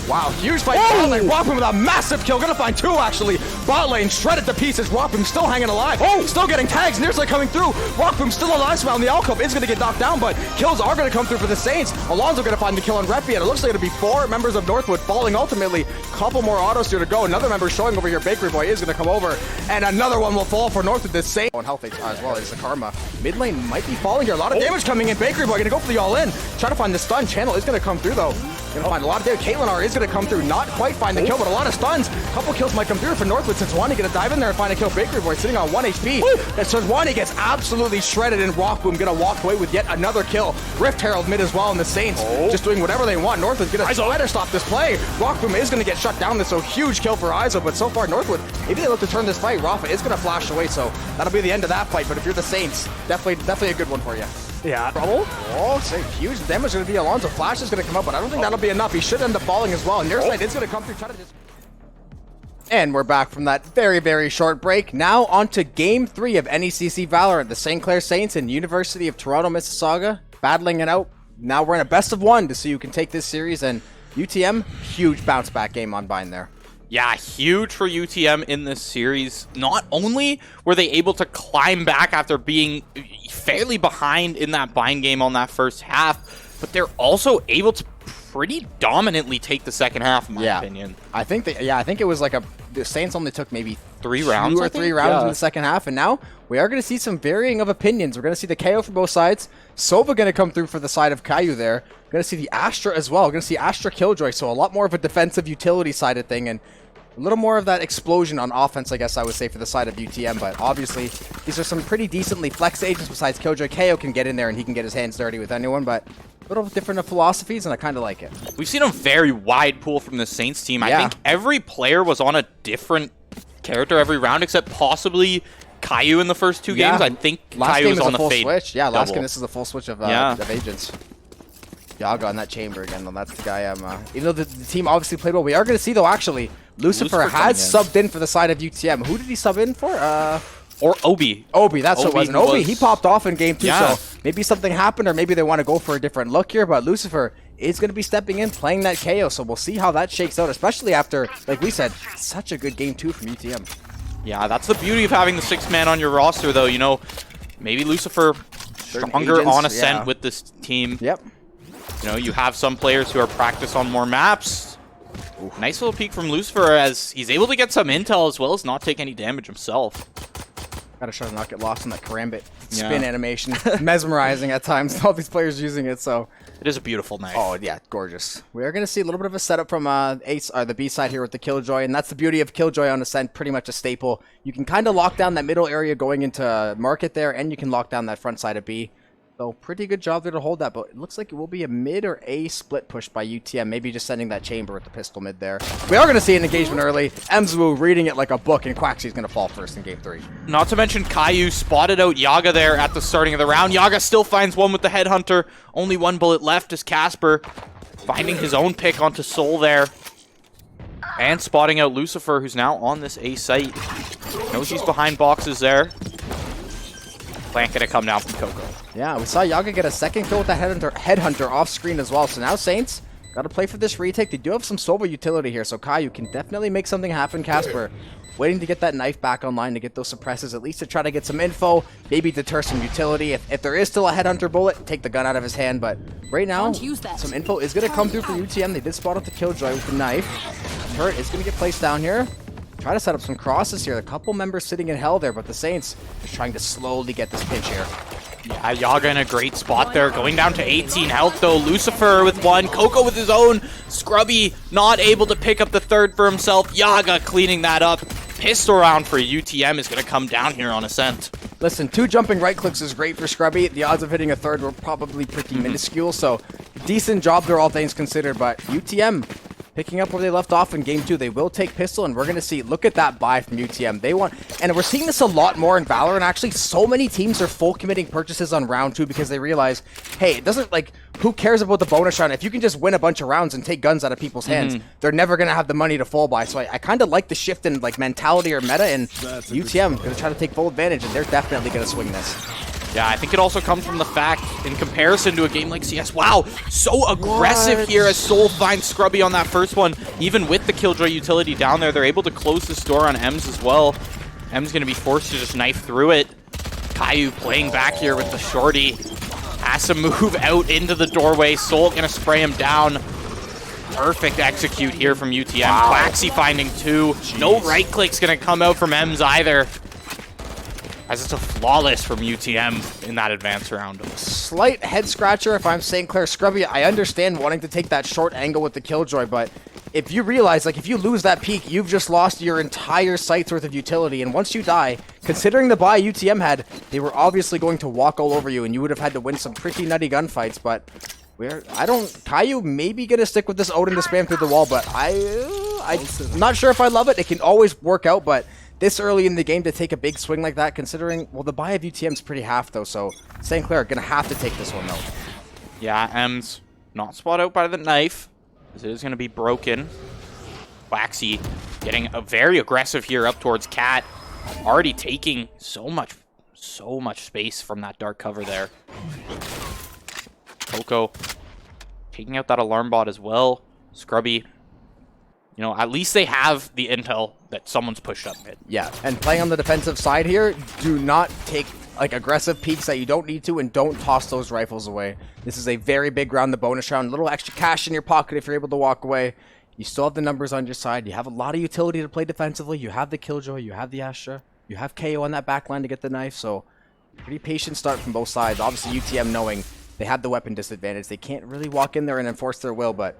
Speaker 2: Wow, huge fight. Bot lane, Rockroom with a massive kill. Gonna find 2 actually. Bot lane shredded to pieces. Rockroom still hanging alive. Still getting tags. Nearly coming through. Rockroom still alive somehow. And the alcove is gonna get knocked down, but kills are gonna come through for the Saints. Alonso gonna find the kill on Reppy, and it looks like it'll be 4 members of Northwood falling ultimately. Couple more autos here to go. Another member showing over here. Bakery Boy is gonna come over, and another one will fall for Northwood. The same on health as well as the Karma. Mid lane might be falling here. A lot of damage coming in. Bakery Boy gonna go for the all-in. Try to find the stun. Channel is gonna come through though. Gonna find a lot of damage. Caitlyn R is gonna come through. Not quite find the kill, but a lot of stuns. Couple kills might come through for Northwood. Since gonna dive in there and find a kill. Bakery Boy sitting on 1 HP. And Since gets absolutely shredded, and Rockboom gonna walk away with yet another kill. Rift Herald mid as well, and the Saints just doing whatever they want. Northwood's gonna try to stop this play. Rockboom is gonna get shut down. This so huge kill for Izo, but so far Northwood, maybe they look to turn this fight. Rafa is gonna flash away, so that'll be the end of that fight. But if you're the Saints, definitely a good one for you.
Speaker 4: Yeah.
Speaker 2: Trouble. Huge damage going to be Alonso. Flash is going to come up, but I don't think that'll be enough. He should end up falling as well. Near side is going to come through. And we're back from that very, very short break. Now on to Game 3 of NECC Valorant. The St. Clair Saints and University of Toronto, Mississauga battling it out. Now we're in a best of 1 to see who can take this series. And UTM, huge bounce back game on Bind there.
Speaker 1: Yeah, huge for UTM in this series. Not only were they able to climb back after being fairly behind in that Bind game on that first half, but they're also able to pretty dominantly take the second half, in my opinion.
Speaker 2: I think it was like the Saints only took maybe
Speaker 1: 3 rounds,
Speaker 2: 2 or 3 rounds in the second half, and now we are going to see some varying of opinions. We're going to see the KO from both sides. Sova going to come through for the side of Caillou there. We're going to see the Astra as well. We're going to see Astra Killjoy, so a lot more of a defensive utility side of thing, and a little more of that explosion on offense, I guess I would say, for the side of UTM. But obviously, these are some pretty decently flex agents besides Killjoy. KO can get in there and he can get his hands dirty with anyone, but a little different philosophies, and I kind of like it.
Speaker 1: We've seen a very wide pool from the Saints team. I think every player was on a different character every round, except possibly Caillou in the first 2 games. I think
Speaker 2: last
Speaker 1: Caillou
Speaker 2: game
Speaker 1: was
Speaker 2: is
Speaker 1: on
Speaker 2: a
Speaker 1: the
Speaker 2: full
Speaker 1: fade
Speaker 2: switch. Yeah, last
Speaker 1: double.
Speaker 2: game this is a full switch of
Speaker 1: Yeah.
Speaker 2: agents. Yaga on that chamber again, though. That's the guy I'm... even though the team obviously played well, we are going to see, though, actually, Lucifer has subbed in for the side of UTM. Who did he sub in for?
Speaker 1: Or Obi.
Speaker 2: Obi, that's what it was. And Obi, he popped off in game 2,
Speaker 1: Yeah.
Speaker 2: so maybe something happened, or maybe they want to go for a different look here, but Lucifer is going to be stepping in, playing that KO, so we'll see how that shakes out, especially after, like we said, such a good game 2 from UTM.
Speaker 1: Yeah, that's the beauty of having the 6-man on your roster, though. You know, maybe Lucifer stronger
Speaker 2: agents,
Speaker 1: on Ascent
Speaker 2: yeah.
Speaker 1: with this team.
Speaker 2: Yep.
Speaker 1: You know, you have some players who are practiced on more maps. Nice little peek from Lucifer as he's able to get some intel as well as not take any damage himself.
Speaker 2: Gotta try to not get lost in that karambit spin animation. Mesmerizing at times, all these players using it, so...
Speaker 1: It is a beautiful knife.
Speaker 2: Oh, yeah, gorgeous. We are going to see a little bit of a setup from Ace, the B side here with the Killjoy, and that's the beauty of Killjoy on Ascent, pretty much a staple. You can kind of lock down that middle area going into Market there, and you can lock down that front side of B. So pretty good job there to hold that, but it looks like it will be a mid or A split push by UTM, maybe just sending that chamber with the pistol mid there. We are going to see an engagement early. Mzwu reading it like a book, and Quaxly's going to fall first in game 3.
Speaker 1: Not to mention Caillou spotted out Yaga there at the starting of the round. Yaga still finds one with the headhunter. Only 1 bullet left as Casper finding his own pick onto Soul there. And spotting out Lucifer, who's now on this A site. Knows he's behind boxes there. Plant gonna come down from Coco.
Speaker 2: Yeah, we saw Yaga get a second kill with that headhunter off screen as well. So now Saints got to play for this retake. They do have some Sova utility here, so Caillou can definitely make something happen. Casper waiting to get that knife back online to get those suppresses, at least to try to get some info, maybe deter some utility. If there is still a headhunter bullet, take the gun out of his hand. But right now, some info is going to come through for UTM. They did spot out the Killjoy with the knife. Turret is going to get placed down here. Try to set up some crosses here. A couple members sitting in hell there, but the Saints just trying to slowly get this pinch here.
Speaker 1: Yeah, Yaga in a great spot there. Going down to 18 health, though. Lucifer with 1. Coco with his own. Scrubby not able to pick up the third for himself. Yaga cleaning that up. Pistol round for UTM is going to come down here on Ascent.
Speaker 2: Listen, 2 jumping right clicks is great for Scrubby. The odds of hitting a third were probably pretty minuscule, so decent job there, all things considered. But UTM picking up where they left off in game 2. They will take pistol, and we're going to see, look at that buy from UTM. They want, and we're seeing this a lot more in Valorant. Actually, so many teams are full committing purchases on round 2 because they realize, hey, it doesn't, like, who cares about the bonus round? If you can just win a bunch of rounds and take guns out of people's hands, they're never going to have the money to full buy. So I kind of like the shift in, like, mentality or meta, and UTM going to try to take full advantage, and they're definitely going to swing this.
Speaker 1: Yeah, I think it also comes from the fact, in comparison to a game like CS, wow, so aggressive here as Soul finds Scrubby on that first one. Even with the Killjoy utility down there, they're able to close this door on Ems as well. Ems going to be forced to just knife through it. Caillou playing back here with the shorty. Has to move out into the doorway. Soul going to spray him down. Perfect execute here from UTM. Wow. Quaxly finding 2. No right click's going to come out from Ems either, as it's a flawless from UTM in that advance round.
Speaker 2: Slight head scratcher if I'm St. Clair. Scrubby, I understand wanting to take that short angle with the Killjoy, but if you realize, like, if you lose that peak, you've just lost your entire site's worth of utility, and once you die, considering the buy UTM had, they were obviously going to walk all over you, and you would have had to win some pretty nutty gunfights, but Caillou maybe gonna stick with this Odin to spam through the wall, but I'm not sure if I love it. It can always work out, but this early in the game to take a big swing like that, considering, well, the buy of UTM is pretty half, though, so St. Clair going to have to take this one, though.
Speaker 1: Yeah, Ems not spot out by the knife, as it is going to be broken. Quaxly getting a very aggressive here up towards Cat, already taking so much space from that dark cover there. Coco taking out that alarm bot as well. Scrubby, you know, at least they have the intel that someone's pushed up mid.
Speaker 2: Yeah, and playing on the defensive side here, do not take, like, aggressive peeks that you don't need to, and don't toss those rifles away. This is a very big round, the bonus round. A little extra cash in your pocket if you're able to walk away. You still have the numbers on your side. You have a lot of utility to play defensively. You have the Killjoy, you have the Astra, you have KO on that backline to get the knife, so pretty patient start from both sides. Obviously, UTM knowing they have the weapon disadvantage. They can't really walk in there and enforce their will, but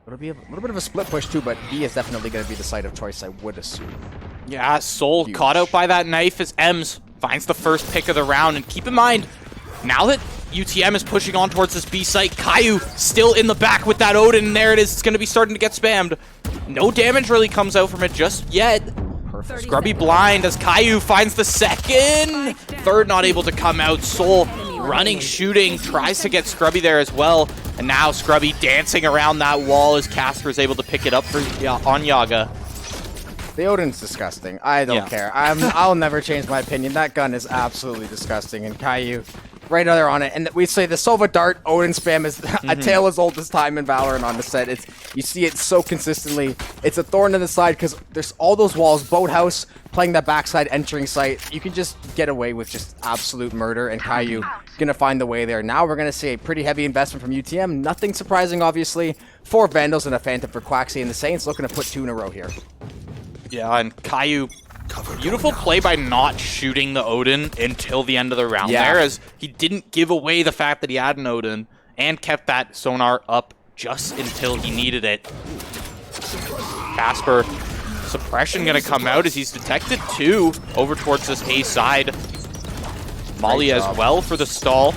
Speaker 2: it'll be a little bit of a split push too, but B is definitely going to be the site of choice, I would assume.
Speaker 1: Yeah, Soul caught out by that knife as Ems finds the first pick of the round. And keep in mind, now that UTM is pushing on towards this B site, Caillou still in the back with that Odin, and there it is. It's going to be starting to get spammed. No damage really comes out from it just yet.
Speaker 2: Perfect.
Speaker 1: Scrubby blind as Caillou finds the second. Third not able to come out. Soul running, shooting, tries to get Scrubby there as well. And now Scrubby dancing around that wall as Casper's able to pick it up on Yaga.
Speaker 2: The Odin's disgusting. I don't care. I'll never change my opinion. That gun is absolutely disgusting. And Caillou, right there on it. And we say the Sova Dart Odin spam is a tale as old as time in Valorant on the set. You see it so consistently. It's a thorn in the side because there's all those walls. Boathouse playing that backside entering site. You can just get away with just absolute murder. And Caillou gonna find the way there. Now we're gonna see a pretty heavy investment from UTM. Nothing surprising, obviously. 4 Vandals and a Phantom for Quaxi, and the Saints looking to put 2 in a row here.
Speaker 1: Yeah, and Caillou, beautiful play by not shooting the Odin until the end of the round there, as he didn't give away the fact that he had an Odin and kept that sonar up just until he needed it. Casper, suppression gonna come out as he's detected 2 over towards this A side. Molly as well for the stall.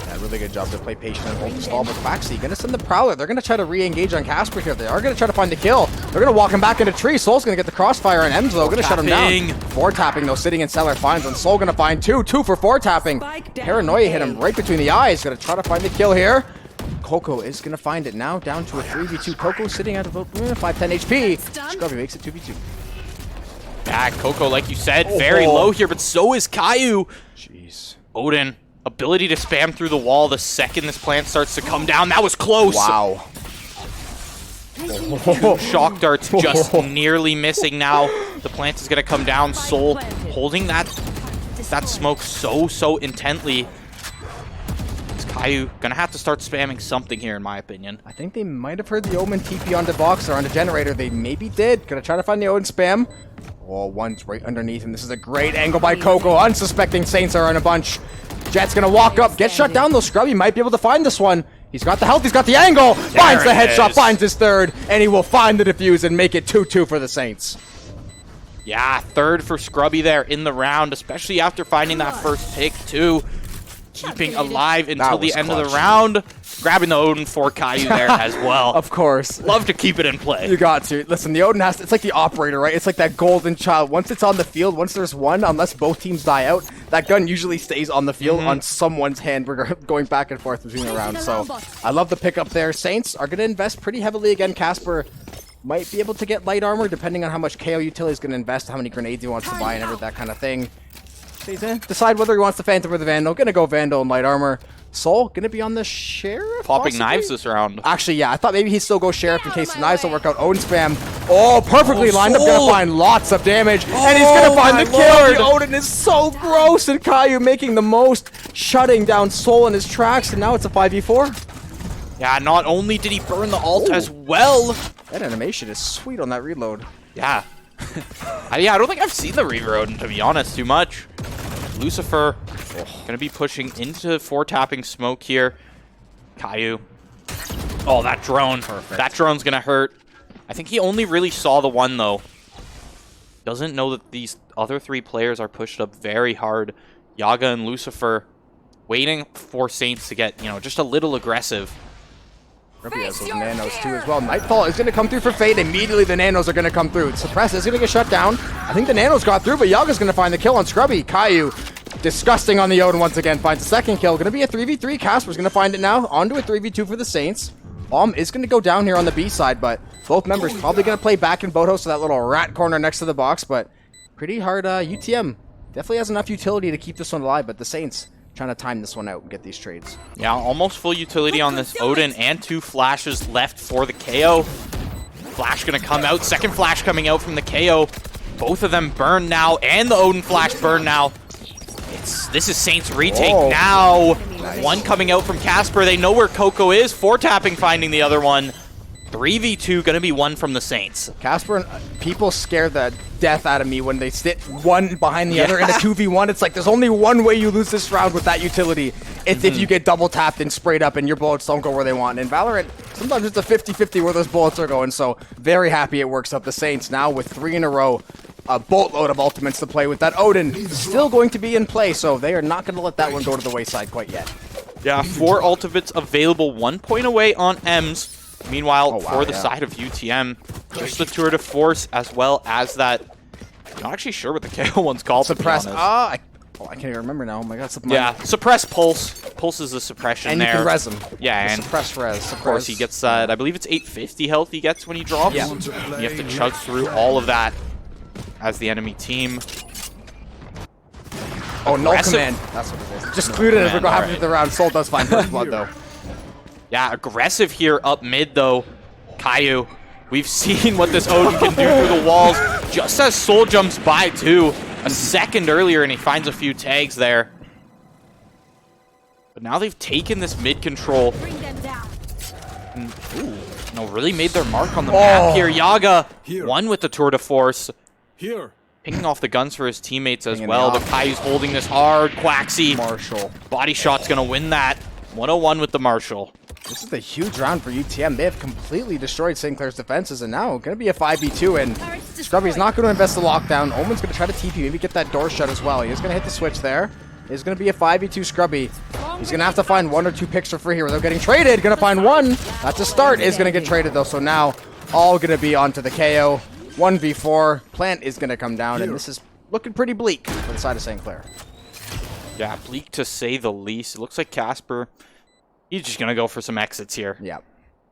Speaker 2: Yeah, really good job to play patient and hold the stall, but Quaxi gonna send the Prowler. They're gonna try to re-engage on Casper here. They are gonna try to find the kill. They're gonna walk him back into tree. Soul's gonna get the crossfire, and Emzo gonna shut him down. 4 tapping though, sitting in cellar finds, and Soul gonna find 2 for 4 tapping. Paranoia hit him right between the eyes. Gonna try to find the kill here. Coco is gonna find it now, down to a 3v2. Coco sitting at about 510 HP. Scrubby makes it 2v2.
Speaker 1: Yeah, Coco, like you said, very low here, but so is Caillou.
Speaker 2: Jeez.
Speaker 1: Odin, ability to spam through the wall the second this plant starts to come down. That was close.
Speaker 2: Wow.
Speaker 1: 2 shock darts just nearly missing now. The plant is going to come down. Soul holding that smoke so intently. Is Caillou going to have to start spamming something here, in my opinion.
Speaker 2: I think they might have heard the Omen TP on the box or on the generator. They maybe did. Gonna try to find the Odin spam. Oh, one's right underneath him. This is a great angle by Coco. Unsuspecting Saints are in a bunch. Jet's gonna walk up, get shut down though. Scrubby might be able to find this one. He's got the health, he's got the angle, finds the headshot, finds his third, and he will find the defuse and make it 2-2 for the Saints.
Speaker 1: Yeah, third for Scrubby there in the round, especially after finding that first pick too. Keeping alive until the end of the round. Grabbing the Odin for Caillou there as well.
Speaker 2: Of course.
Speaker 1: Love to keep it in play.
Speaker 2: You got to. Listen, the Odin has to, it's like the operator, right? It's like that golden child. Once it's on the field, once there's one, unless both teams die out, that gun usually stays on the field on someone's hand. We're going back and forth between the rounds. So I love the pickup there. Saints are going to invest pretty heavily again. Casper might be able to get light armor depending on how much KO utility is going to invest, how many grenades he wants to buy, and that kind of thing. Decide whether he wants the Phantom or the Vandal. Gonna go Vandal and light armor. Soul gonna be on the Sheriff.
Speaker 1: Popping
Speaker 2: possibly?
Speaker 1: knives this round.
Speaker 2: Actually, yeah, I thought maybe he'd still go Sheriff in case the knives don't work out. Odin spam. Oh, perfectly lined up. Gonna find lots of damage. And he's gonna find the kill. The Odin is so gross. And Caillou making the most, shutting down Soul in his tracks. And now it's a 5v4.
Speaker 1: Yeah, not only did he burn the ult as well.
Speaker 2: That animation is sweet on that reload.
Speaker 1: Yeah. Yeah, I don't think I've seen the Reaver Odin, to be honest, too much. Lucifer gonna be pushing into 4 tapping smoke here. Caillou. Oh, that drone. Perfect. That drone's gonna hurt. I think he only really saw the one, though. Doesn't know that these other 3 players are pushed up very hard. Yaga and Lucifer waiting for Saints to get, just a little aggressive.
Speaker 2: Ruby has those nanos too as well. Nightfall is going to come through for Fade. Immediately the nanos are going to come through. Suppress is going to get shut down. I think the nanos got through, but Yaga's going to find the kill on Scrubby. Caillou, disgusting on the Odin once again, finds the second kill. Going to be a 3v3. Casper's going to find it now. Onto a 3v2 for the Saints. Bomb is going to go down here on the B side, but both members probably going to play back in Boathouse to that little rat corner next to the box, but pretty hard. UTM definitely has enough utility to keep this one alive, but the Saints trying to time this one out and get these trades.
Speaker 1: Yeah, almost full utility on this Odin and 2 flashes left for the KO. Flash gonna come out. Second flash coming out from the KO. Both of them burn now, and the Odin flash burn now. This is Saints retake now. Nice. One coming out from Casper. They know where Coco is. 4 tapping finding the other one. 3v2 gonna be one from the Saints.
Speaker 2: Casper, people scare the death out of me when they sit one behind the other in a 2v1. It's like there's only one way you lose this round with that utility. It's if you get double tapped and sprayed up and your bullets don't go where they want. And in Valorant, sometimes it's a 50-50 where those bullets are going. So very happy it works up. The Saints now with 3 in a row. A boatload of ultimates to play with. That Odin still going to be in play, so they are not going to let that one go to the wayside quite yet.
Speaker 1: Yeah, 4 ultimates available, 1 point away on Ems. Meanwhile, for the side of UTM, just the tour de force as well as that Not actually sure what the KO one's called.
Speaker 2: Suppress.
Speaker 1: To be honest.
Speaker 2: I can't even remember now. Oh my god.
Speaker 1: Yeah, suppress pulse. Pulse is the suppression
Speaker 2: And
Speaker 1: there.
Speaker 2: you can res him.
Speaker 1: Yeah, and
Speaker 2: suppress res.
Speaker 1: of course he gets, I believe it's 850 health he gets when he drops.
Speaker 2: Yeah.
Speaker 1: You have to chug through all of that as the enemy team.
Speaker 2: Oh, null
Speaker 1: Aggressive.
Speaker 2: command. That's what it is. Just cleared it as we're going halfway through the round. Soul does find first blood, though.
Speaker 1: Yeah, aggressive here up mid, though. Caillou. We've seen what this Odin can do through the walls. Just as Soul jumps by, too. A second earlier, and he finds a few tags there. But now they've taken this mid control.
Speaker 3: Bring them down.
Speaker 1: And, ooh, no, really made their mark on the map here. Yaga won with the tour de force. Picking off the guns for his teammates as well. But Caillou's holding this hard. Quaxy.
Speaker 2: Marshall.
Speaker 1: Body shot's going to win that. 101 with the Marshall.
Speaker 2: This is a huge round for UTM. They have completely destroyed St. Clair's defenses, and now going to be a 5v2, and Scrubby's not going to invest the lockdown. Omen's going to try to TP, maybe get that door shut as well. He's going to hit the switch there. It's going to be a 5v2 Scrubby. He's going to have to find 1 or 2 picks for free here without getting traded. Going to find 1. That's a start. Is going to get traded, though, so now all going to be onto the KO. 1v4. Plant is going to come down, and this is looking pretty bleak for the side of St. Clair.
Speaker 1: Yeah, bleak to say the least. It looks like Casper, he's just going to go for some exits here.
Speaker 2: Yeah.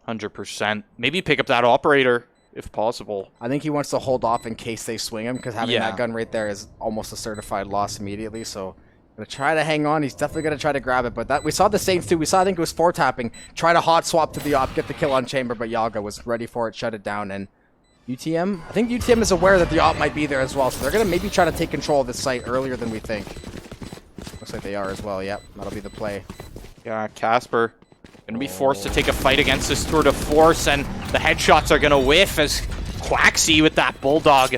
Speaker 1: 100%. Maybe pick up that operator if possible.
Speaker 2: I think he wants to hold off in case they swing him, because having that gun right there is almost a certified loss immediately, so gonna try to hang on. He's definitely gonna try to grab it, but that we saw the Saints too. We saw, I think it was 4-tapping, try to hot swap to the op, get the kill on Chamber, but Yaga was ready for it, shut it down, and UTM, I think UTM is aware that the op might be there as well, so they're gonna maybe try to take control of this site earlier than we think. Looks like they are as well. Yep, that'll be the play.
Speaker 1: Yeah, Casper gonna be forced to take a fight against this tour de force, and the headshots are gonna whiff as Quaxy with that Bulldog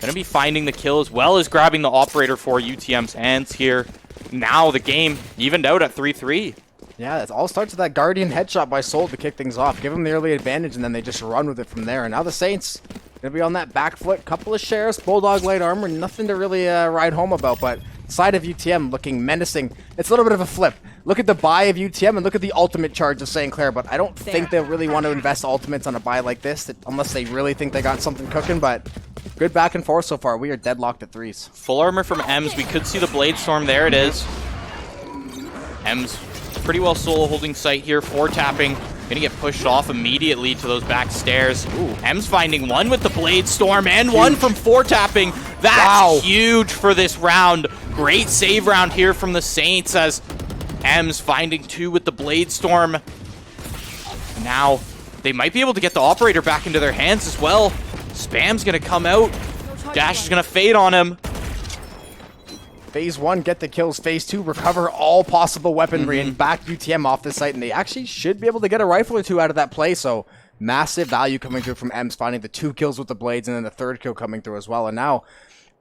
Speaker 1: gonna be finding the kill as well as grabbing the operator for UTM's hands here. Now the game evened out at 3-3.
Speaker 2: Yeah, it all starts with that Guardian headshot by Soul to kick things off. Give them the early advantage, and then they just run with it from there. And now the Saints gonna be on that back foot. Couple of shares, Bulldog light armor, nothing to really ride home about, but side of UTM looking menacing. It's a little bit of a flip. Look at the buy of UTM and look at the ultimate charge of St. Clair, but I don't think they'll really want to invest ultimates on a buy like this unless they really think they got something cooking, but good back and forth so far. We are deadlocked at 3s.
Speaker 1: Full armor from Ems. We could see the Blade Storm. There it is. Ems pretty well solo holding sight here. 4-tapping. Gonna get pushed off immediately to those back stairs. Ems finding 1 with the Blade Storm and 1 from 4-tapping. That's huge for this round. Great save round here from the Saints as Ems finding 2 with the Blade Storm. Now they might be able to get the operator back into their hands as well. Spam's gonna come out. Dash is gonna fade on him.
Speaker 2: Phase 1, get the kills. Phase 2, recover all possible weaponry and back UTM off the site. And they actually should be able to get a rifle or 2 out of that play. So massive value coming through from Ems, finding the 2 kills with the blades and then the 3rd kill coming through as well. And now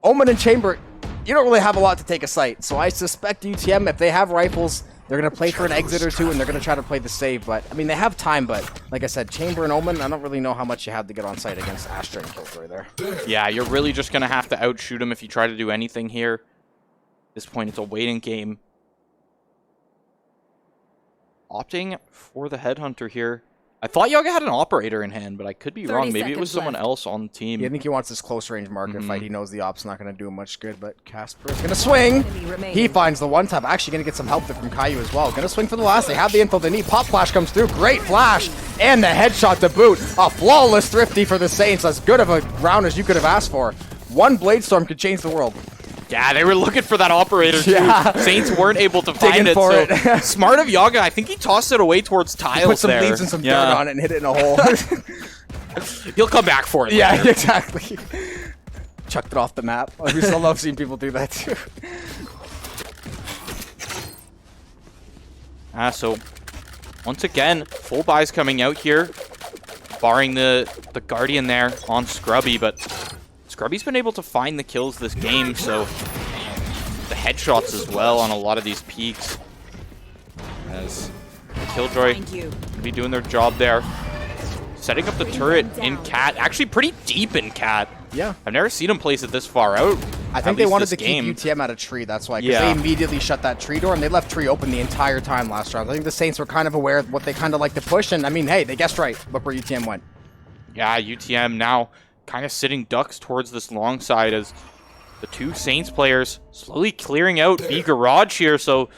Speaker 2: Omen and Chamber, you don't really have a lot to take a site. So I suspect UTM, if they have rifles, they're going to play for an exit or 2 and they're going to try to play the save. But, I mean, they have time, but like I said, Chamber and Omen, I don't really know how much you have to get on site against Astra and Killjoy there.
Speaker 1: Yeah, you're really just going to have to outshoot him if you try to do anything here. At this point, it's a waiting game. Opting for the Headhunter here. I thought Yaga had an operator in hand, but I could be wrong. Maybe it was someone else on the team.
Speaker 2: Yeah, I think he wants this close range market fight. He knows the op's not going to do him much good, but Casper is going to swing. He finds the 1-tap. Actually going to get some help there from Caillou as well. Going to swing for the last. They have the info they need. Pop flash comes through. Great flash. And the headshot to boot. A flawless thrifty for the Saints. As good of a round as you could have asked for. 1 Blade Storm could change the world.
Speaker 1: Yeah, they were looking for that operator too.
Speaker 2: Yeah.
Speaker 1: Saints weren't able to find it. So smart of Yaga. I think he tossed it away towards tiles.
Speaker 2: Put some
Speaker 1: there.
Speaker 2: leaves and some dirt on it and hit it in a hole.
Speaker 1: He'll come back for it.
Speaker 2: Yeah,
Speaker 1: later.
Speaker 2: exactly. Chucked it off the map. We still love seeing people do that too.
Speaker 1: So once again, full buys coming out here, barring the Guardian there on Scrubby, but Scrubby's been able to find the kills this game, so the headshots as well on a lot of these peaks. As Killjoy will be doing their job there. Setting up the turret in Cat, actually pretty deep in Cat.
Speaker 2: Yeah.
Speaker 1: I've never seen him place it this far out.
Speaker 2: I think they wanted to keep UTM out of tree, that's why. Because they immediately shut that tree door, and they left tree open the entire time last round. I think the Saints were kind of aware of what they kind of like to push, and I mean, hey, they guessed right. Look where UTM went.
Speaker 1: Yeah, UTM now kind of sitting ducks towards this long side as the two Saints players slowly clearing out B Garage here, so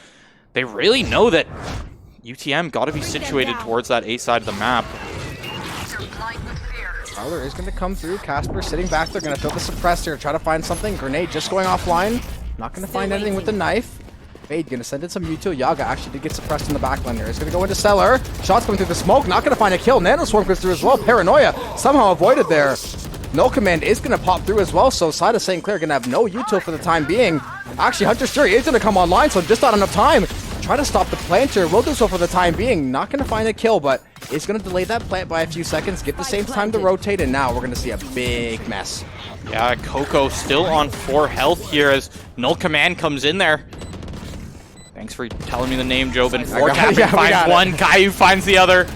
Speaker 1: they really know that UTM got to be situated towards that A side of the map.
Speaker 2: Tyler is going to come through. Casper sitting back there, going to throw the suppressor, try to find something. Grenade just going offline. Not going to find anything with the knife. Fade going to send in some util. Yaga actually did get suppressed in the back lane here. He's going to go into Cellar. Shots coming through the smoke. Not going to find a kill. Nanoswarm goes through as well. Paranoia somehow avoided there. No Command is going to pop through as well, so side of St. Clair going to have no util for the time being. Actually, Hunter's Fury is going to come online, so just not enough time. Try to stop the planter. Will do so for the time being. Not going to find a kill, but it's going to delay that plant by a few seconds. Get the Saints time to rotate, and now we're going to see a big mess.
Speaker 1: Yeah, Coco still on 4 health here as Null Command comes in there. Thanks for telling me the name, Jobin. 4 tapping finds one, Caillou finds the other.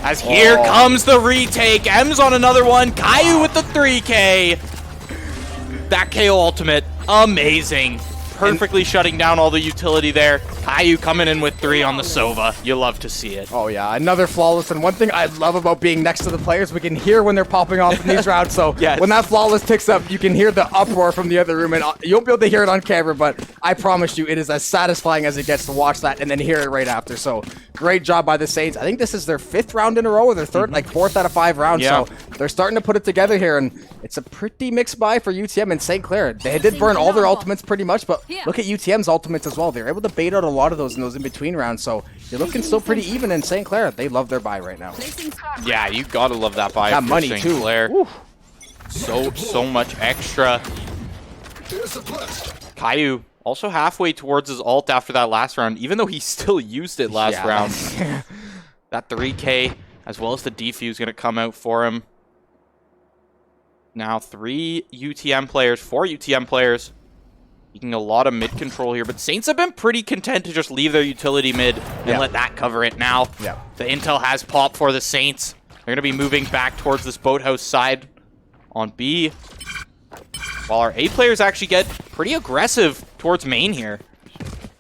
Speaker 1: As here comes the retake. M's on another one. Caillou with the 3K. That KO ultimate, amazing. Perfectly shutting down all the utility there. Caillou coming in with 3 on the Sova. You love to see it.
Speaker 2: Oh yeah, another flawless. And one thing I love about being next to the players, we can hear when they're popping off in these rounds. So
Speaker 1: yes.
Speaker 2: When that flawless ticks up, you can hear the uproar from the other room. And you won't be able to hear it on camera, but I promise you, it is as satisfying as it gets to watch that and then hear it right after. So great job by the Saints. I think this is their 5th round in a row, or their 3rd, like 4th out of 5 rounds.
Speaker 1: Yeah.
Speaker 2: So they're starting to put it together here, and it's a pretty mixed buy for UTM and St. Clair. They did burn all their ultimates pretty much, but look at UTM's ultimates as well. They're able to bait out a lot of those in those in-between rounds, so you're looking still pretty even in St. Clair. They love their buy right now.
Speaker 1: Yeah, you gotta love that buy.
Speaker 2: Got money
Speaker 1: St.
Speaker 2: too.
Speaker 1: Clair. So much extra. Caillou also halfway towards his ult after that last round, even though he still used it last round. That 3K, as well as the defuse, gonna come out for him. Now 4 UTM players. Making a lot of mid control here, but Saints have been pretty content to just leave their utility mid and let that cover it now. The intel has popped for the Saints. They're going to be moving back towards this boathouse side on B, while our A players actually get pretty aggressive towards main here.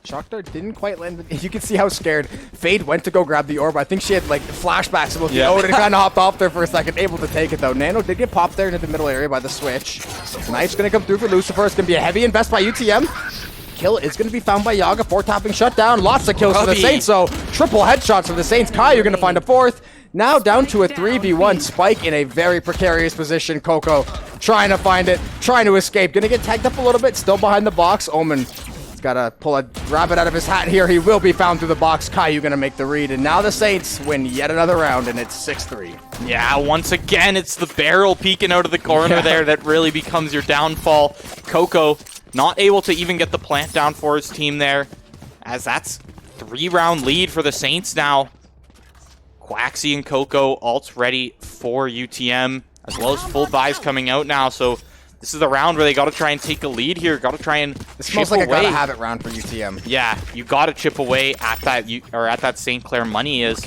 Speaker 2: Shockdart didn't quite land. You can see how scared Fade went to go grab the orb. I think she had like flashbacks about the Odin and kind of hopped off there for a second, able to take it though. Nano did get popped there into the middle area by the switch. Knife's going to come through for Lucifer. It's going to be a heavy invest by UTM. Kill is going to be found by Yaga. 4 tapping shutdown. Lots of kills for the Saints, so triple headshots for the Saints. Kai, you're going to find a 4th. Now down to a 3v1. Spike in a very precarious position. Coco trying to find it, trying to escape. Going to get tagged up a little bit, still behind the box. Omen got to pull a rabbit out of his hat here. He will be found through the box. Caillou going to make the read. And now the Saints win yet another round, and it's 6-3.
Speaker 1: Yeah, once again, it's the barrel peeking out of the corner there that really becomes your downfall. Coco not able to even get the plant down for his team there, as that's 3-round lead for the Saints now. Quaxi and Coco ults ready for UTM, as well as full buys coming out now, so this is the round where they got to try and take a lead here. Got to try and
Speaker 2: This smells like a gotta have it round for UTM.
Speaker 1: Yeah, you got to chip away at that St. Clair money. Is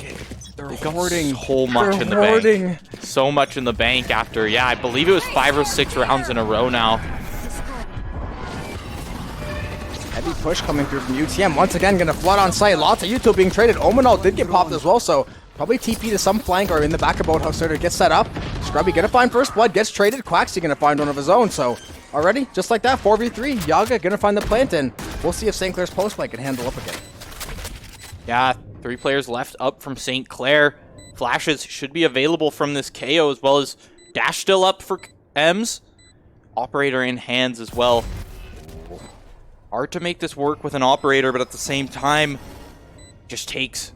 Speaker 2: they're hoarding
Speaker 1: so much in the bank. So much in the bank after, I believe it was 5 or 6 rounds in a row now.
Speaker 2: Heavy push coming through from UTM. Once again, going to flood on site. Lots of util being traded. Omenal did get popped as well, so probably TP to some flank or in the back of boathouse there to get set up. Scrubby going to find first blood, gets traded. Quaxi going to find one of his own, so already, just like that, 4v3. Yaga going to find the plant, and we'll see if St. Clair's post play can handle up again.
Speaker 1: Yeah, 3 players left up from St. Clair. Flashes should be available from this KO, as well as dash still up for Ems. Operator in hands as well. Hard to make this work with an operator, but at the same time, just takes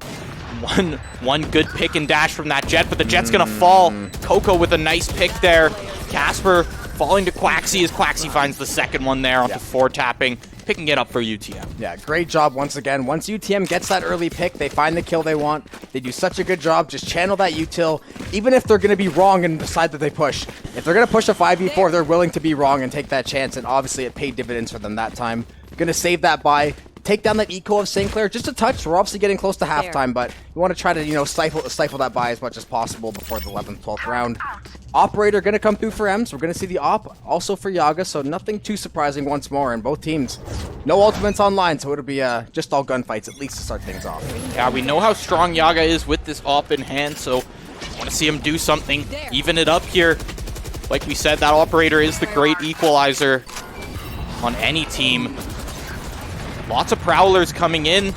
Speaker 1: one good pick and dash from that Jet, but the Jet's gonna fall. Coco with a nice pick there. Casper falling to Quaxi as Quaxi finds the second one there onto 4 tapping, picking it up for UTM.
Speaker 2: Yeah, great job once again. Once UTM gets that early pick, they find the kill they want. They do such a good job. Just channel that util, even if they're going to be wrong and decide that they push. If they're going to push a 5v4, they're willing to be wrong and take that chance, and obviously it paid dividends for them that time. Going to save that buy. Take down that eco of St. Clair just a touch. We're obviously getting close to halftime, but we want to try to, stifle that buy as much as possible before the 11th, 12th round. Operator going to come through for Ems. We're going to see the op also for Yaga, so nothing too surprising once more in both teams. No ultimates online, so it'll be just all gunfights at least to start things off.
Speaker 1: Yeah, we know how strong Yaga is with this op in hand, so I want to see him do something, even it up here. Like we said, that operator is the great equalizer. on any team. Lots of Prowlers coming in.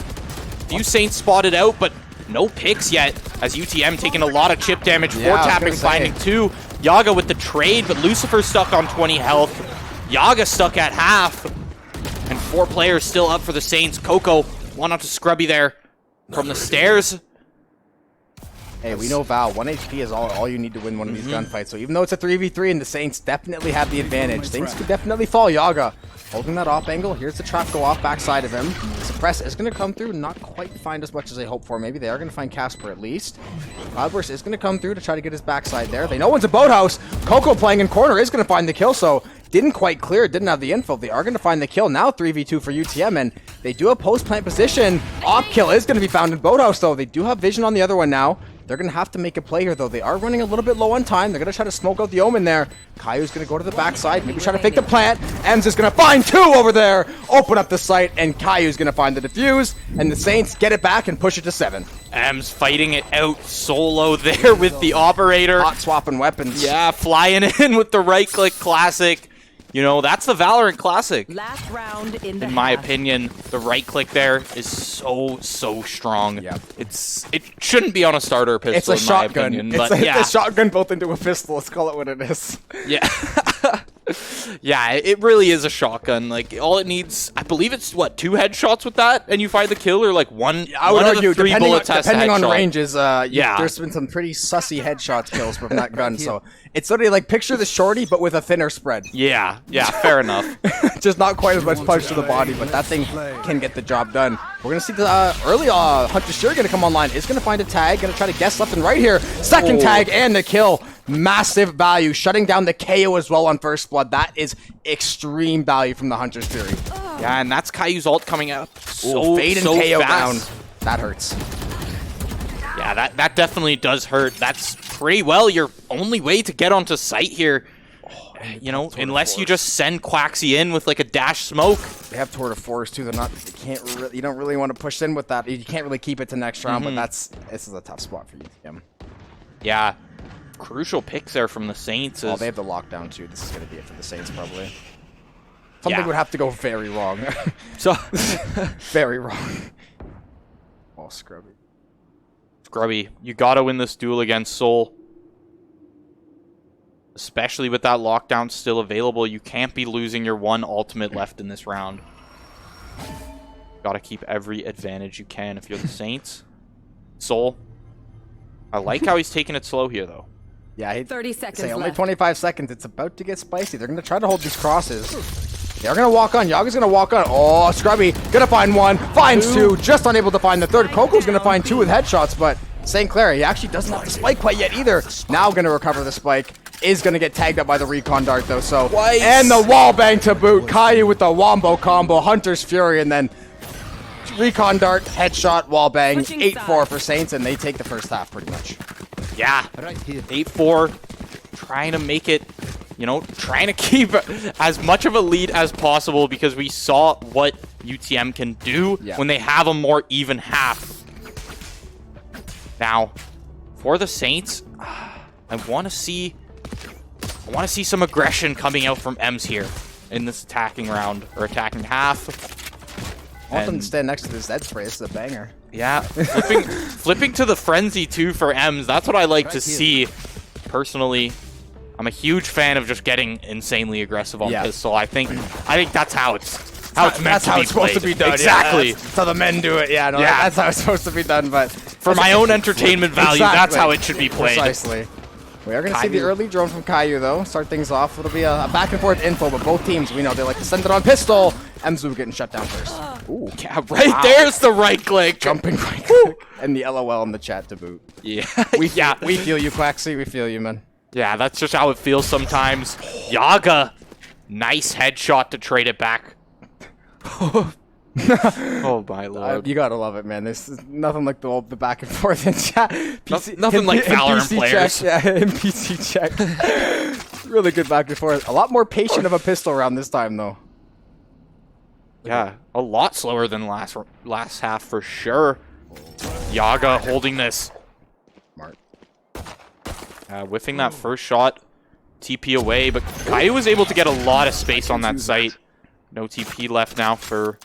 Speaker 1: Few Saints spotted out, but no picks yet, as UTM taking a lot of chip damage.
Speaker 2: Yeah, I was
Speaker 1: tapping,
Speaker 2: gonna say.
Speaker 1: finding 2. Yaga with the trade, but Lucifer's stuck on 20 health. Yaga stuck at half. And 4 players still up for the Saints. Coco, one up to Scrubby there from the stairs.
Speaker 2: Hey, we know Val, 1 HP is all you need to win one of these gunfights. So even though it's a 3v3 and the Saints definitely have the advantage, things could definitely fall. Yaga holding that off angle. Here's the trap go off backside of him. Suppress is going to come through, not quite find as much as they hope for. Maybe they are going to find Casper at least. Cloudburst is going to come through to try to get his backside there. They know one's a boathouse. Coco playing in corner is going to find the kill, so didn't quite clear, didn't have the info. They are going to find the kill. Now 3v2 for UTM, and they do have post-plant position. Op kill is going to be found in boathouse, though. They do have vision on the other one now. They're going to have to make a play here, though. They are running a little bit low on time. They're going to try to smoke out the Omen there. Kayu's going to go to the backside, maybe try to fake the plant. Ems is going to find 2 over there. Open up the site, and Kayu's going to find the defuse. And the Saints get it back and push it to 7.
Speaker 1: Ems fighting it out solo there with the operator.
Speaker 2: Hot swapping weapons.
Speaker 1: Yeah, flying in with the right-click classic. You know, that's the Valorant classic.
Speaker 3: Last round in the
Speaker 1: In my
Speaker 3: half.
Speaker 1: opinion, the right-click there is so strong.
Speaker 2: Yep.
Speaker 1: It shouldn't be on a starter pistol,
Speaker 2: It's a
Speaker 1: in my
Speaker 2: shotgun.
Speaker 1: opinion.
Speaker 2: It's
Speaker 1: But yeah.
Speaker 2: a shotgun built into a pistol. Let's call it what it is.
Speaker 1: Yeah. Yeah, it really is a shotgun. Like, all it needs, I believe it's, what, 2 headshots with that? And you find the kill, or like one,
Speaker 2: I would
Speaker 1: one of
Speaker 2: argue,
Speaker 1: the 3
Speaker 2: depending
Speaker 1: bullets has a
Speaker 2: on
Speaker 1: headshot.
Speaker 2: ranges,
Speaker 1: Yeah.
Speaker 2: there's been some pretty sussy headshot kills from that gun. So it's literally like picture the shorty, but with a thinner spread.
Speaker 1: Yeah, fair enough.
Speaker 2: Just not quite as much punch to the body, but that thing can get the job done. We're going to see the early Hunter Shear going to come online. Is going to find a tag, going to try to guess left and right here. Second tag and the kill. Massive value. Shutting down the KO as well on First Blood. That is extreme value from the Hunter's Fury.
Speaker 1: Yeah, and that's Kayu's ult coming up
Speaker 2: Fade and
Speaker 1: so
Speaker 2: KO
Speaker 1: fast.
Speaker 2: down. That hurts.
Speaker 1: Yeah, that definitely does hurt. That's pretty well your only way to get onto site here. You know, unless you just send Quaxy in with like a dash smoke.
Speaker 2: They have Tour de Force too. They're not. They can't. You don't really want to push in with that. You can't really keep it to next round. But this is a tough spot for UTM.
Speaker 1: Yeah, crucial picks there from the Saints.
Speaker 2: Oh,
Speaker 1: Is,
Speaker 2: they have the lockdown too. This is going to be it for the Saints probably. Something
Speaker 1: Yeah.
Speaker 2: would have to go very wrong.
Speaker 1: so
Speaker 2: Very wrong. Oh, Scrubby.
Speaker 1: Grubby, you gotta win this duel against Soul. Especially with that lockdown still available, you can't be losing your one ultimate left in this round. Gotta keep every advantage you can if you're the Saints. Soul, I like how he's taking it slow here, though.
Speaker 2: Yeah,
Speaker 3: 30 seconds
Speaker 2: say only
Speaker 3: left.
Speaker 2: 25 seconds. It's about to get spicy. They're going to try to hold these crosses. They're going to walk on. Yaga's going to walk on. Oh, Scrubby going to find 1. Finds 2. Just unable to find the 3rd. Coco's going to find 2 with headshots, but St. Clair, he actually doesn't have the spike quite yet either. Now going to recover the spike. Is going to get tagged up by the recon dart, though. So
Speaker 1: Twice.
Speaker 2: And the wall bang to boot. Caillou with the wombo combo. Hunter's Fury, and then recon dart, headshot, wall bang.
Speaker 3: Switching
Speaker 2: 8-4 for Saints, and they take the first half pretty much.
Speaker 1: Yeah, 8-4, trying to make it, you know, trying to keep as much of a lead as possible because we saw what UTM can do when they have a more even half. Now, for the Saints, I want to see some aggression coming out from Ems here in this attacking round, or attacking half.
Speaker 2: I want them to stand next to this Zed spray. This is a banger.
Speaker 1: Yeah, flipping to the frenzy too for Ems. That's what I like to see. Personally, I'm a huge fan of just getting insanely aggressive on pistol. I think that's how it's meant
Speaker 2: That's
Speaker 1: to
Speaker 2: how
Speaker 1: be
Speaker 2: it's supposed to
Speaker 1: played.
Speaker 2: be done.
Speaker 1: Exactly.
Speaker 2: Yeah, that's how the men do it. Yeah, no,
Speaker 1: Yeah.
Speaker 2: that's how it's supposed to be done. But
Speaker 1: For my own entertainment value, that's
Speaker 2: Exactly.
Speaker 1: how it should be played.
Speaker 2: Precisely. We are going to see the
Speaker 1: Caillou.
Speaker 2: early drone from Caillou, though. Start things off. It'll be a back and forth info, but both teams, we know they like to send it on pistol. Emzu getting shut down first. Ooh,
Speaker 1: Yeah, right there's the right click.
Speaker 2: jumping right click. And the LOL in the chat to boot.
Speaker 1: Yeah,
Speaker 2: We
Speaker 1: yeah,
Speaker 2: feel you, Quaxy. We feel you, man.
Speaker 1: yeah. That's just how it feels sometimes. Yaga, nice headshot to trade it back. Oh my lord.
Speaker 2: You gotta love it, man. There's nothing like the back and forth in chat. PC,
Speaker 1: Nothing like Valorant
Speaker 2: NPC
Speaker 1: players.
Speaker 2: Check. Yeah, NPC check. Really good back and forth. A lot more patient of a pistol round this time, though.
Speaker 1: Yeah, a lot slower than last half for sure. Yaga holding this.
Speaker 2: Smart.
Speaker 1: Whiffing that first shot, TP away, but Caillou was able to get a lot of space on that site. No TP left now for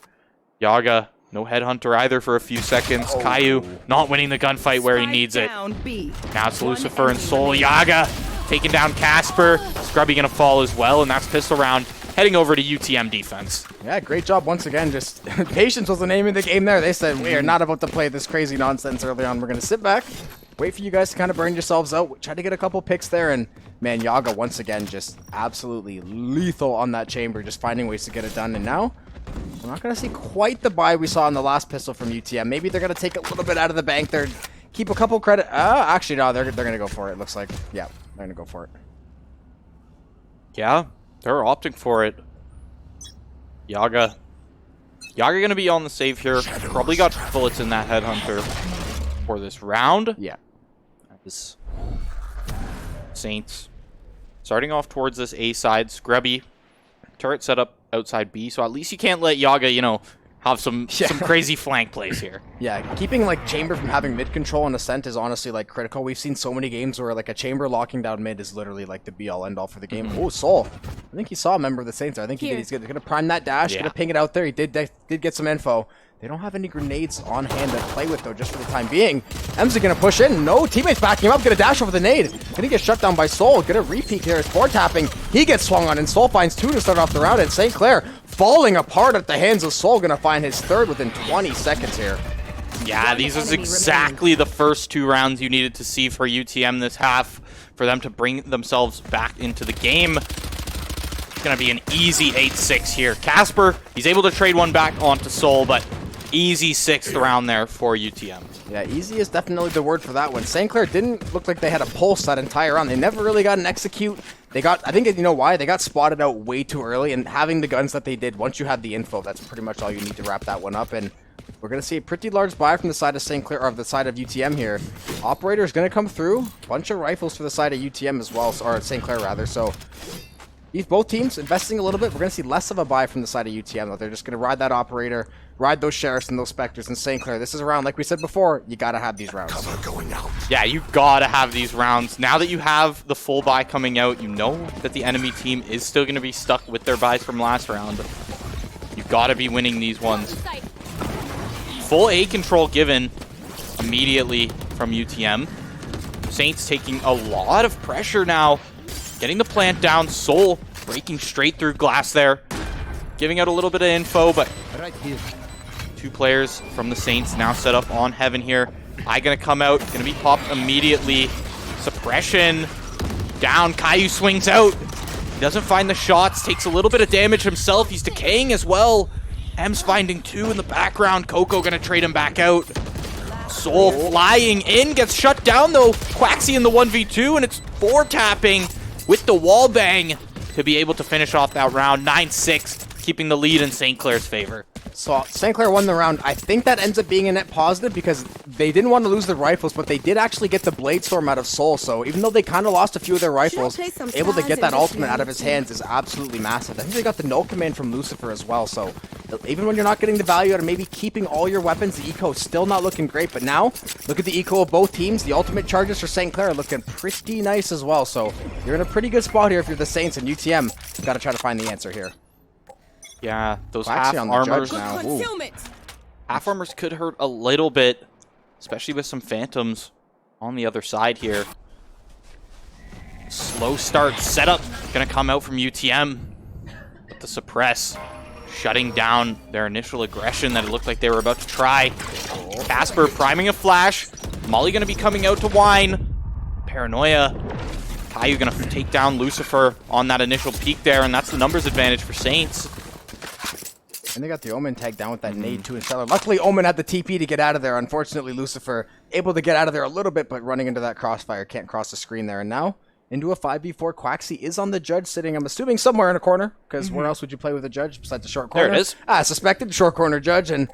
Speaker 1: Yaga. No Headhunter either for a few seconds. Caillou not winning the gunfight where he needs it.
Speaker 3: Down B.
Speaker 1: Now it's Lucifer and Soul. Yaga taking down Casper. Scrubby gonna fall as well, and that's pistol round heading over to UTM defense.
Speaker 2: Yeah, great job once again. Just patience was the name of the game there. They said, we are not about to play this crazy nonsense early on. We're going to sit back, wait for you guys to kind of burn yourselves out. Try to get a couple picks there, and man, Yaga once again just absolutely lethal on that chamber, just finding ways to get it done. And now, we're not going to see quite the buy we saw in the last pistol from UTM. Maybe they're going to take a little bit out of the bank there, keep a couple credit. Actually, no, they're going to go for it, looks like. Yeah, they're going to go for it.
Speaker 1: Yeah, they're opting for it. Yaga gonna be on the save here. Probably got bullets in that Headhunter for this round.
Speaker 2: Yeah.
Speaker 1: This Saints starting off towards this A side. Scrubby turret set up outside B, so at least you can't let Yaga, you know, have some crazy flank plays here.
Speaker 2: Yeah, keeping like Chamber from having mid control and Ascent is honestly like critical. We've seen so many games where like a Chamber locking down mid is literally like the be all end all for the game. Oh, Soul. I think he saw a member of the Saints. I think he did. He's gonna prime that dash, gonna ping it out there. He did get some info. They don't have any grenades on hand to play with though, just for the time being. Emza gonna push in. No teammates backing him up. Gonna dash over the nade. Gonna get shut down by Soul. Gonna repeat here. It's 4 tapping. He gets swung on, and Soul finds 2 to start off the round. And St. Clair falling apart at the hands of Soul. Gonna find his 3rd within 20 seconds here.
Speaker 1: Yeah, these is exactly the first 2 rounds you needed to see for UTM this half, for them to bring themselves back into the game. It's gonna be an easy 8-6 here. Casper, he's able to trade one back onto Soul, but easy 6th round there for UTM.
Speaker 2: Yeah, easy is definitely the word for that one. St. Clair didn't look like they had a pulse that entire round. They never really got an execute. They got, I think, you know why? They got spotted out way too early, and having the guns that they did, once you have the info, that's pretty much all you need to wrap that one up. And we're going to see a pretty large buy from the side of St. Clair, or the side of UTM here. Operator is going to come through. Bunch of rifles for the side of UTM as well, or St. Clair rather. So both teams investing a little bit. We're going to see less of a buy from the side of UTM, though. They're just going to ride that Operator, ride those Sheriffs and those Spectres, and St. Clair. This is a round, like we said before, you got to have these rounds.
Speaker 1: Yeah, you got to have these rounds. Now that you have the full buy coming out, you know that the enemy team is still going to be stuck with their buys from last round. You've got to be winning these ones. Full A control given immediately from UTM. Saints taking a lot of pressure now. Getting the plant down. Soul breaking straight through glass there. Giving out a little bit of info, but 2 players from the Saints now set up on Heaven here. I gonna come out, gonna be popped immediately. Suppression down. Caillou swings out. He doesn't find the shots, takes a little bit of damage himself. He's decaying as well. M's finding 2 in the background. Coco gonna trade him back out. Soul flying in, gets shut down though. Quaxi in the 1v2, and it's 4 tapping with the wall bang to be able to finish off that round. 9-6, keeping the lead in St. Clair's favor.
Speaker 2: So St. Clair won the round. I think that ends up being a net positive because they didn't want to lose the rifles, but they did actually get the Blade Storm out of Soul. So even though they kind of lost a few of their rifles, able to get that ultimate out of his hands is absolutely massive. I think they got the null command from Lucifer as well. So even when you're not getting the value out of maybe keeping all your weapons, the eco is still not looking great. But now, look at the eco of both teams. The ultimate charges for St. Clair are looking pretty nice as well. So you're in a pretty good spot here if you're the Saints, and UTM got to try to find the answer here.
Speaker 1: Yeah, those
Speaker 2: Quaxi
Speaker 1: half
Speaker 2: on the
Speaker 1: armors.
Speaker 2: judge now. Ooh.
Speaker 1: Half armors could hurt a little bit, especially with some phantoms on the other side here. Slow start setup gonna come out from UTM with the suppress, shutting down their initial aggression that it looked like they were about to try. Casper priming a flash. Molly gonna be coming out to whine. Paranoia. Caillou gonna take down Lucifer on that initial peak there, and that's the numbers advantage for Saints.
Speaker 2: And they got the Omen tagged down with that nade too in cellar. Luckily, Omen had the TP to get out of there. Unfortunately, Lucifer able to get out of there a little bit, but running into that crossfire, can't cross the screen there. And now, into a 5v4. Quaxi is on the judge sitting, I'm assuming, somewhere in a corner, because where else would you play with a judge besides the short corner?
Speaker 1: There it is.
Speaker 2: Suspected short corner judge, and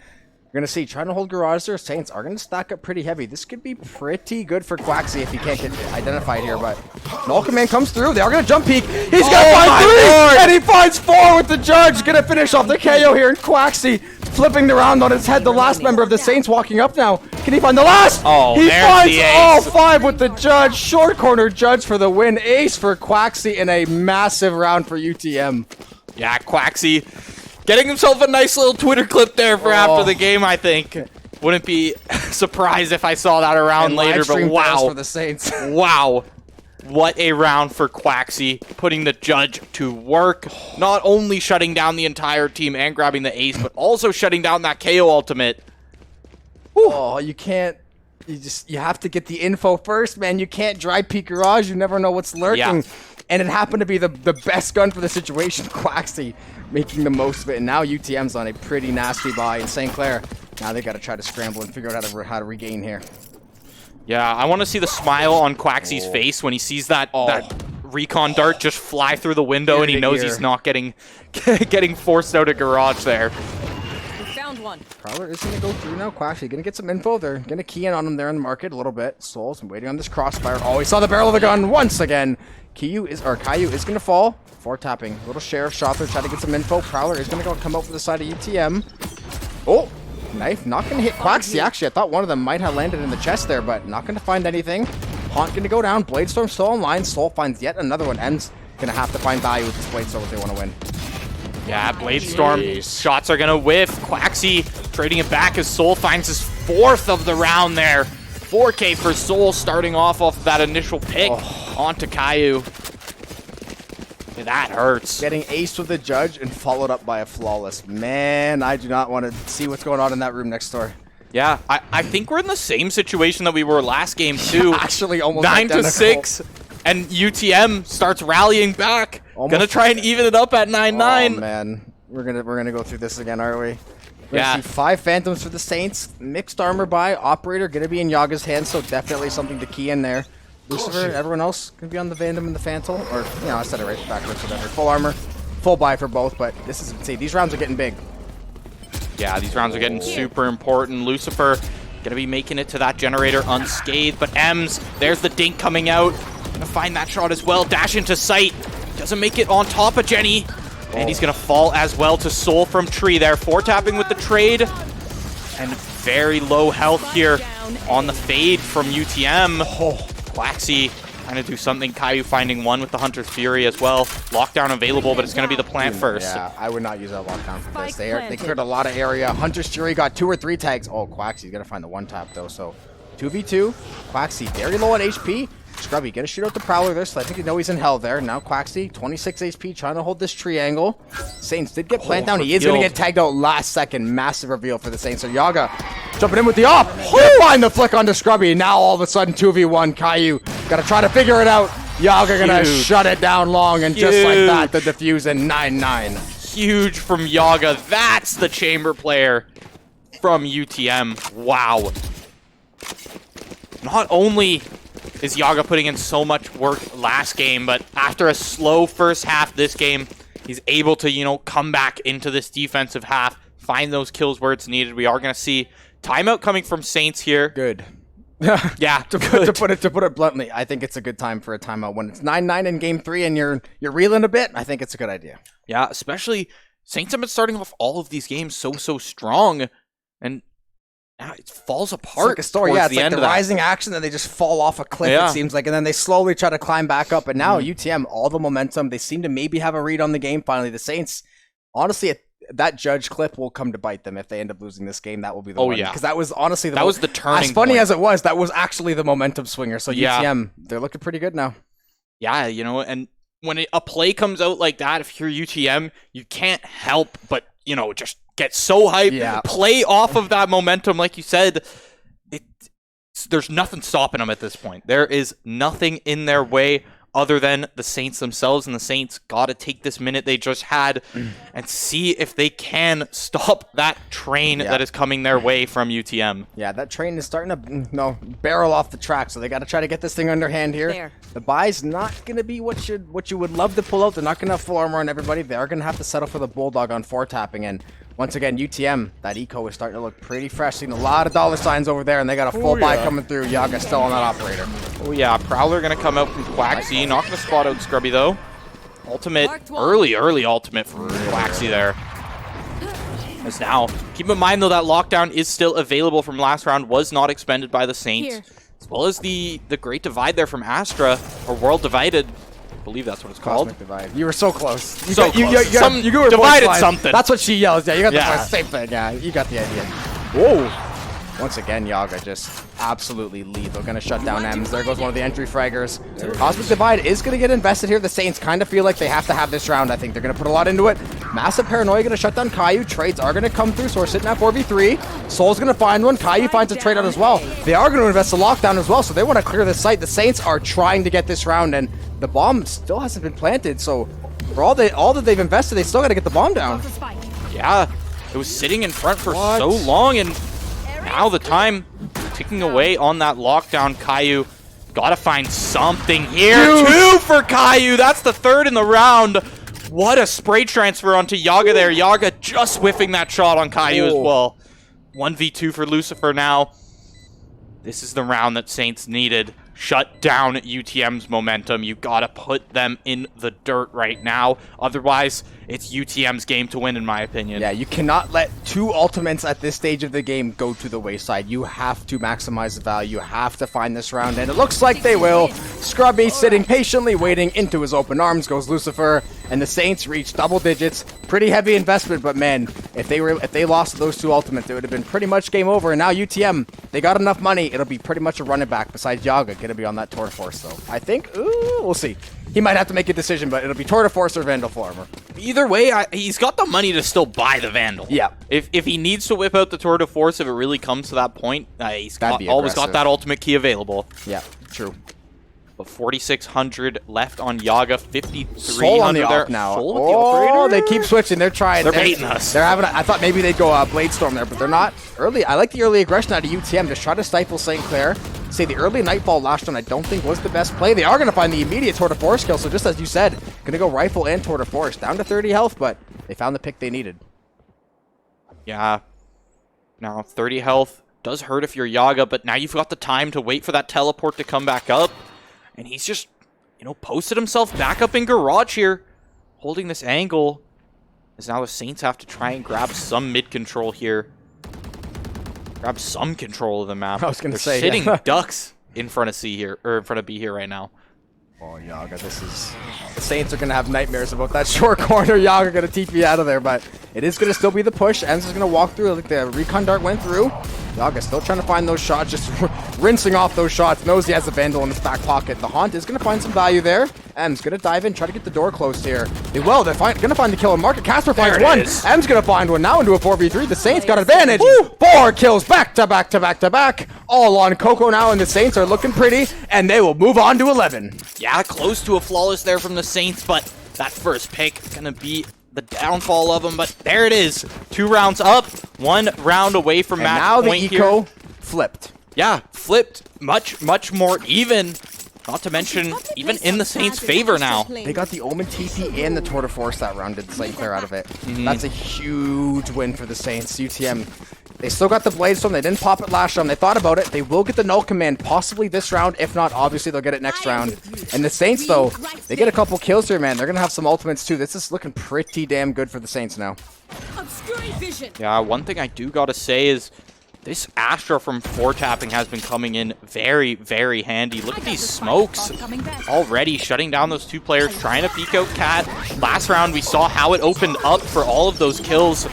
Speaker 2: you're going to see, trying to hold garage there. Saints are going to stack up pretty heavy. This could be pretty good for Quaxi if he can't get identified here, but Null Command comes through. They are going to jump peek. He's going to find 3, and he finds 4 with the judge. Going to finish off the KO here, and Quaxi flipping around on his head. The last member of the Saints walking up now. Can he find the last?
Speaker 1: Oh,
Speaker 2: he
Speaker 1: there's
Speaker 2: finds
Speaker 1: the ace.
Speaker 2: all 5 with the judge. Short corner judge for the win. Ace for Quaxi in a massive round for UTM.
Speaker 1: Yeah, Quaxi Getting himself a nice little Twitter clip there for after the game, I think. Wouldn't be surprised if I saw that around
Speaker 2: And
Speaker 1: later,
Speaker 2: live
Speaker 1: but
Speaker 2: stream
Speaker 1: wow.
Speaker 2: fails for the Saints.
Speaker 1: Wow. What a round for Quaxy, putting the judge to work. Not only shutting down the entire team and grabbing the ace, but also shutting down that KO ultimate.
Speaker 2: Oh, you can't. You have to get the info first, man. You can't dry peek garage. You never know what's lurking.
Speaker 1: Yeah.
Speaker 2: And it happened to be the best gun for the situation. Quaxy making the most of it. And now UTM's on a pretty nasty buy. And St. Clair, now they got to try to scramble and figure out how to regain here.
Speaker 1: Yeah, I want to see the smile on Quaxy's face when he sees that recon dart just fly through the window and he knows he's not getting forced out of garage there.
Speaker 3: We found one.
Speaker 2: Prowler is going to go through now. Quaxy going to get some info. They're going to key in on him there in the market a little bit. Soul's waiting on this crossfire. Oh, he saw the barrel of the gun once again. Caillou is going to fall. 4 tapping. Little sheriff shot there, trying to get some info. Prowler is going to go come out for the side of UTM. Oh, knife not going to hit Quaxy. Actually, I thought one of them might have landed in the chest there, but not going to find anything. Haunt going to go down. Bladestorm still online. Soul finds yet another one. M's going to have to find value with this Bladestorm if they want to win.
Speaker 1: Yeah, Bladestorm shots are going to whiff. Quaxy trading it back as Soul finds his 4th of the round there. 4K for Soul starting off that initial pick onto Caillou. Yeah, that hurts.
Speaker 2: Getting aced with the judge and followed up by a flawless. Man, I do not want to see what's going on in that room next door.
Speaker 1: Yeah, I think we're in the same situation that we were last game too.
Speaker 2: Actually, almost
Speaker 1: 9-6, and UTM starts rallying back. Gonna try and even it up at 9-9.
Speaker 2: Oh man, we're gonna go through this again, aren't we? We're
Speaker 1: Yeah.
Speaker 2: gonna see 5 Phantoms for the Saints. Mixed armor buy. Operator gonna be in Yaga's hands, so definitely something to key in there. Lucifer, everyone else gonna be on the Vandom and the Phantom, or I said it right backwards, whatever. Full armor, full buy for both, but this is insane. These rounds are getting big.
Speaker 1: Yeah, these rounds are getting super important. Lucifer gonna be making it to that generator unscathed, but M's, there's the dink coming out. Gonna find that shot as well. Dash into sight. Doesn't make it on top of Jenny. And he's gonna fall as well to Soul from Tree there. 4 tapping with the trade. And very low health here on the fade from UTM. Quaxy trying to do something. Caillou finding 1 with the Hunter's Fury as well. Lockdown available, but it's gonna be the plant first.
Speaker 2: Yeah, I would not use that lockdown for this. They cleared a lot of area. Hunter's Fury got 2 or 3 tags. Oh, Quaxy's gonna find the 1 tap though. So 2v2. Quaxy very low on HP. Scrubby gonna shoot out the Prowler there, so I think you know he's in hell there. Now Quaxy, 26 HP, trying to hold this triangle. Saints did get plant down. He is gonna get tagged out last second. Massive reveal for the Saints. So Yaga jumping in with the op. Find the flick onto Scrubby. Now all of a sudden 2v1. Caillou gotta try to figure it out. Yaga gonna shut it down long, and just like that, the defuse in 9-9.
Speaker 1: Huge from Yaga. That's the chamber player from UTM. Wow. Not only is Yaga putting in so much work last game, but after a slow first half this game, he's able to, come back into this defensive half, find those kills where it's needed. We are going to see timeout coming from Saints here.
Speaker 2: Good.
Speaker 1: Yeah,
Speaker 2: to put it bluntly, I think it's a good time for a timeout. When it's 9-9 in game 3 and you're reeling a bit, I think it's a good idea.
Speaker 1: Yeah, especially Saints have been starting off all of these games so strong, and it falls apart.
Speaker 2: It's like a story,
Speaker 1: towards
Speaker 2: yeah. It's
Speaker 1: the
Speaker 2: like
Speaker 1: end
Speaker 2: the
Speaker 1: of that.
Speaker 2: rising action, then they just fall off a cliff, it seems like, and then they slowly try to climb back up. And now UTM, all the momentum, they seem to maybe have a read on the game finally. The Saints, honestly, that judge clip will come to bite them if they end up losing this game. That will be the one.
Speaker 1: Yeah.
Speaker 2: Because that was honestly
Speaker 1: that was the turning
Speaker 2: As funny
Speaker 1: point.
Speaker 2: as it was, that was actually the momentum swinger. So UTM, they're looking pretty good now.
Speaker 1: Yeah, and when a play comes out like that, if you're UTM, you can't help but, just get so hyped, play off of that momentum. Like you said, there's nothing stopping them at this point. There is nothing in their way other than the Saints themselves, and the Saints got to take this minute they just had and see if they can stop that train that is coming their way from UTM.
Speaker 2: Yeah, that train is starting to barrel off the track, so they got to try to get this thing underhand here.
Speaker 3: There.
Speaker 2: The buy's not going to be what you would love to pull out. They're not going to have full armor on everybody. They're going to have to settle for the Bulldog on 4 tapping, and once again, UTM, that eco is starting to look pretty fresh. Seen a lot of dollar signs over there, and they got a full buy coming through. Yaga still on that operator.
Speaker 1: Oh yeah, Prowler going to come out from Quaxy. Not going to spot out Scrubby, though. Ultimate, early ultimate from Quaxy there. As now, keep in mind, though, that lockdown is still available from last round, was not expended by the Saints. As well as the Great Divide there from Astra, or World Divided. believe that's what it's called.
Speaker 2: Cosmic Divide. You were so close. You
Speaker 1: So
Speaker 2: got, you,
Speaker 1: close.
Speaker 2: you,
Speaker 1: Some
Speaker 2: you were
Speaker 1: divided
Speaker 2: voice line.
Speaker 1: something.
Speaker 2: That's what she yells. Yeah, you got
Speaker 1: Yeah.
Speaker 2: the same thing. Yeah, you got the idea. Whoa. Once again, Yaga just absolutely lethal. Gonna shut down Ems. There goes one of the entry fraggers. Cosmic Divide is gonna get invested here. The Saints kind of feel like they have to have this round. I think they're gonna put a lot into it. Massive Paranoia gonna shut down Caillou. Trades are gonna come through, so we're sitting at 4v3. Soul's gonna find one. Caillou finds a trade out as well. They are gonna invest a lockdown as well, so they want to clear the site. The Saints are trying to get this round, and the bomb still hasn't been planted, so for all that they've invested, they still gotta get the bomb down.
Speaker 1: Yeah, it was sitting in front for
Speaker 2: What?
Speaker 1: so long, and now the time ticking away on that lockdown. Caillou gotta find something here.
Speaker 2: Huge.
Speaker 1: 2 for Caillou. That's the 3rd in the round. What a spray transfer onto Yaga there. Yaga just whiffing that shot on Caillou as
Speaker 2: Oh.
Speaker 1: well. 1v2 for Lucifer now. This is the round that Saints needed. Shut down UTM's momentum. You gotta put them in the dirt right now. Otherwise, it's UTM's game to win, in my opinion.
Speaker 2: Yeah, you cannot let 2 ultimates at this stage of the game go to the wayside. You have to maximize the value. You have to find this round, and it looks like they will. Scrubby sitting patiently waiting. Into his open arms goes Lucifer, and the Saints reach double digits. Pretty heavy investment, but man, if they lost those 2 ultimates, it would have been pretty much game over. And now UTM, they got enough money. It'll be pretty much a run it back. Besides Yaga, gonna be on that Tour de Force though. I think. Ooh, we'll see. He might have to make a decision, but it'll be Tour de Force or Vandal Farmer.
Speaker 1: Either way, he's got the money to still buy the Vandal.
Speaker 2: Yeah.
Speaker 1: If he needs to whip out the Tour de Force, if it really comes to that point, he's always got
Speaker 2: aggressive.
Speaker 1: that ultimate key available.
Speaker 2: Yeah, true.
Speaker 1: But 4,600 left on Yaga, 5,300
Speaker 2: Soul on the
Speaker 1: there.
Speaker 2: op now.
Speaker 1: Soul with the
Speaker 2: Oh,
Speaker 1: operator?
Speaker 2: they keep switching. They're trying.
Speaker 1: They're baiting us.
Speaker 2: They're having. I thought maybe they'd go Blade Storm there, but they're not. Early. I like the early aggression out of UTM. Just try to stifle St. Clair. Say the early Nightfall last one I don't think was the best play. They are going to find the immediate Tour de Force kill. So just as you said, going to go Rifle and Tour de Force. Down to 30 health, but they found the pick they needed.
Speaker 1: Yeah. Now, 30 health does hurt if you're Yaga, but now you've got the time to wait for that teleport to come back up. And he's just, posted himself back up in Garage here, holding this angle. As now the Saints have to try and grab some mid control here. Grab some control of the map.
Speaker 2: I was gonna
Speaker 1: They're
Speaker 2: say,
Speaker 1: sitting
Speaker 2: yeah.
Speaker 1: ducks in front of C here, or in front of B here right now.
Speaker 2: Oh, Yaga, this is... The Saints are going to have nightmares about that short corner. Yaga going to TP out of there, but it is going to still be the push. Ems is going to walk through. Like the recon dart went through. Yaga still trying to find those shots, just rinsing off those shots. Knows he has a Vandal in his back pocket. The Haunt is going to find some value there. Ems going to dive in, try to get the door closed here. They will. They're going to find the kill on market. Casper finds
Speaker 1: There it
Speaker 2: one.
Speaker 1: is.
Speaker 2: Ems going to find one now into a 4v3. The Saints got advantage. 4 kills back to back to back to back. All on Coco now, and the Saints are looking pretty, and they will move on to 11.
Speaker 1: Yeah, close to a flawless there from the Saints, but that first pick gonna be the downfall of them. But there it is, 2 rounds up, 1 round away from
Speaker 2: And
Speaker 1: match
Speaker 2: now the
Speaker 1: point
Speaker 2: eco
Speaker 1: here.
Speaker 2: flipped.
Speaker 1: Yeah, flipped, much more even. Not to mention, even in the Saints' favor now.
Speaker 2: They got the Omen TP and the Tour de Force that round, did St. Clair out of it. That's a huge win for the Saints. UTM, they still got the Blade Storm. They didn't pop it last round. They thought about it. They will get the Null Command possibly this round. If not, obviously they'll get it next round. And the Saints, though, they get a couple kills here, man. They're going to have some ultimates, too. This is looking pretty damn good for the Saints now.
Speaker 3: Obscuring vision.
Speaker 1: Yeah, one thing I do gotta say is this Astra from 4-tapping has been coming in very, very handy. Look at these smokes already shutting down those 2 players, trying to peek out Cat. Last round, we saw how it opened up for all of those kills.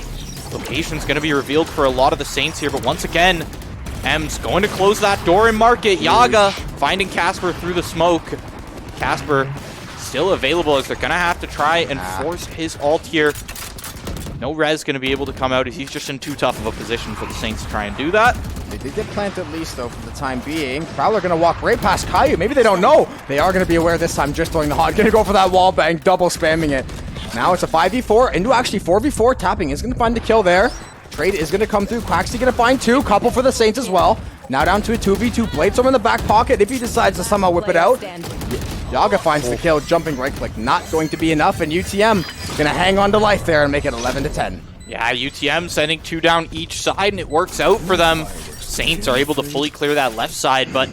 Speaker 1: Location's going to be revealed for a lot of the Saints here, but once again, M's going to close that door and market. Yaga finding Casper through the smoke. Casper still available as they're going to have to try and force his ult here. No res going to be able to come out as he's just in too tough of a position for the Saints to try and do that.
Speaker 2: They did get planted at least, though, for the time being. Prowler going to walk right past Caillou. Maybe they don't know. They are going to be aware this time, just throwing the Haunt. Going to go for that wall bang, double spamming it. Now it's a 5v4 into actually 4v4. Tapping is going to find the kill there. Trade is going to come through. Quaxley going to find 2. Couple for the Saints as well. Now down to a 2v2. Blade Storm in the back pocket if he decides to somehow whip it out. Yaga finds the kill, jumping right click. Not going to be enough, and UTM going to hang on to life there and make it 11-10.
Speaker 1: Yeah, UTM sending 2 down each side, and it works out for them. Saints are able to fully clear that left side, but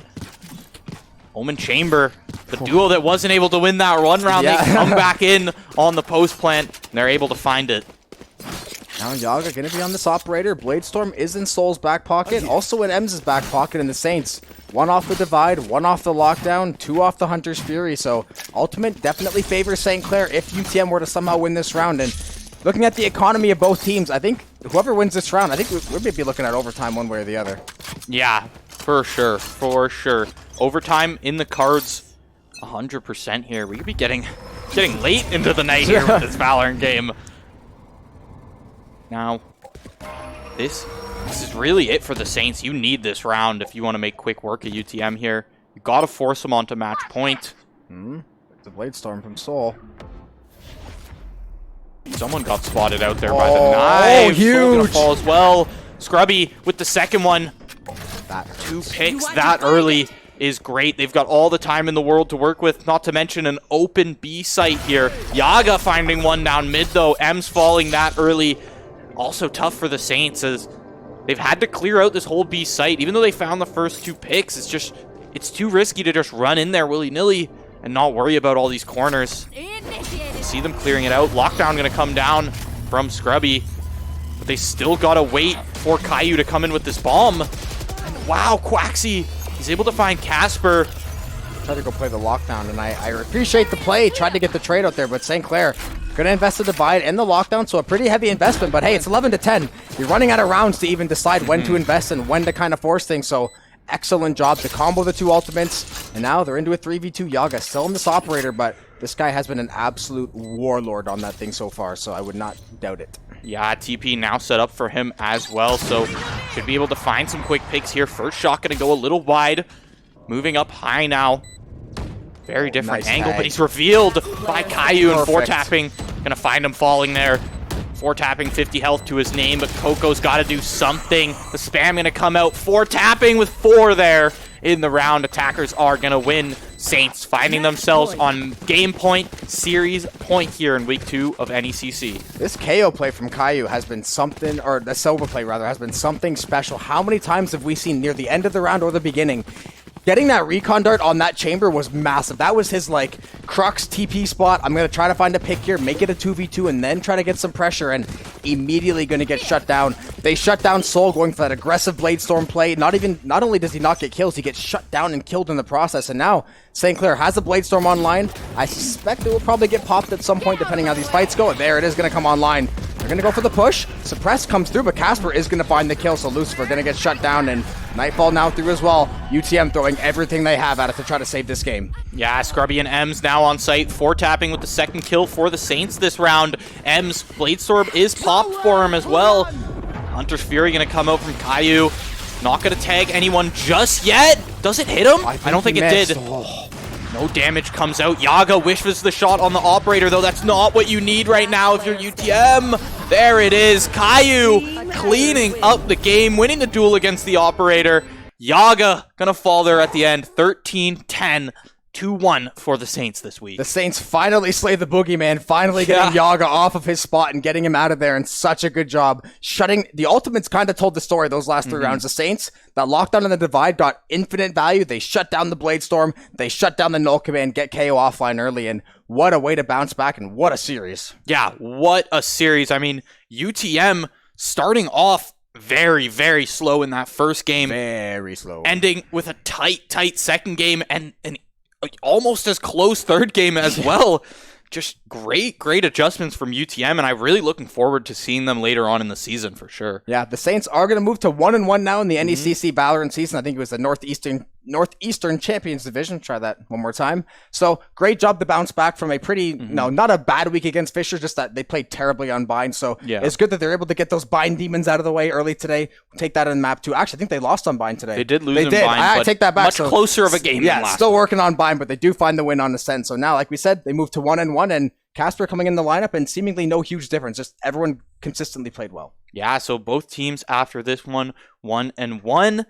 Speaker 1: Omen Chamber, the duo that wasn't able to win that 1 round,
Speaker 2: Yeah.
Speaker 1: they come back in on the post plant, and they're able to find it.
Speaker 2: Now Yaga going to be on this operator. Bladestorm is in Soul's back pocket, also in Em's back pocket in the Saints. One off the Divide, one off the Lockdown, two off the Hunter's Fury. So Ultimate definitely favors St. Clair if UTM were to somehow win this round. And looking at the economy of both teams, I think whoever wins this round, I think we may be looking at overtime one way or the other.
Speaker 1: Yeah, for sure, for sure. Overtime in the cards, 100% here. We could be getting late into the night here with this Valorant game. Now, this is really it for the Saints. You need this round if you want to make quick work of UTM here. You got to force them onto match point.
Speaker 2: It's a Bladestorm from Soul.
Speaker 1: Someone got spotted out there by the knife.
Speaker 2: Huge!
Speaker 1: Soul gonna fall as well. Scrubby with the second one.
Speaker 2: That
Speaker 1: 2 picks that early is great. They've got all the time in the world to work with, not to mention an open B site here. Yaga finding one down mid though. M's falling that early. Also tough for the Saints as they've had to clear out this whole B site. Even though they found the first 2 picks, it's too risky to just run in there willy-nilly and not worry about all these corners. See them clearing it out. Lockdown gonna come down from Scrubby, but they still gotta wait for Caillou to come in with this bomb. And wow, Quaxy, he's able to find Casper.
Speaker 2: Tried to go play the Lockdown, and I appreciate the play. Tried to get the trade out there, but St. Clair gonna invest the Divide and the Lockdown, so a pretty heavy investment. But hey, it's 11 to 10. You're running out of rounds to even decide when to invest and when to kind of force things. So excellent job to combo the 2 ultimates, and now they're into a 3v2. Yaga still in this operator, but this guy has been an absolute warlord on that thing so far, so I would not doubt it.
Speaker 1: Yeah, TP now set up for him as well, so should be able to find some quick picks here. First shot gonna go a little wide, moving up high now. Very different
Speaker 2: nice
Speaker 1: angle,
Speaker 2: tag.
Speaker 1: but he's revealed by Caillou and
Speaker 2: Perfect.
Speaker 1: 4-tapping. Gonna find him falling there. 4-tapping, 50 health to his name, but Coco's got to do something. The spam gonna come out. 4-tapping with 4 there in the round. Attackers are gonna win. Saints finding themselves on game point, series point here in week 2 of NECC.
Speaker 2: This KO play from Caillou has been something, or the Silva play rather, has been something special. How many times have we seen near the end of the round or the beginning? Getting that recon dart on that chamber was massive. That was his, like, crux TP spot. I'm going to try to find a pick here, make it a 2v2, and then try to get some pressure, and immediately going to get shut down. They shut down Soul going for that aggressive Bladestorm play. Not only does he not get kills, he gets shut down and killed in the process, and now St. Clair has a Bladestorm online. I suspect it will probably get popped at some point, depending how these fights go. There it is going to come online. They're going to go for the push. Suppress comes through, but Casper is going to find the kill, so Lucifer going to get shut down, and Nightfall now through as well. UTM throwing everything they have at it to try to save this game.
Speaker 1: Yeah, Scrubby and Ems now on site. 4-tapping with the second kill for the Saints this round. Ems, Bladestorm is popped for him as well. Hunter's Fury going to come out from Caillou. Not going to tag anyone just yet. Does it hit him? I don't think it did.
Speaker 2: Oh.
Speaker 1: No damage comes out. Yaga wishes the shot on the operator, though. That's not what you need right now if you're UTM. There it is. Caillou cleaning up the game, winning the duel against the operator. Yaga gonna fall there at the end. 13-10. 2-1 for the Saints this week.
Speaker 2: The Saints finally slay the boogeyman, finally getting Yaga off of his spot and getting him out of there, and such a good job. Shutting, the Ultimates kind of told the story those last 3 rounds. The Saints, that lockdown in the Divide got infinite value. They shut down the Bladestorm, they shut down the Null Command, get KO offline early, and what a way to bounce back, and what a series.
Speaker 1: Yeah, what a series. I mean, UTM starting off very, very slow in that first game.
Speaker 2: Very slow.
Speaker 1: Ending with a tight second game and an almost as close third game as well. Just great adjustments from UTM, and I'm really looking forward to seeing them later on in the season for sure.
Speaker 2: Yeah, the Saints are going to move to 1-1 now in the NECC Valorant season. I think it was the Northeastern Champions Division. Try that one more time. So great job to bounce back from a pretty, no, not a bad week against Fisher, just that they played terribly on Bind. So it's good that they're able to get those Bind demons out of the way early today. We'll take that on map too. Actually, I think they lost on Bind today.
Speaker 1: They did lose on Bind,
Speaker 2: I take that back.
Speaker 1: Much closer of a game than last
Speaker 2: still
Speaker 1: week.
Speaker 2: working on Bind, but they do find the win on Ascent. So now, like we said, they move to 1-1, and Casper coming in the lineup, and seemingly no huge difference. Just everyone consistently played well.
Speaker 1: Yeah, so both teams after this one, 1-1.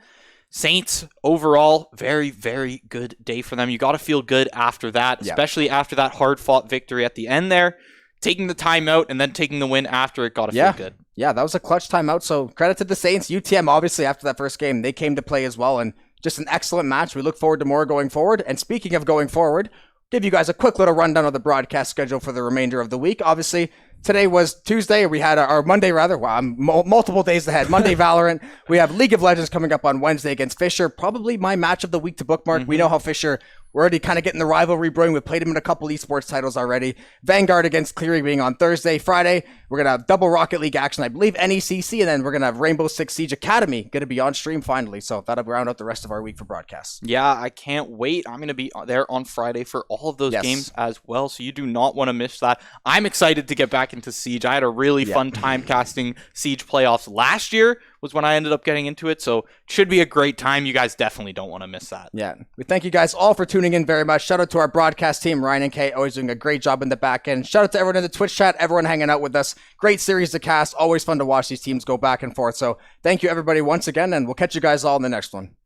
Speaker 1: Saints overall, very, very good day for them. You got to feel good after that, especially after that hard-fought victory at the end there. Taking the timeout and then taking the win after it, got to feel good.
Speaker 2: Yeah, that was a clutch timeout. So credit to the Saints. UTM, obviously, after that first game, they came to play as well, and just an excellent match. We look forward to more going forward. And speaking of going forward, give you guys a quick little rundown of the broadcast schedule for the remainder of the week. Obviously, today was Tuesday. We had our Monday, rather. Wow, I'm multiple days ahead. Monday, Valorant. We have League of Legends coming up on Wednesday against Fisher. Probably my match of the week to bookmark. We know how Fisher, we're already kind of getting the rivalry brewing. We've played him in a couple esports titles already. Vanguard against Clair being on Thursday. Friday, we're going to have double Rocket League action, I believe, NECC, and then we're going to have Rainbow Six Siege Academy going to be on stream finally. So that'll round out the rest of our week for broadcasts.
Speaker 1: Yeah, I can't wait. I'm going to be there on Friday for all of those games as well, so you do not want to miss that. I'm excited to get back into Siege. I had a really fun time casting Siege playoffs last year was when I ended up getting into it, so it should be a great time. You guys definitely don't want to miss that.
Speaker 2: Yeah, we thank you guys all for tuning in very much. Shout out to our broadcast team, Ryan and Kay, always doing a great job in the back end. Shout out to everyone in the Twitch chat, everyone hanging out with us. Great series to cast, always fun to watch these teams go back and forth. So thank you everybody once again, and we'll catch you guys all in the next one.